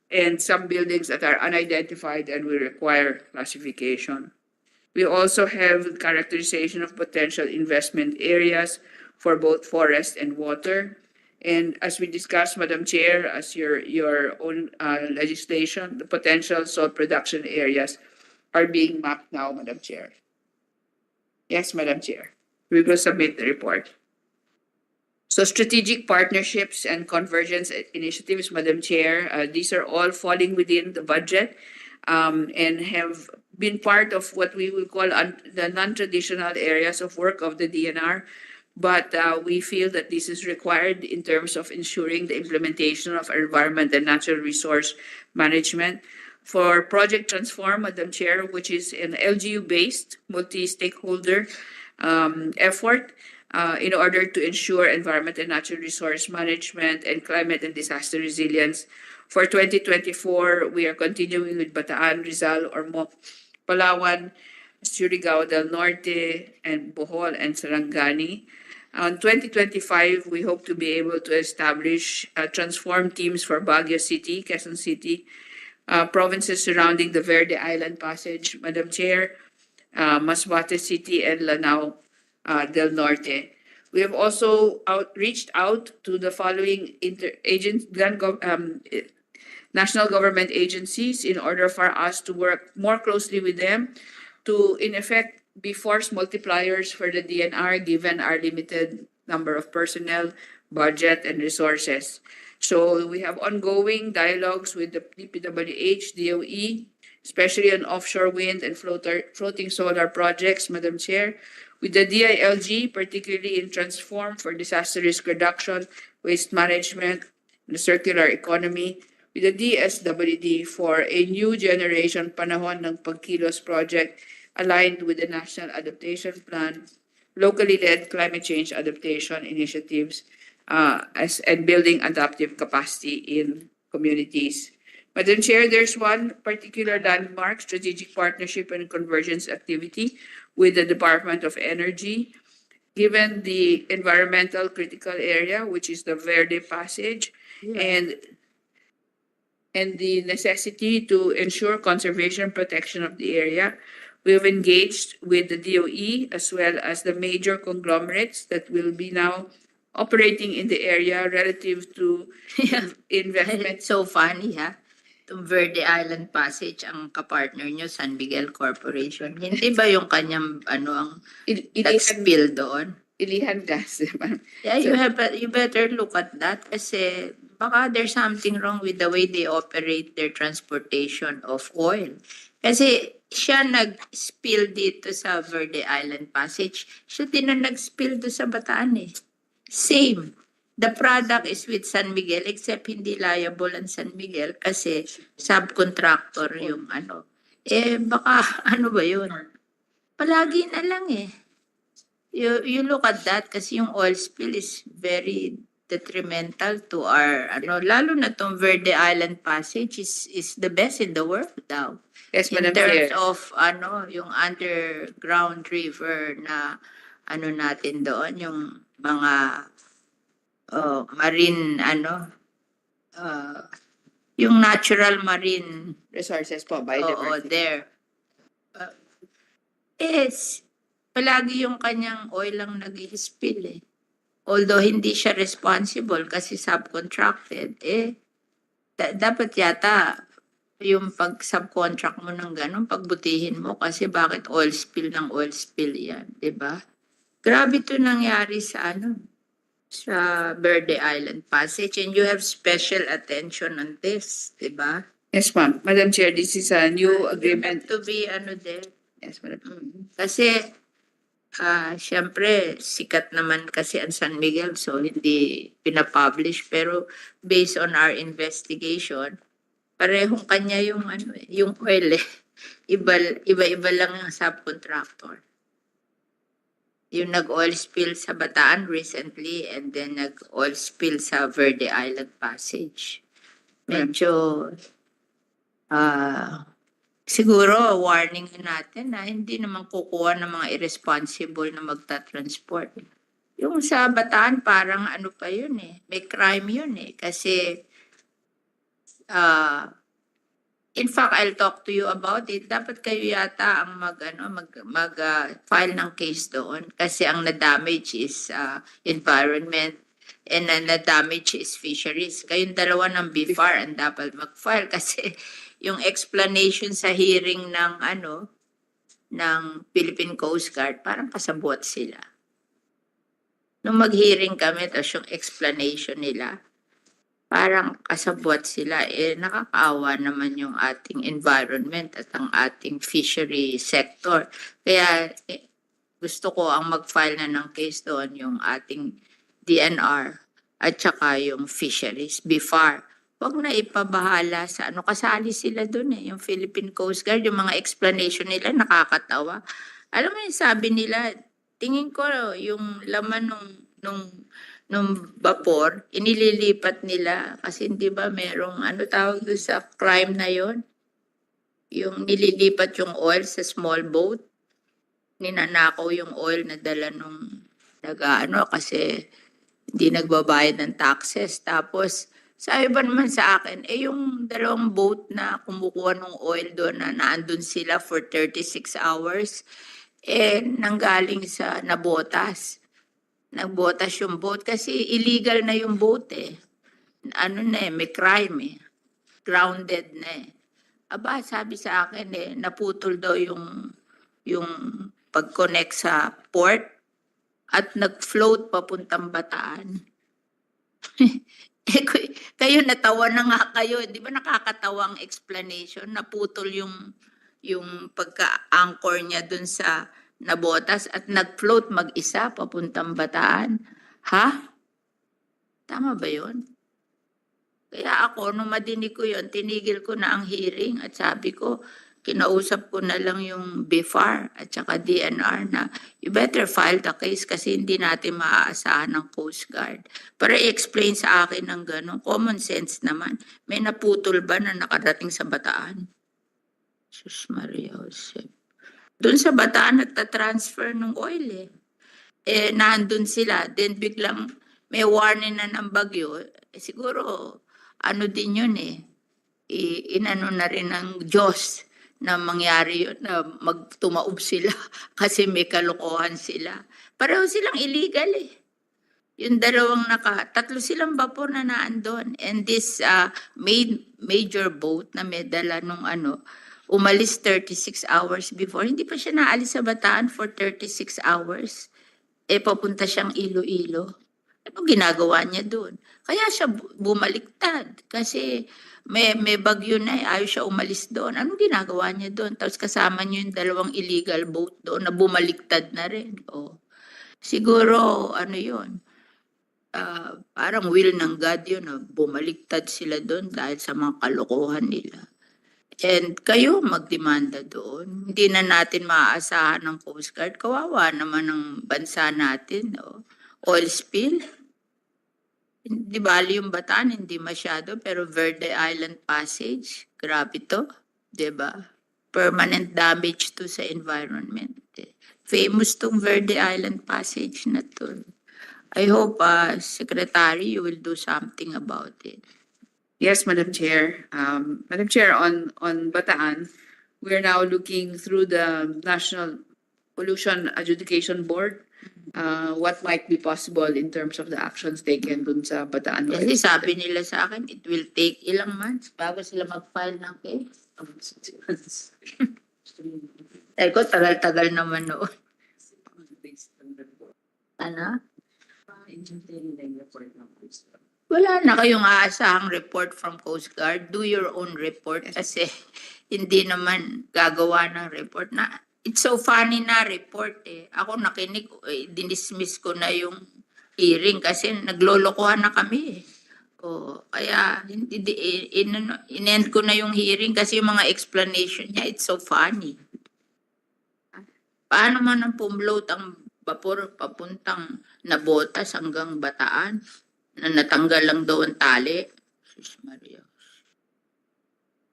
and some buildings that are unidentified and will require classification. We also have characterization of potential investment areas for both forest and water. And as we discussed, Madam Chair, as your own legislation, the potential salt production areas are being mapped now, Madam Chair. Yes, Madam Chair. We will submit the report. So strategic partnerships and convergence initiatives, Madam Chair, these are all falling within the budget and have been part of what we will call the non-traditional areas of work of the DNR. But we feel that this is required in terms of ensuring the implementation of environment and natural resource management. For Project Transform, Madam Chair, which is an LGU-based multi-stakeholder effort in order to ensure environment and natural resource management and climate and disaster resilience. For 2024, we are continuing with Bataan, Rizal, Palawan, Surigao del Norte, and Bohol and Sarangani. On 2025, we hope to be able to establish transform teams for Baguio City, Quezon City, provinces surrounding the Verde Island Passage, Madam Chair, Masbate City, and Lanao del Norte. We have also reached out to the following national government agencies in order for us to work more closely with them to, in effect, be force multipliers for the DNR given our limited number of personnel, budget, and resources. So we have ongoing dialogues with the DPWH, DOE, especially on offshore wind and floating solar projects, Madam Chair. with the DILG, particularly in Transform for disaster risk reduction, waste management, and the circular economy, with the DSWD for a new generation Panahon ng Pagkilos project aligned with the National Adaptation Plan, locally led climate change adaptation initiatives, and building adaptive capacity in communities. Madam Chair, there's one particular landmark strategic partnership and convergence activity with the Department of Energy. Given the environmental critical area, which is the Verde Passage, and the necessity to ensure conservation protection of the area, we have engaged with the DOE as well as the major conglomerates that will be now operating in the area relative to investment. It's so funny, ha? Itong Verde Island Passage, ang kapartner nyo, San Miguel Corporation. Hindi ba yung kanyang, ang nag-spill doon? Ilihan gas, diba? Yeah, you better look at that kasi baka there's something wrong with the way they operate their transportation of oil. Kasi siya nag-spill dito sa Verde Island Passage. Siya din na nag-spill doon sa Bataan eh. Same. The product is with San Miguel except hindi liable ang San Miguel kasi subcontractor yung baka ba yun? Palagi na lang eh. You look at that kasi yung oil spill is very detrimental to our lalo na tong Verde Island Passage is the best in the world now. Yes, In Madam terms Chair. of yung underground river na natin doon, yung mga marine yung natural marine Resources po, biodiversity. there. Yes, palagi yung kanyang oil lang nag-i-spill eh. Although hindi siya responsible kasi subcontracted, dapat yata yung pag-subcontract mo ng ganun, pagbutihin mo kasi bakit oil spill ng oil spill yan, di ba? Grabe to nangyari sa sa Verde Island Passage and you have special attention on this, di ba? Yes, ma'am. Madam Chair, this is a new agreement. To be there. Yes, Madam. Kasi, syempre, sikat naman kasi ang San Miguel, so hindi pinapublish. Pero based on our investigation, parehong kanya yung yung oil eh. Iba-iba lang yung subcontractor. Yung nag-oil spill sa Bataan recently and then nag-oil spill sa Verde Island Passage. Medyo, siguro, warning natin na hindi naman kukuha ng mga irresponsible na magta-transport. Yung sa Bataan, parang pa yun eh. May crime yun eh. Kasi, in fact, I'll talk to you about it. Dapat kayo yata ang mag-file ng case doon. Kasi ang na-damage is environment and ang na-damage is fisheries. Kayong dalawa ng BIFAR ang dapat mag-file kasi yung explanation sa hearing ng Philippine Coast Guard, parang kasabot sila. Nung mag-hearing kami, tapos yung explanation nila, parang kasabwat sila, nakakaawa naman yung ating environment at ang ating fishery sector. Kaya gusto ko ang mag-file na ng case doon yung ating DNR at saka yung fisheries, BIFAR. Huwag na ipabahala sa kasali sila doon yung Philippine Coast Guard, yung mga explanation nila nakakatawa. Alam mo yung sabi nila, tingin ko yung laman nung vapor, inililipat nila kasi hindi ba merong tawag doon sa crime na yon, yung nililipat yung oil sa small boat, ninanakaw yung oil na dala nung kasi hindi nagbabayad ng taxes. Tapos sabi ba naman sa akin, yung dalawang boat na kumukuha ng oil doon na naandun sila for 36 hours, nanggaling sa nabotas. Nagbotas yung boat kasi illegal na yung boat eh. May crime eh. Grounded na eh. Aba, sabi sa akin naputol daw yung pag-connect sa port at nag-float papuntang Bataan. Kayo natawa na nga kayo. Di ba nakakatawang explanation? Naputol yung pagka-anchor niya dun sa na botas at nag-float mag-isa papuntang Bataan. Ha? Tama ba yun? Kaya ako, nung madinig ko yun, tinigil ko na ang hearing at sabi ko, kinausap ko na lang yung BIFAR at saka DNR na you better file the case kasi hindi natin maaasahan ng Coast Guard. Para i-explain sa akin ng gano'n, common sense naman. May naputol ba na nakarating sa Bataan? Sus Maria Jose. Doon sa Bataan, nagtatransfer ng oil eh. Nandun sila, then biglang may warning na ng bagyo. Siguro, ano din yun eh. Inano na rin ng Diyos na mangyari yun, na magtumaob sila kasi may kalokohan sila. Pareho silang illegal eh. Yung dalawang tatlo silang vapor na naandun. And this major boat na may dala nung umalis 36 hours before. Hindi pa siya naalis sa Bataan for 36 hours. Papunta siyang Iloilo. Ano ginagawa niya doon? Kaya siya bumaliktad kasi may bagyo na ayaw siya umalis doon. Anong ginagawa niya doon? Tapos kasama niyo yung dalawang illegal boat doon na bumaliktad na rin. Siguro, yun? Parang will ng God yun. Bumaliktad sila doon dahil sa mga kalokohan nila. And kayo magdemanda doon. Hindi na natin maaasahan ng Coast Guard. Kawawa naman ng bansa natin. Oil spill. Di bali yung Bataan, hindi masyado. Pero Verde Island Passage, grabe to. Diba? Permanent damage to sa environment. Famous tong Verde Island Passage na to. I hope, Secretary, you will do something about it. Yes, Madam Chair. Madam Chair, on Bataan, we are now looking through the National Pollution Adjudication Board. What might be possible in terms of the actions taken dun sa Bataan. Kasi sabi nila sa akin, it will take ilang months bago sila mag-file ng case. Ay ko, tagal-tagal naman noon. Ano? Wala na kayong aasahang report from Coast Guard. Do your own report kasi hindi naman gagawa ng report na. It's so funny na report eh. Ako nakinig, dinismiss ko na yung hearing kasi naglolokohan na kami eh. Kaya in-end ko na yung hearing kasi yung mga explanation niya, it's so funny. Paano man ang pumload ang vapor papuntang Nabotas hanggang Bataan na natanggal lang daw ang tali? Sus Maria.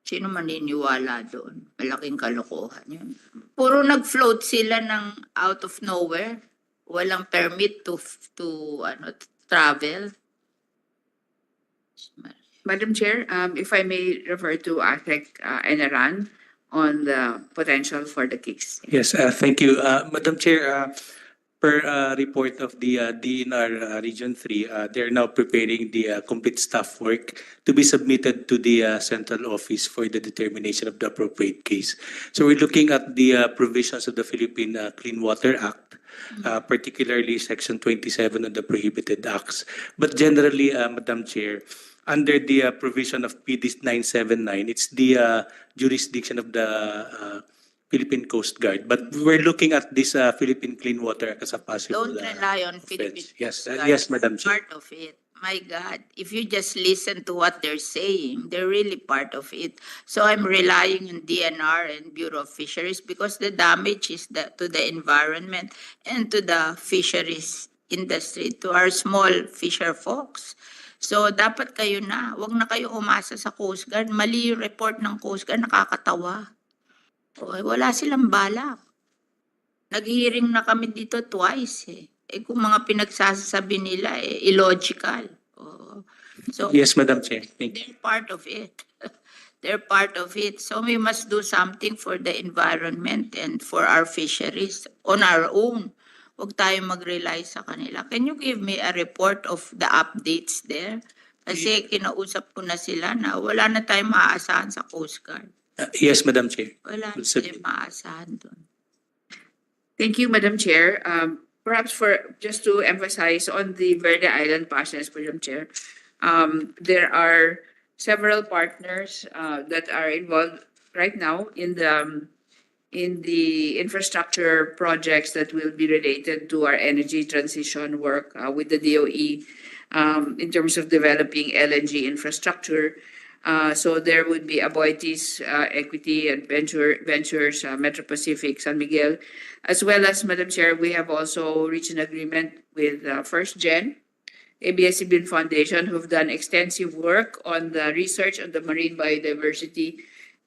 Sino maniniwala doon? Malaking kalokohan yun. Puro nag-float sila ng out of nowhere. Walang permit to travel. Madam Chair, if I may refer to ATEC and Aran on the potential for the kicks. Yes, thank you. Madam Chair, per report of the DNR Region 3, they are now preparing the complete staff work to be submitted to the central office for the determination of the appropriate case. So we're looking at the provisions of the Philippine Clean Water Act, particularly Section 27 of the Prohibited Acts. But generally, Madam Chair, under the provision of PD 979, it's the jurisdiction of the Philippine Coast Guard. But we're looking at this Philippine Clean Water as a possible Don't rely on Philippine Yes, Coast Guard. yes, Madam Chair. Part of it. My God, if you just listen to what they're saying, they're really part of it. So I'm relying on DNR and Bureau of Fisheries because the damage is to the environment and to the fisheries industry, to our small fisher folks. So dapat kayo na, wag na kayo umasa sa Coast Guard. Mali yung report ng Coast Guard, nakakatawa. Wala silang balak. Nag-hearing na kami dito twice eh. Kung mga pinagsasabi nila, illogical. So, Yes, Madam Chair. Thank you. they're part of it. They're part of it. So we must do something for the environment and for our fisheries on our own. Huwag tayong mag-rely sa kanila. Can you give me a report of the updates there? Kasi kinausap ko na sila na wala na tayong maaasahan sa Coast Guard. Yes, Madam Chair. Wala na We'll submit. tayong maaasahan doon. Thank you, Madam Chair. Perhaps just to emphasize on the Verde Island Passage, Madam Chair, there are several partners that are involved right now in the in the infrastructure projects that will be related to our energy transition work with the DOE in terms of developing LNG infrastructure. So there would be Aboitiz Equity and Ventures, Metro Pacific, San Miguel, as well as, Madam Chair, we have also reached an agreement with First Gen, ABS-CBN Foundation, who've done extensive work on the research on the marine biodiversity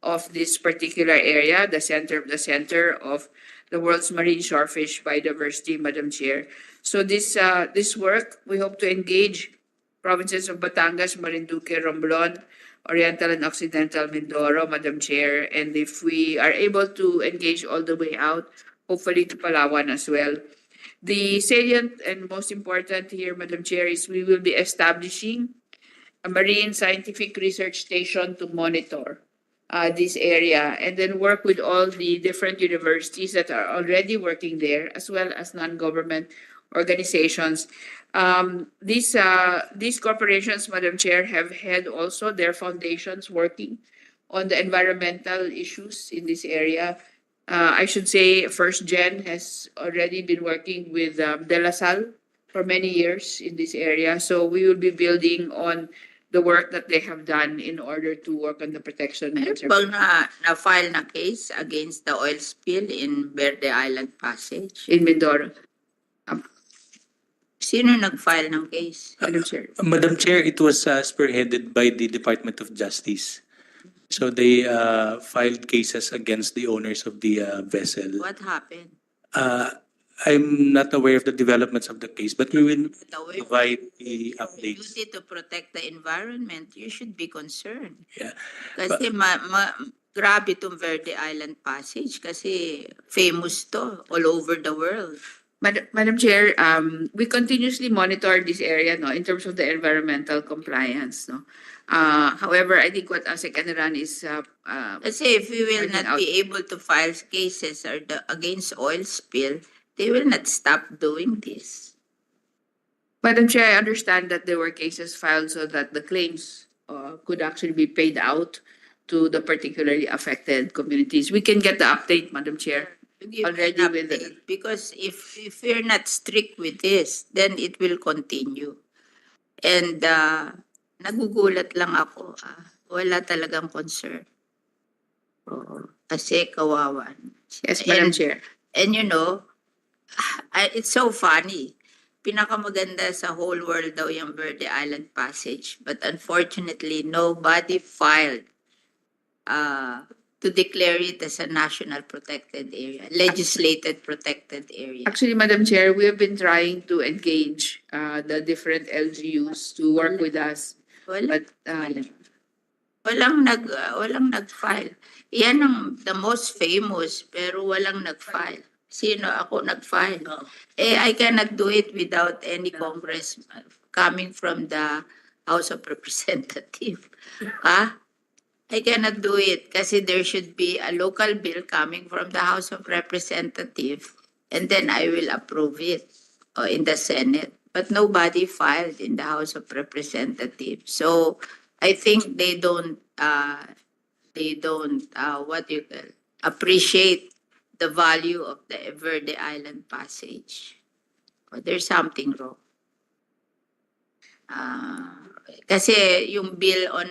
of this particular area, the center of the world's marine shorefish biodiversity, Madam Chair. So this work, we hope to engage provinces of Batangas, Marinduque, Romblon, Oriental and Occidental Mindoro, Madam Chair, and if we are able to engage all the way out, hopefully to Palawan as well. The salient and most important here, Madam Chair, is we will be establishing a marine scientific research station to monitor this area and then work with all the different universities that are already working there, as well as non-government organizations. These corporations, Madam Chair, have had also their foundations working on the environmental issues in this area. I should say First Gen has already been working with De La Salle for many years in this area. So we will be building on the work that they have done in order to work on the protection. Meron bang na-file na case against the oil spill in Verde Island Passage? In Mindoro. Sino nag-file ng case? Madam Chair. Madam Chair, it was spearheaded by the Department of Justice. So they filed cases against the owners of the vessel. What happened? I'm not aware of the developments of the case, but we will provide the updates. Duty to protect the environment, you should be concerned. Yeah. Kasi grabe itong Verde Island Passage kasi famous to all over the world. Madam Chair, we continuously monitor this area, no, in terms of the environmental compliance, no. However, I think what ASEC Enran is Kasi if we will not be able to file cases against oil spill, they will not stop doing this. Madam Chair, I understand that there were cases filed so that the claims could actually be paid out to the particularly affected communities. We can get the update, Madam Chair. Already with it. Because if we're not strict with this, then it will continue. And nagugulat lang ako. Wala talagang concern. Kasi kawawan. Yes, Madam Chair. And you know, it's so funny. Pinakamaganda sa whole world daw yung Verde Island Passage. But unfortunately, nobody filed to declare it as a national protected area, legislated protected area. Actually, Madam Chair, we have been trying to engage the different LGUs to work with us. But walang nag-file. Yan ang the most famous, pero walang nag-file. Sino ako nag-file? I cannot do it without any Congress coming from the House of Representatives. I cannot do it kasi there should be a local bill coming from the House of Representatives and then I will approve it in the Senate. But nobody filed in the House of Representatives. So I think they don't appreciate the value of the Verde Island Passage. But there's something wrong. Kasi yung bill on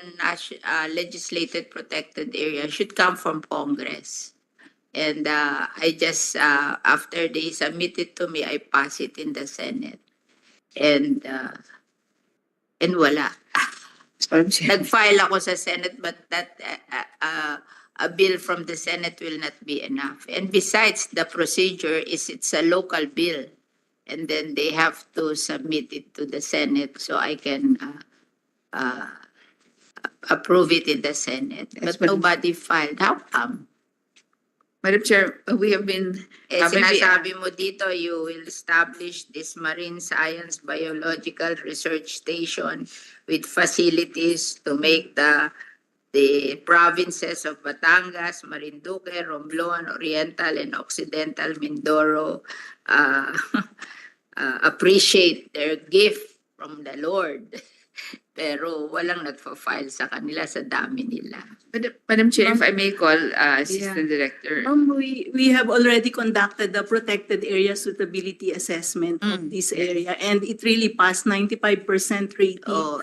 legislated protected area should come from Congress. And I just, after they submit it to me, I pass it in the Senate. And wala. Nag-file ako sa Senate, but that a bill from the Senate will not be enough. And besides, the procedure is it's a local bill. And then they have to submit it to the Senate so I can approve it in the Senate. Yes, But nobody filed. How come? Madam Chair, we have been... Sinasabi mo dito, you will establish this Marine Science Biological Research Station with facilities to make the provinces of Batangas, Marinduque, Romblon, Oriental, and Occidental Mindoro appreciate their gift from the Lord. Pero walang nagfa-file sa kanila sa dami nila. Madam Chair, if Ma'am- I may call Assistant Director. We have already conducted the protected area suitability assessment of this yes. area, and it really passed 95% rating. Oh,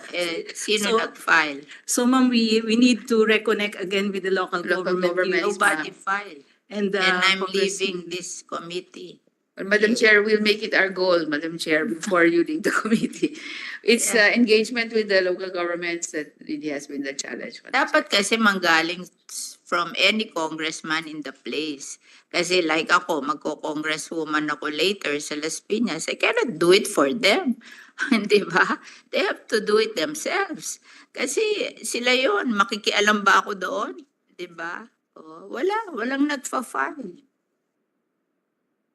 sino So- nag-file? So ma'am, we need to reconnect again with the local Local government. governments, Nobody filed. And And I'm Congress- leaving this committee. But Madam Chair, we'll make it our goal, Madam Chair, before you leave the committee. It's engagement with the local governments that really has been the challenge. Dapat kasi manggaling from any congressman in the place. Kasi like ako, magko-congresswoman ako later sa Las Piñas. I cannot do it for them. Di ba? They have to do it themselves. Kasi sila yon, makikialam ba ako doon? Di ba? Oh, walang nagfa-file.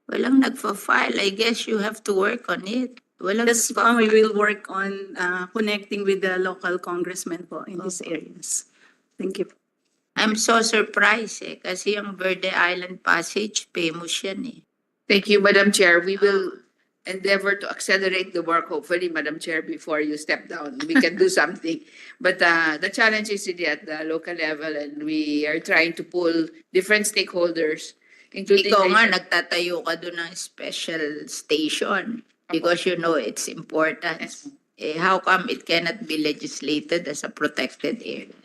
Walang nagfa-file. I guess you have to work on it. Walang Yes, ma'am, we nagfa-file. will work on connecting with the local congressmen po in these areas. Thank you. I'm so surprised kasi yung Verde Island Passage, famous yan eh. Thank you, Madam Chair. We will endeavor to accelerate the work, hopefully, Madam Chair, before you step down. We can do something. But the challenge is really at the local level, and we are trying to pull different stakeholders, including... Ikaw nga, nagtatayo ka doon ng special station because you know its importance. Yes, How come it cannot be legislated as a protected area?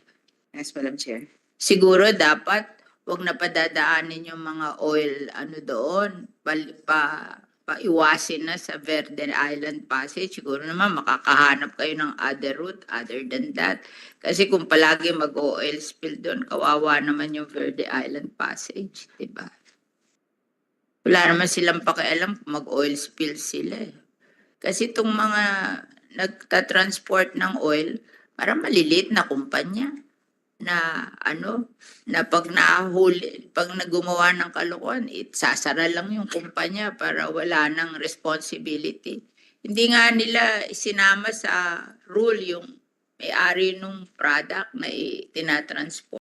yes, Madam Chair. Siguro dapat wag na padadaanin yung mga oil doon, paiwasin na sa Verde Island Passage. Siguro naman makakahanap kayo ng other route other than that. Kasi kung palagi mag-oil spill doon, kawawa naman yung Verde Island Passage, di ba? Wala naman silang pakialam kung mag-oil spill sila eh. Kasi itong mga nagtatransport ng oil, parang maliliit na kumpanya na na pag nahuli, pag nagumawa ng kalokohan, sasara lang yung kumpanya para wala nang responsibility. Hindi nga nila isinama sa rule yung may-ari ng product na tinatransport.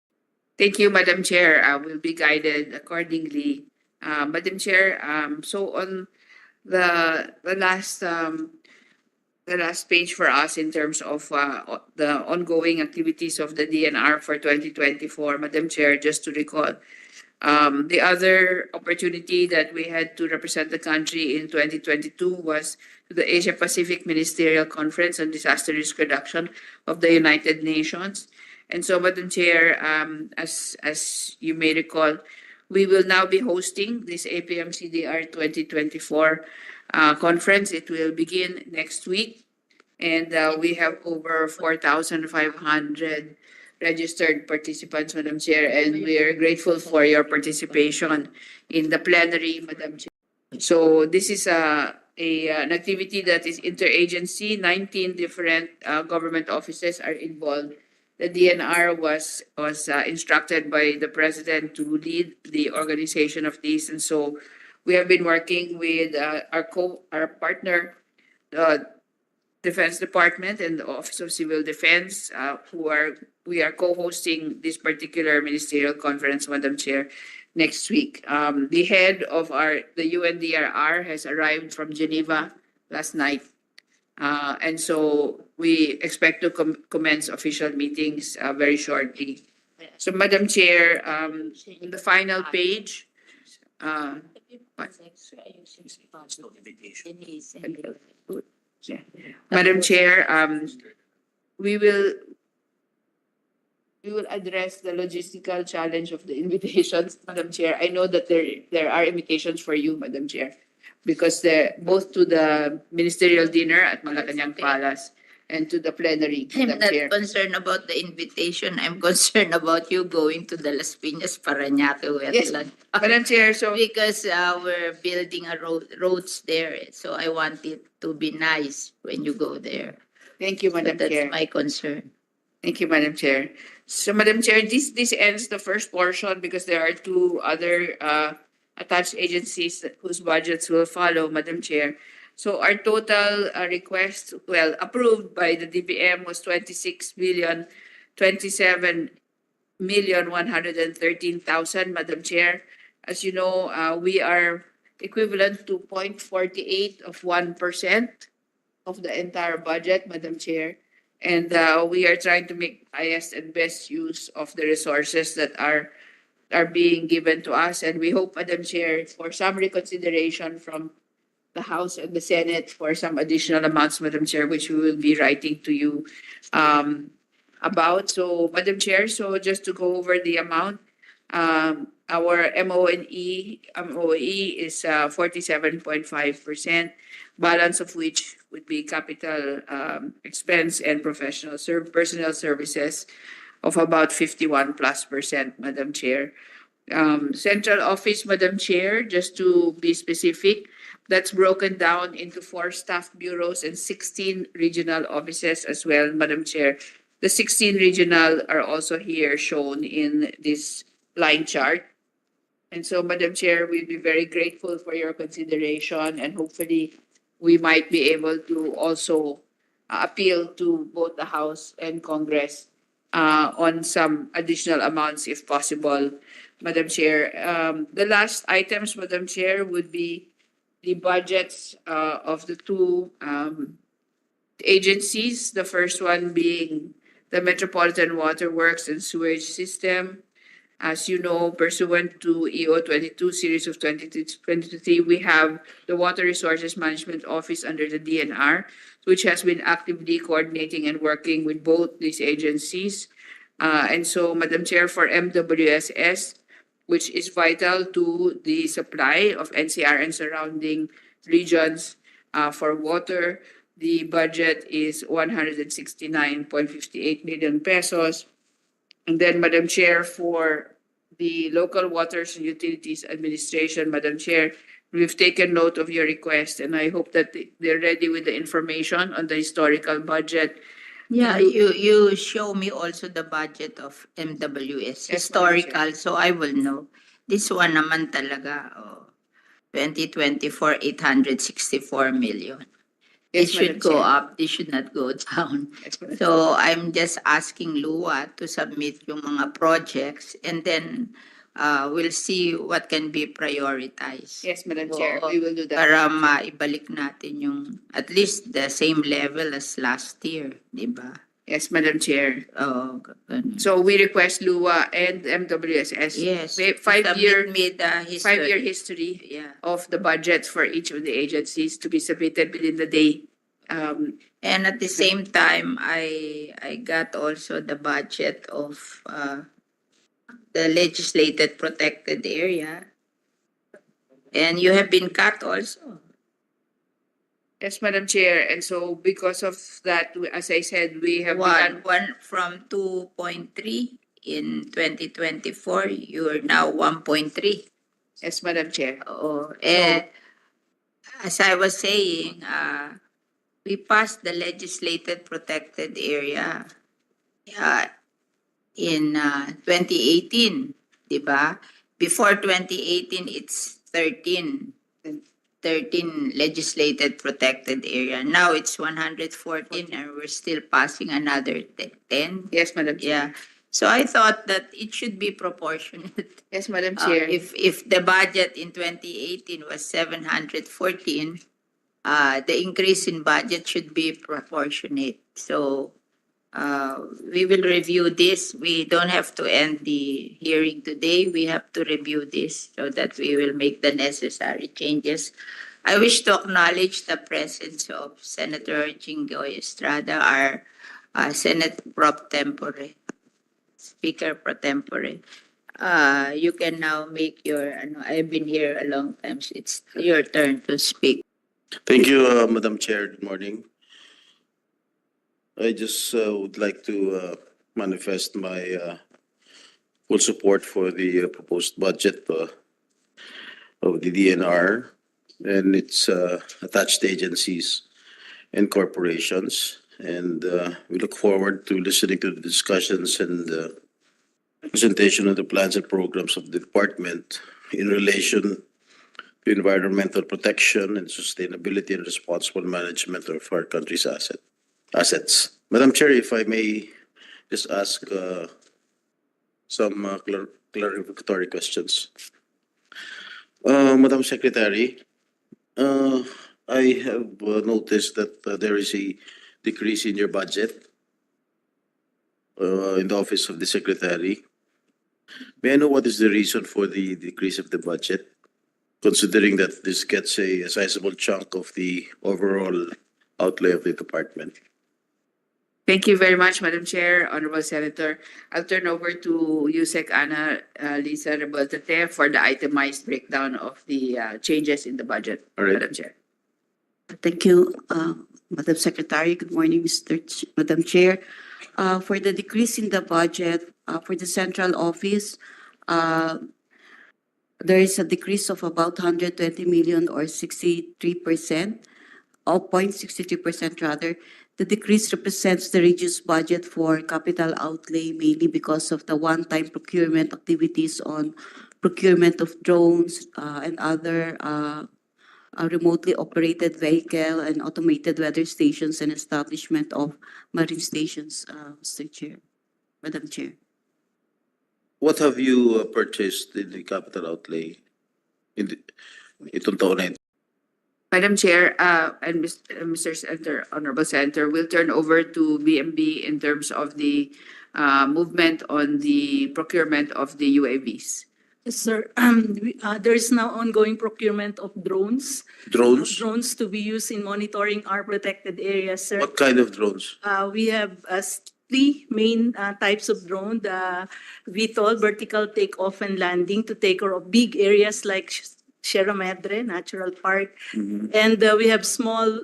Thank you, Madam Chair. We'll be guided accordingly. Madam Chair, so on the last page for us in terms of the ongoing activities of the DNR for 2024, Madam Chair, just to recall, the other opportunity that we had to represent the country in 2022 was to the Asia Pacific Ministerial Conference on Disaster Risk Reduction of the United Nations. And so, Madam Chair, as you may recall, we will now be hosting this APM-CDR 2024 conference. It will begin next week, and we have over 4,500 registered participants, Madam Chair, and we are grateful for your participation in the plenary, Madam Chair. So this is an activity that is interagency. 19 different government offices are involved. The DNR was instructed by the President to lead the organization of these, and so we have been working with our partner, the Defense Department and the Office of Civil Defense, we are co-hosting this particular ministerial conference, Madam Chair, next week. The head of the UNDRR has arrived from Geneva last night, and so we expect to commence official meetings very shortly. So, Madam Chair, on the final page. Madam Chair, we will address the logistical challenge of the invitations, Madam Chair. I know that there are invitations for you, Madam Chair, because both to the ministerial dinner at Malacanang Palace and to the plenary, I'm Madam not Chair. concerned about the invitation. I'm concerned about you going to the Las Piñas Parañaque Yes, wetland. Madam Chair, so Because we're building roads there, so I want it to be nice when you go there. thank you, So Madam that's Chair. my concern. Thank you, Madam Chair. So, Madam Chair, this ends the first portion because there are two other attached agencies whose budgets will follow, Madam Chair. So our total request, approved by the DBM was 26,027,113,000, Madam Chair. As you know, we are equivalent to 0.48% of the entire budget, Madam Chair. And we are trying to make highest and best use of the resources that are being given to us. And we hope, Madam Chair, for some reconsideration from the House and the Senate for some additional amounts, Madam Chair, which we will be writing to you about. So, Madam Chair, so just to go over the amount, our MOE is 47.5%, balance of which would be capital expense and personnel services of about 51+%, Madam Chair. Central office, Madam Chair, just to be specific, that's broken down into 4 staff bureaus and 16 regional offices as well, Madam Chair. The 16 regional are also here shown in this line chart. And so, Madam Chair, we'd be very grateful for your consideration, and hopefully we might be able to also appeal to both the House and Congress on some additional amounts if possible, Madam Chair. The last items, Madam Chair, would be the budgets of the 2 agencies. The first one being the Metropolitan Water Works and Sewage System. As you know, pursuant to EO 22 series of 2023, we have the Water Resources Management Office under the DNR, which has been actively coordinating and working with both these agencies. And so, Madam Chair, for MWSS, which is vital to the supply of NCR and surrounding regions for water, the budget is 169.58 million pesos. And then, Madam Chair, for the Local Waters and Utilities Administration, Madam Chair, we've taken note of your request, and I hope that they're ready with the information on the historical budget. Yeah, you show me also the budget of MWS, Yes, historical, so I will know. This one naman talaga, 2024, 864 million. It Yes, should Madam go Chair. up, this should not go down. Yes, Madam Chair. So I'm just asking Lua to submit yung mga projects, and then we'll see what can be prioritized. Yes, Madam Chair, Oo, we will do that. para maibalik natin yung at least the same level as last year, di ba? Yes, Madam Chair. Oh, ganun. So we request LUA and MWSS. Yes. May 5-year Submit me the history. 5-year history Yeah. of the budgets for each of the agencies to be submitted within the day. And at the same time, I got also the budget of the legislated protected area. And you have been cut also. Yes, Madam Chair. And so because of that, as I said, we have One from 2.3 in 2024, you are now 1.3. Yes, Madam Chair. Oh, and as I was saying, we passed the legislated protected area in 2018, di ba? Before 2018, it's 13 legislated protected area. Now it's 114 and we're still passing another 10. Yes, Madam Chair. Yeah. So I thought that it should be proportionate. Yes, Madam Chair. If the budget in 2018 was 714, the increase in budget should be proportionate. So we will review this. We don't have to end the hearing today. We have to review this so that we will make the necessary changes. I wish to acknowledge the presence of Senator Jinggoy Estrada, our Senate pro tempore, Speaker pro tempore. You can now make your, I've been here a long time, so it's your turn to speak. Thank you, Madam Chair. Good morning. I just would like to manifest my full support for the proposed budget of the DNR and its attached agencies and corporations. And we look forward to listening to the discussions and presentation of the plans and programs of the department in relation to environmental protection and sustainability and responsible management of our country's assets. Madam Chair, if I may just ask some clarificatory questions. Madam Secretary, I have noticed that there is a decrease in your budget in the office of the secretary. May I know what is the reason for the decrease of the budget, considering that this gets a sizable chunk of the overall outlay of the department? Thank you very much, Madam Chair, Honorable Senator. I'll turn over to Yusek Ana Lisa Reboltate for the itemized breakdown of the changes in the budget. All right. Madam Chair. Thank you, Madam Secretary. Good morning, Madam Chair. For the decrease in the budget, for the central office, there is a decrease of about 120 million or 63%, or 0.63% rather. The decrease represents the reduced budget for capital outlay, mainly because of the one-time procurement activities on procurement of drones and other remotely operated vehicle and automated weather stations and establishment of marine stations, Mr. Chair, Madam Chair. What have you purchased in the capital outlay in itong taon na ito? Madam Chair, and Mr. Senator, Honorable Senator, we'll turn over to BMB in terms of the movement on the procurement of the UAVs. Yes, sir. There is now ongoing procurement of drones. Drones? Drones to be used in monitoring our protected areas, sir. What kind of drones? We have three main types of drone. The VTOL, vertical takeoff and landing, to take care of big areas like Sierra Madre Natural Park. And we have small,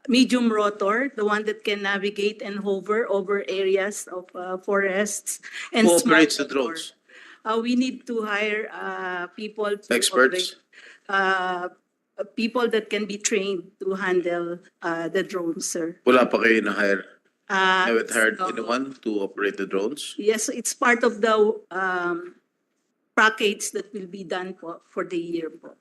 medium rotor, the one that can navigate and hover over areas of forests. And Who small operates the rotor. drones? We need to hire people to Experts? operate, people that can be trained to handle the drones, sir. Wala pa kayo na-hire? Haven't hired so- anyone to operate the drones? Yes, it's part of the package that will be done for the year po.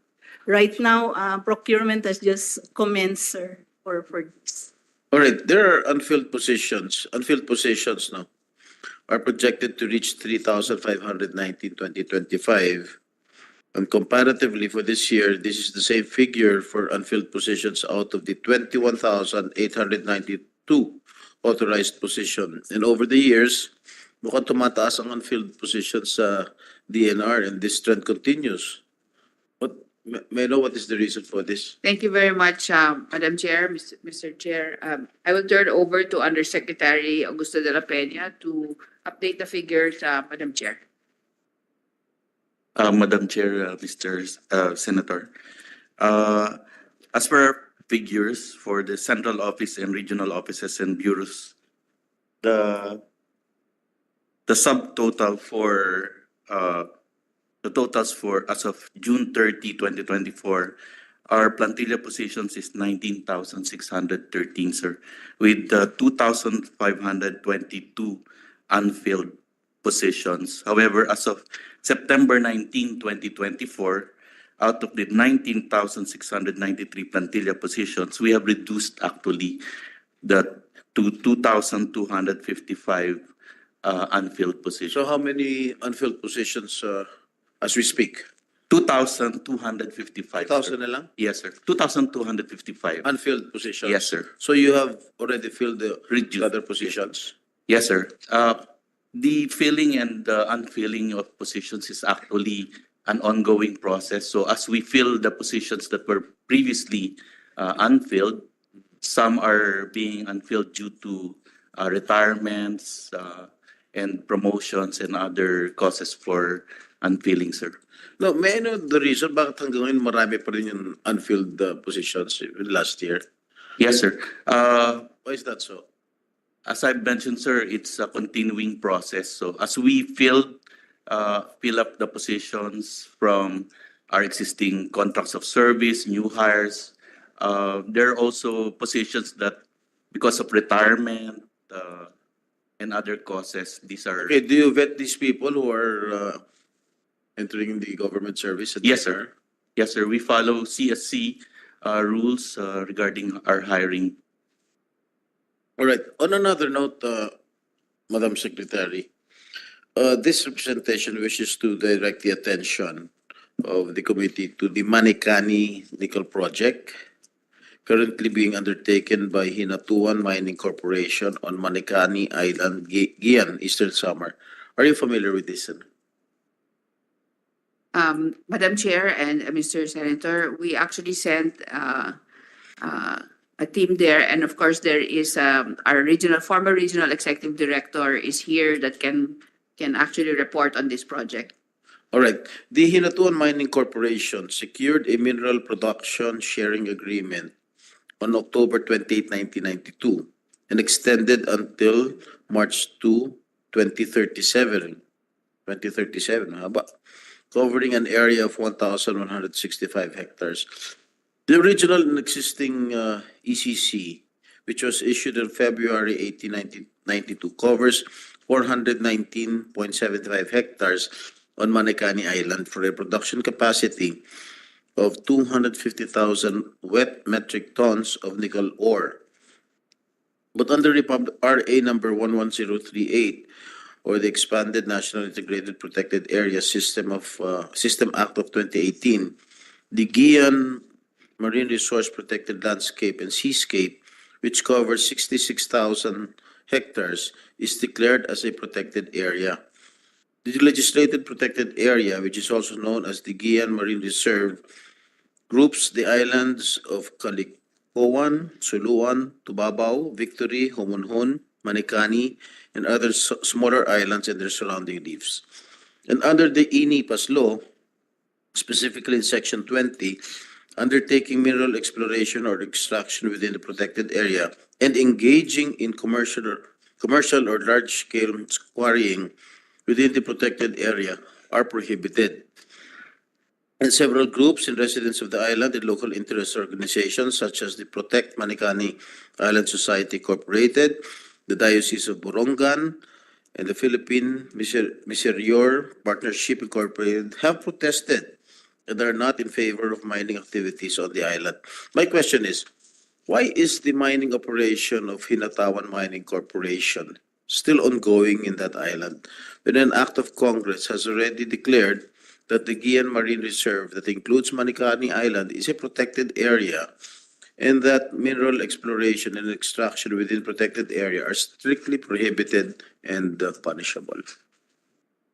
Right now, procurement has just commenced, sir, for this. All right, there are unfilled positions. Unfilled positions now are projected to reach 3,590 in 2025. And comparatively for this year, this is the same figure for unfilled positions out of the 21,892 authorized position. And over the years, mukhang tumataas ang unfilled positions sa DNR and this trend continues. But may I know what is the reason for this? Thank you very much, Madam Chair, Mr. Chair. I will turn over to Undersecretary Augusto de la Peña to update the figures, Madam Chair. Madam Chair, Mr. Senator, as per figures for the central office and regional offices and bureaus, the subtotal for the totals for as of June 30, 2024, our plantilla positions is 19,613, sir, with 2,522 unfilled positions. However, as of September 19, 2024, out of the 19,693 plantilla positions, we have reduced actually to 2,255 unfilled positions. So how many unfilled positions as we speak? 2,255. 1,000 na lang? Yes, sir. 2,255. Unfilled positions? Yes, sir. So you have already filled the Reduced. other positions? Yes, sir. The filling and the unfilling of positions is actually an ongoing process. So as we fill the positions that were previously unfilled, some are being unfilled due to retirements and promotions and other causes for unfilling, sir. No, may I know the reason bakit hanggang ngayon marami pa rin yung unfilled positions last year? Yes, sir. Why is that so? As I mentioned, sir, it's a continuing process. So as we fill up the positions from our existing contracts of service, new hires, there are also positions that because of retirement and other causes, these are... Okay, do you vet these people who are entering the government service? Yes, sir. Yes, sir. We follow CSC rules regarding our hiring. All right. On another note, Madam Secretary, this representation wishes to direct the attention of the committee to the Manikani Nickel Project. currently being undertaken by Hinatuan Mining Corporation on Manicani Island, Gian, Eastern Samar. Are you familiar with this? Madam Chair and Mr. Senator, we actually sent a team there, and of course there is our former regional executive director is here that can actually report on this project. All right. The Hinatuan Mining Corporation secured a mineral production sharing agreement on October 28, 1992 and extended until March 2, 2037. 2037, haba. Covering an area of 1,165 hectares. The original and existing ECC, which was issued on February 18, 1992, covers 419.75 hectares on Manicani Island for a production capacity of 250,000 wet metric tons of nickel ore. But under RA number 11038, or the Expanded National Integrated Protected Area System Act of 2018, the Gian Marine Resource Protected Landscape and Seascape, which covers 66,000 hectares, is declared as a protected area. The legislated protected area, which is also known as the Gian Marine Reserve, groups the islands of Caloocan, Suluan, Tubabao, Victory, Homonhon, Manicani, and other smaller islands and their surrounding reefs. And under the INIPAS law, specifically in Section 20, undertaking mineral exploration or extraction within the protected area and engaging in commercial or large-scale quarrying within the protected area are prohibited. And several groups and residents of the island and local interest organizations such as the Protect Manicani Island Society Incorporated, the Diocese of Borongan, and the Philippine Miserior Partnership Incorporated have protested and are not in favor of mining activities on the island. My question is, why is the mining operation of Hinatawan Mining Corporation still ongoing in that island when an act of Congress has already declared that the Gian Marine Reserve that includes Manicani Island is a protected area and that mineral exploration and extraction within protected area are strictly prohibited and punishable?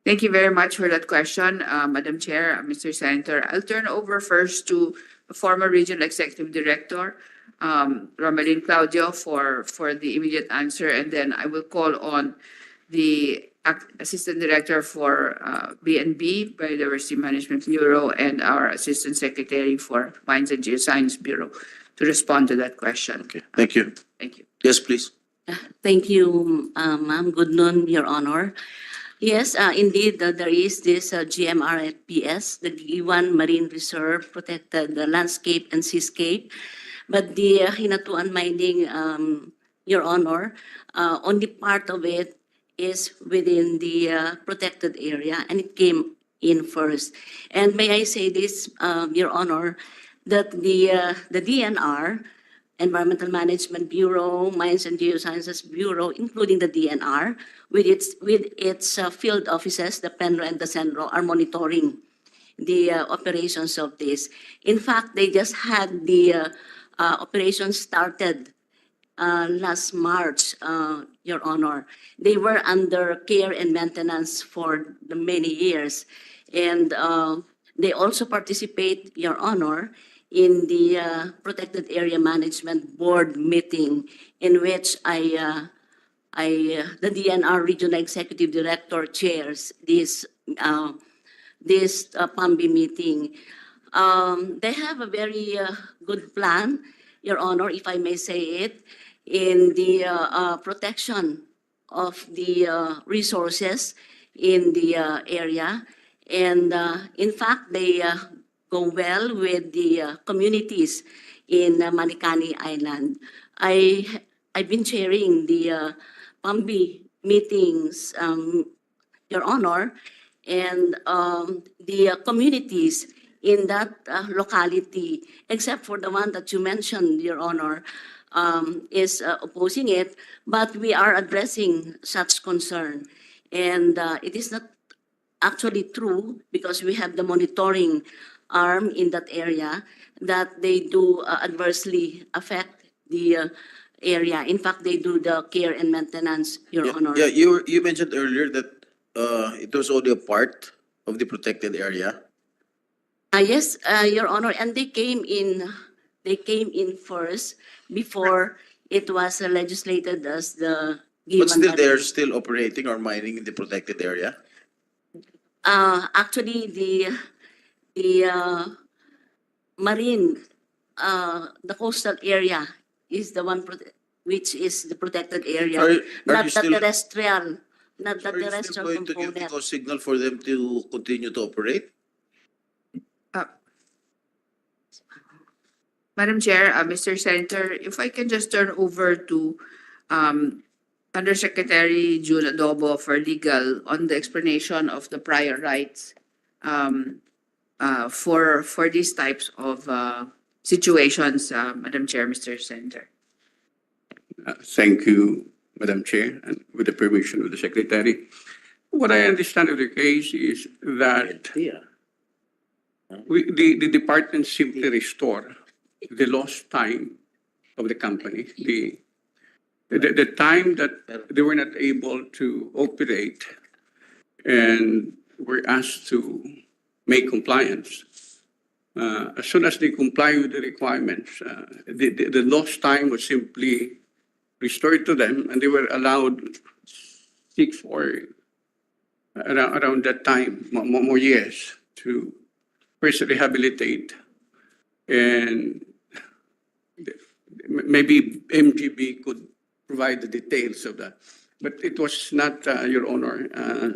Thank you very much for that question, Madam Chair, Mr. Senator. I'll turn over first to the former Regional Executive Director, Romelin Claudio, for the immediate answer, and then I will call on the Assistant Director for BNB, Biodiversity Management Bureau, and our Assistant Secretary for Mines and Geoscience Bureau to respond to that question. Okay, thank you. Thank you. Yes, please. Thank you, ma'am. Good noon, Your Honor. Yes, indeed, there is this GMRFPS, the Giwan Marine Reserve Protected Landscape and Seascape. But the Hinatuan Mining, Your Honor, only part of it is within the protected area, and it came in first. And may I say this, Your Honor, that the DNR, Environmental Management Bureau, Mines and Geosciences Bureau, including the DNR, with its field offices, the PENRO and the CENRO, are monitoring the operations of this. In fact, they just had the operation started last March, Your Honor. They were under care and maintenance for the many years. And they also participate, Your Honor, in the Protected Area Management Board meeting in which the DNR Regional Executive Director chairs this PAMBI meeting. They have a very good plan, Your Honor, if I may say it, in the protection of the resources in the area. And in fact, they go well with the communities in Manicani Island. I've been chairing the PAMBI meetings, Your Honor, and the communities in that locality, except for the one that you mentioned, Your Honor, is opposing it, but we are addressing such concern. And it is not actually true because we have the monitoring arm in that area that they do adversely affect the area. In fact, they do the care and maintenance, Your Honor. Yeah, you mentioned earlier that it was only a part of the protected area. Yes, Your Honor, and they came in first before it was legislated as the given. But still, that- they're still operating or mining in the protected area. Actually, the marine, the coastal area is the one which is the protected area, Are not you the still, terrestrial, not the are you still terrestrial going to give the component. cause signal for them to continue to operate? Madam Chair, Mr. Senator, if I can just turn over to Undersecretary June Adobo for legal on the explanation of the prior rights for these types of situations, Madam Chair, Mr. Senator. Thank you, Madam Chair, and with the permission of the Secretary. What I understand of the case is that the department simply restore the lost time of the company, the time that they were not able to operate and were asked to make compliance. As soon as they comply with the requirements, the lost time was simply restored to them, and they were allowed 6 or around that time, more years, to first rehabilitate. And maybe MGB could provide the details of that. But it was not, Your Honor,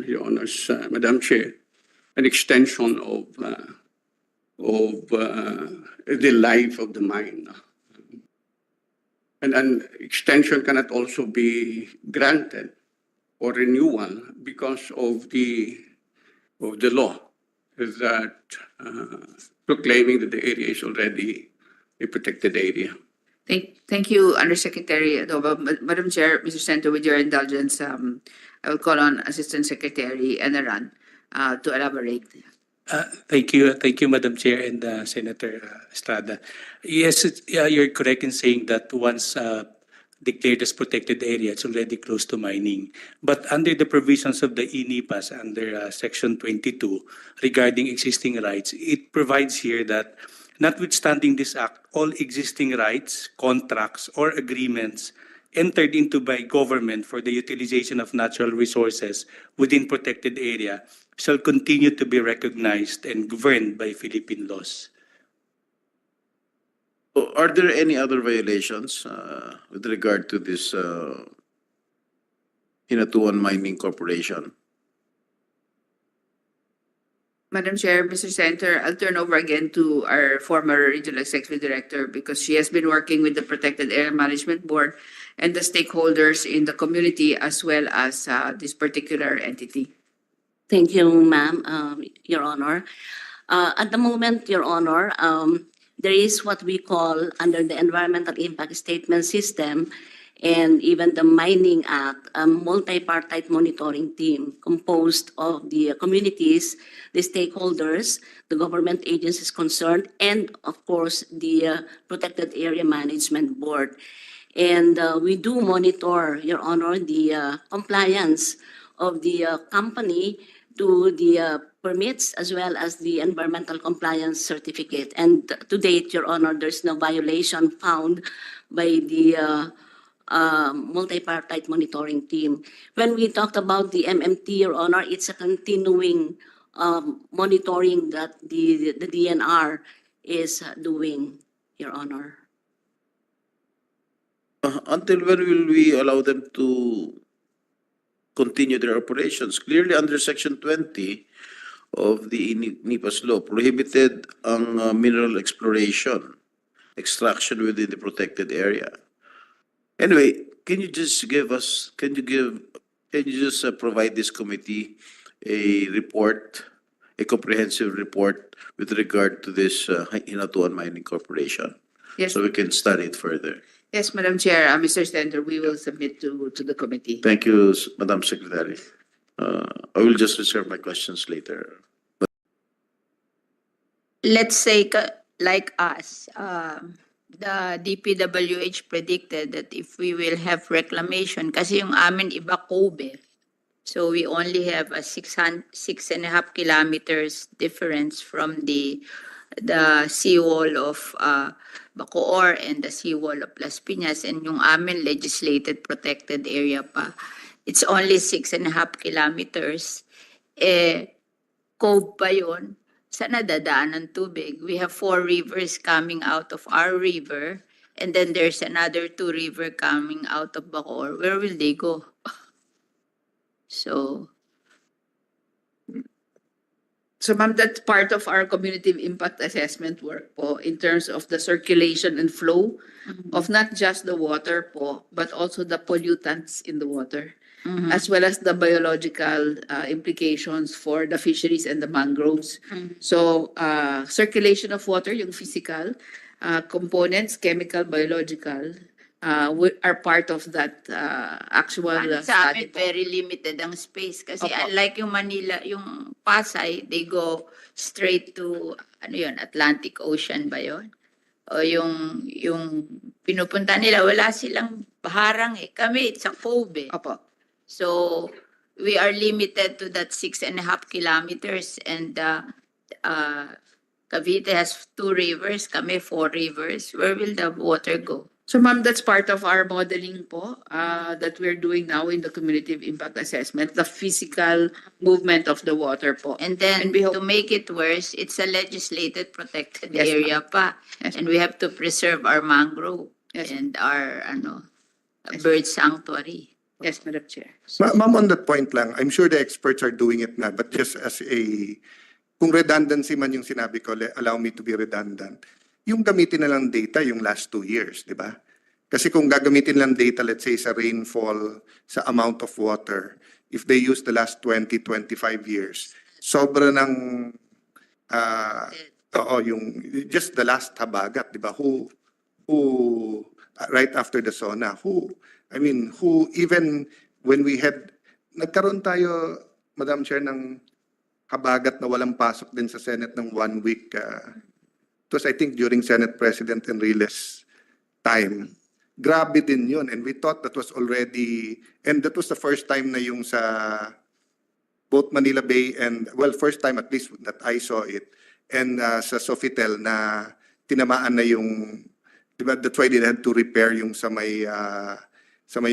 Your Honors, Madam Chair, an extension of the life of the mine. And an extension cannot also be granted or renewal because of the law that proclaiming that the area is already a protected area. Thank you, Undersecretary Adobo. Madam Chair, Mr. Senator, with your indulgence, I will call on Assistant Secretary Enaran to elaborate. Thank you, Madam Chair and Senator Estrada. Yes, you're correct in saying that once declared as protected area, it's already close to mining. But under the provisions of the INIPAS, under Section 22, regarding existing rights, it provides here that notwithstanding this act, all existing rights, contracts, or agreements entered into by government for the utilization of natural resources within protected area shall continue to be recognized and governed by Philippine laws. Are there any other violations with regard to this Hinatuan Mining Corporation? Madam Chair, Mr. Senator, I'll turn over again to our former Regional Executive Director because she has been working with the Protected Area Management Board and the stakeholders in the community as well as this particular entity. Thank you, ma'am, Your Honor. At the moment, Your Honor, there is what we call under the Environmental Impact Statement System and even the Mining Act, a multi-partite monitoring team composed of the communities, the stakeholders, the government agencies concerned, and of course, the Protected Area Management Board. And we do monitor, Your Honor, the compliance of the company to the permits as well as the environmental compliance certificate. And to date, Your Honor, there's no violation found by the multi-partite monitoring team. When we talked about the MMT, Your Honor, it's a continuing monitoring that the DNR is doing, Your Honor. Until when will we allow them to continue their operations? Clearly under Section 20 of the NIPAS law, prohibited ang mineral exploration, extraction within the protected area. Anyway, can you just provide this committee a report, a comprehensive report with regard to this Hinatuan Mining Corporation? Yes. So we can study it further. Yes, Madam Chair, Mr. Senator, we will submit to the committee. Thank you, Madam Secretary. I will just reserve my questions later. Let's say like us, the DPWH predicted that if we will have reclamation, kasi yung amin iba Kobe. So we only have a 6.5 kilometers difference from the seawall of Bacoor and the seawall of Las Piñas, and yung amin legislated protected area pa. It's only 6.5 kilometers. Cove pa yun. Saan nadadaan ng tubig? We have 4 rivers coming out of our river, and then there's another 2 river coming out of Bacoor. Where will they go? So, Ma'am, that's part of our community impact assessment work po in terms of the circulation and flow of not just the water po, but also the pollutants in the water, as well as the biological implications for the fisheries and the mangroves. So, circulation of water, yung physical components, chemical, biological, are part of that actual ano sa study amin, po. very limited ang space. Kasi Opo. unlike yung Manila, yung Pasay, they go straight to, ano yun, Atlantic Ocean ba yun? O yung pinupunta nila, wala silang baharang eh. Kami, it's a cove eh. Opo. So, we are limited to that 6.5 kilometers, and Cavite has 2 rivers, kami 4 rivers. Where will the water go? So ma'am, that's part of our modeling po that we're doing now in the community impact assessment, the physical movement of the water po. And then, And we hope- to make it worse, it's a legislated protected Yes, area pa. Yes, And we have to preserve our mangrove Yes, and our Yes. bird sanctuary. Yes, Madam Chair. Ma'am, on that point lang, I'm sure the experts are doing it na, but just as kung redundancy man yung sinabi ko, allow me to be redundant. Yung gamitin na lang data yung last 2 years, di ba? Kasi kung gagamitin lang data, let's say sa rainfall, sa amount of water, if they use the last 20-25 years, sobra ng, yung, just the last habagat, di ba? Who, right after the SONA, who even when we had, nagkaroon tayo, Madam Chair, ng habagat na walang pasok din sa Senate ng 1 week. It was, I think, during Senate President Enriquez's time. Grabe din yun. And we thought that was already, and that was the first time na yung sa both Manila Bay and, well, first time at least that I saw it, and sa Sofitel na tinamaan na yung, diba, that's why they had to repair yung sa may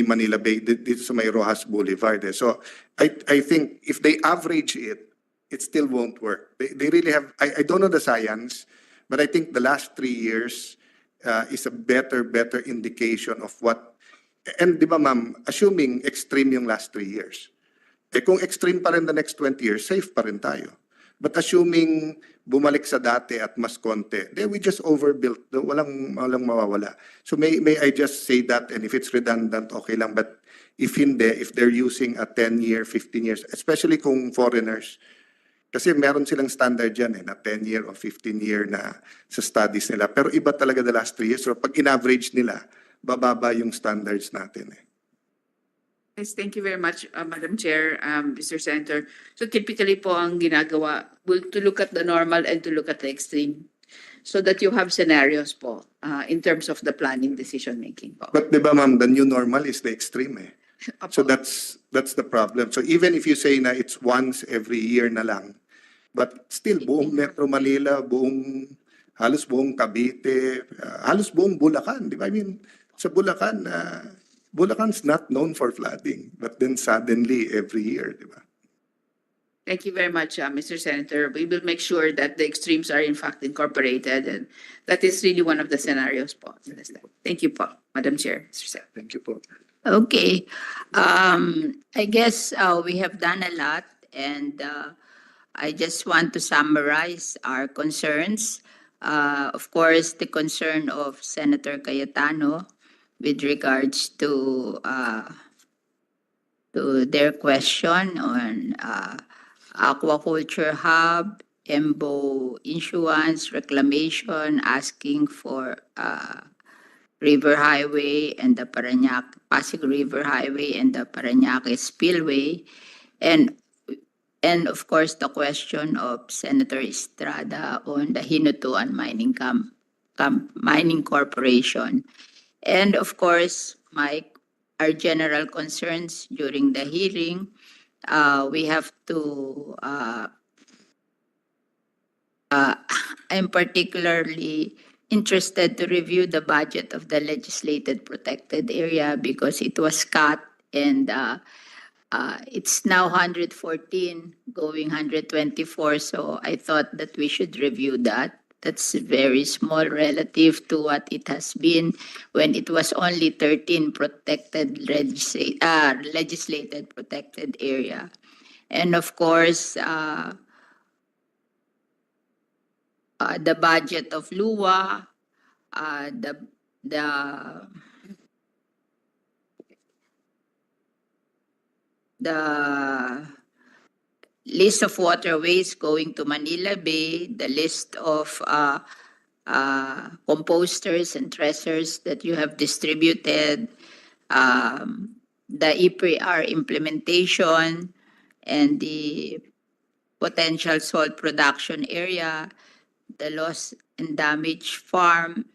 Manila Bay, dito sa may Rojas Boulevard. So I think if they average it, it still won't work. They really have, I don't know the science, but I think the last 3 years is a better indication of what, and di ba ma'am, assuming extreme yung last 3 years. Kung extreme pa rin the next 20 years, safe pa rin tayo. But assuming bumalik sa dati at mas konti, then we just overbuilt. Walang mawawala. So may I just say that, and if it's redundant, okay lang. But if hindi, if they're using a 10-year, 15 years, especially kung foreigners, kasi meron silang standard dyan na 10-year or 15-year na sa studies nila. Pero iba talaga the last 3 years. So pag in-average nila, bababa yung standards natin Yes, thank you very much, Madam Chair, Mr. Senator. So typically po ang ginagawa, to look at the normal and to look at the extreme, so that you have scenarios po in terms of the planning decision making po. But di ba ma'am, the new normal is the extreme So Opo. that's the problem. So even if you say na it's once every year na lang, but still buong Metro Manila, halos buong Cavite, halos buong Bulacan, di ba? I mean, sa Bulacan, Bulacan's not known for flooding, but then suddenly every year, di ba? Thank you very much, Mr. Senator. We will make sure that the extremes are in fact incorporated, and that is really one of the scenarios po. Thank you po, Madam Chair, Mr. Senator. Thank you po. Okay. I guess we have done a lot, and I just want to summarize our concerns. Of course, the concern of Senator Cayetano with regards to their question on aquaculture hub, EMBO issuance, reclamation, asking for River Highway and the Pasig River Highway and the Parañaque Spillway, And of course, the question of Senator Estrada on the Hinutuan Mining Corporation. And of course, our general concerns during the hearing. We have to, I'm particularly interested to review the budget of the legislated protected area because it was cut and it's now 114 going 124. So I thought that we should review that. That's very small relative to what it has been when it was only 13 legislated protected area. And of course, the budget of LUA, the list of waterways going to Manila Bay, the list of composters and tracers that you have distributed, the EPR implementation, and the potential salt production area, the loss and damage farm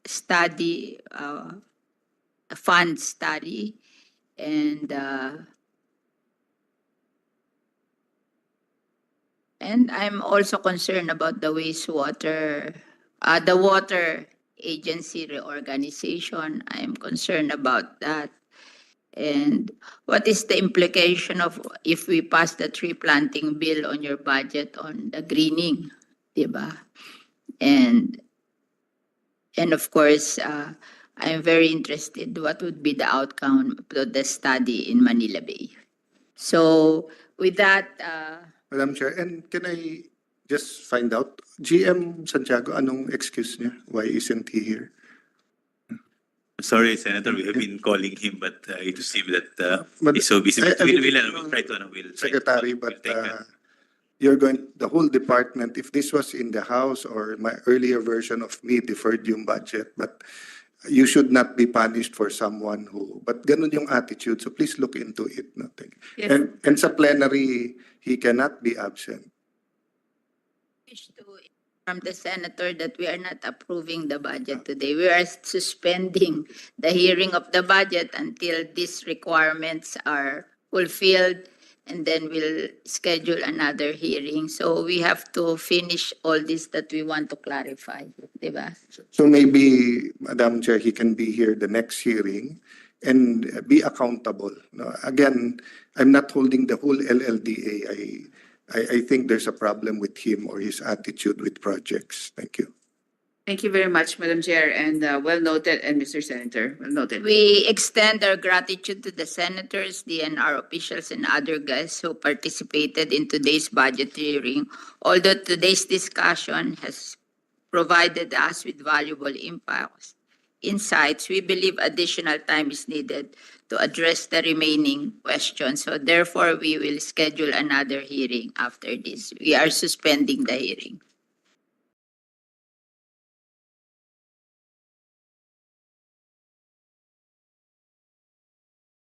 study, fund study, and I'm also concerned about the wastewater, the water agency reorganization. I'm concerned about that. And what is the implication of if we pass the tree planting bill on your budget on the greening, diba? And of course, I'm very interested what would be the outcome of the study in Manila Bay. So with that, Madam Chair, and can I just find out, GM Santiago, anong excuse niya? Why isn't he here? Sorry, Senator, we have been calling him, but it seems that But he's so busy. I We'll mean, try to, we'll try Secretary, to, we'll but take that. you're going, the whole department, if this was in the House or my earlier version of me deferred yung budget, but you should not be punished for someone who, but ganun yung attitude, so please look into it. Nothing. Yes. And sa plenary, he cannot be absent. wish to inform the senator that we are not approving the budget today. We are suspending the hearing of the budget until these requirements are fulfilled, and then we'll schedule another hearing. So we have to finish all this that we want to clarify, diba? So maybe, Madam Chair, he can be here the next hearing and be accountable. No, again, I'm not holding the whole LLDA. I think there's a problem with him or his attitude with projects. Thank you. Thank you very much, Madam Chair, and well noted, and Mr. Senator, well noted. We extend our gratitude to the senators, DNR officials, and other guests who participated in today's budget hearing. Although today's discussion has provided us with valuable insights, we believe additional time is needed to address the remaining questions. So therefore, we will schedule another hearing after this. We are suspending the hearing.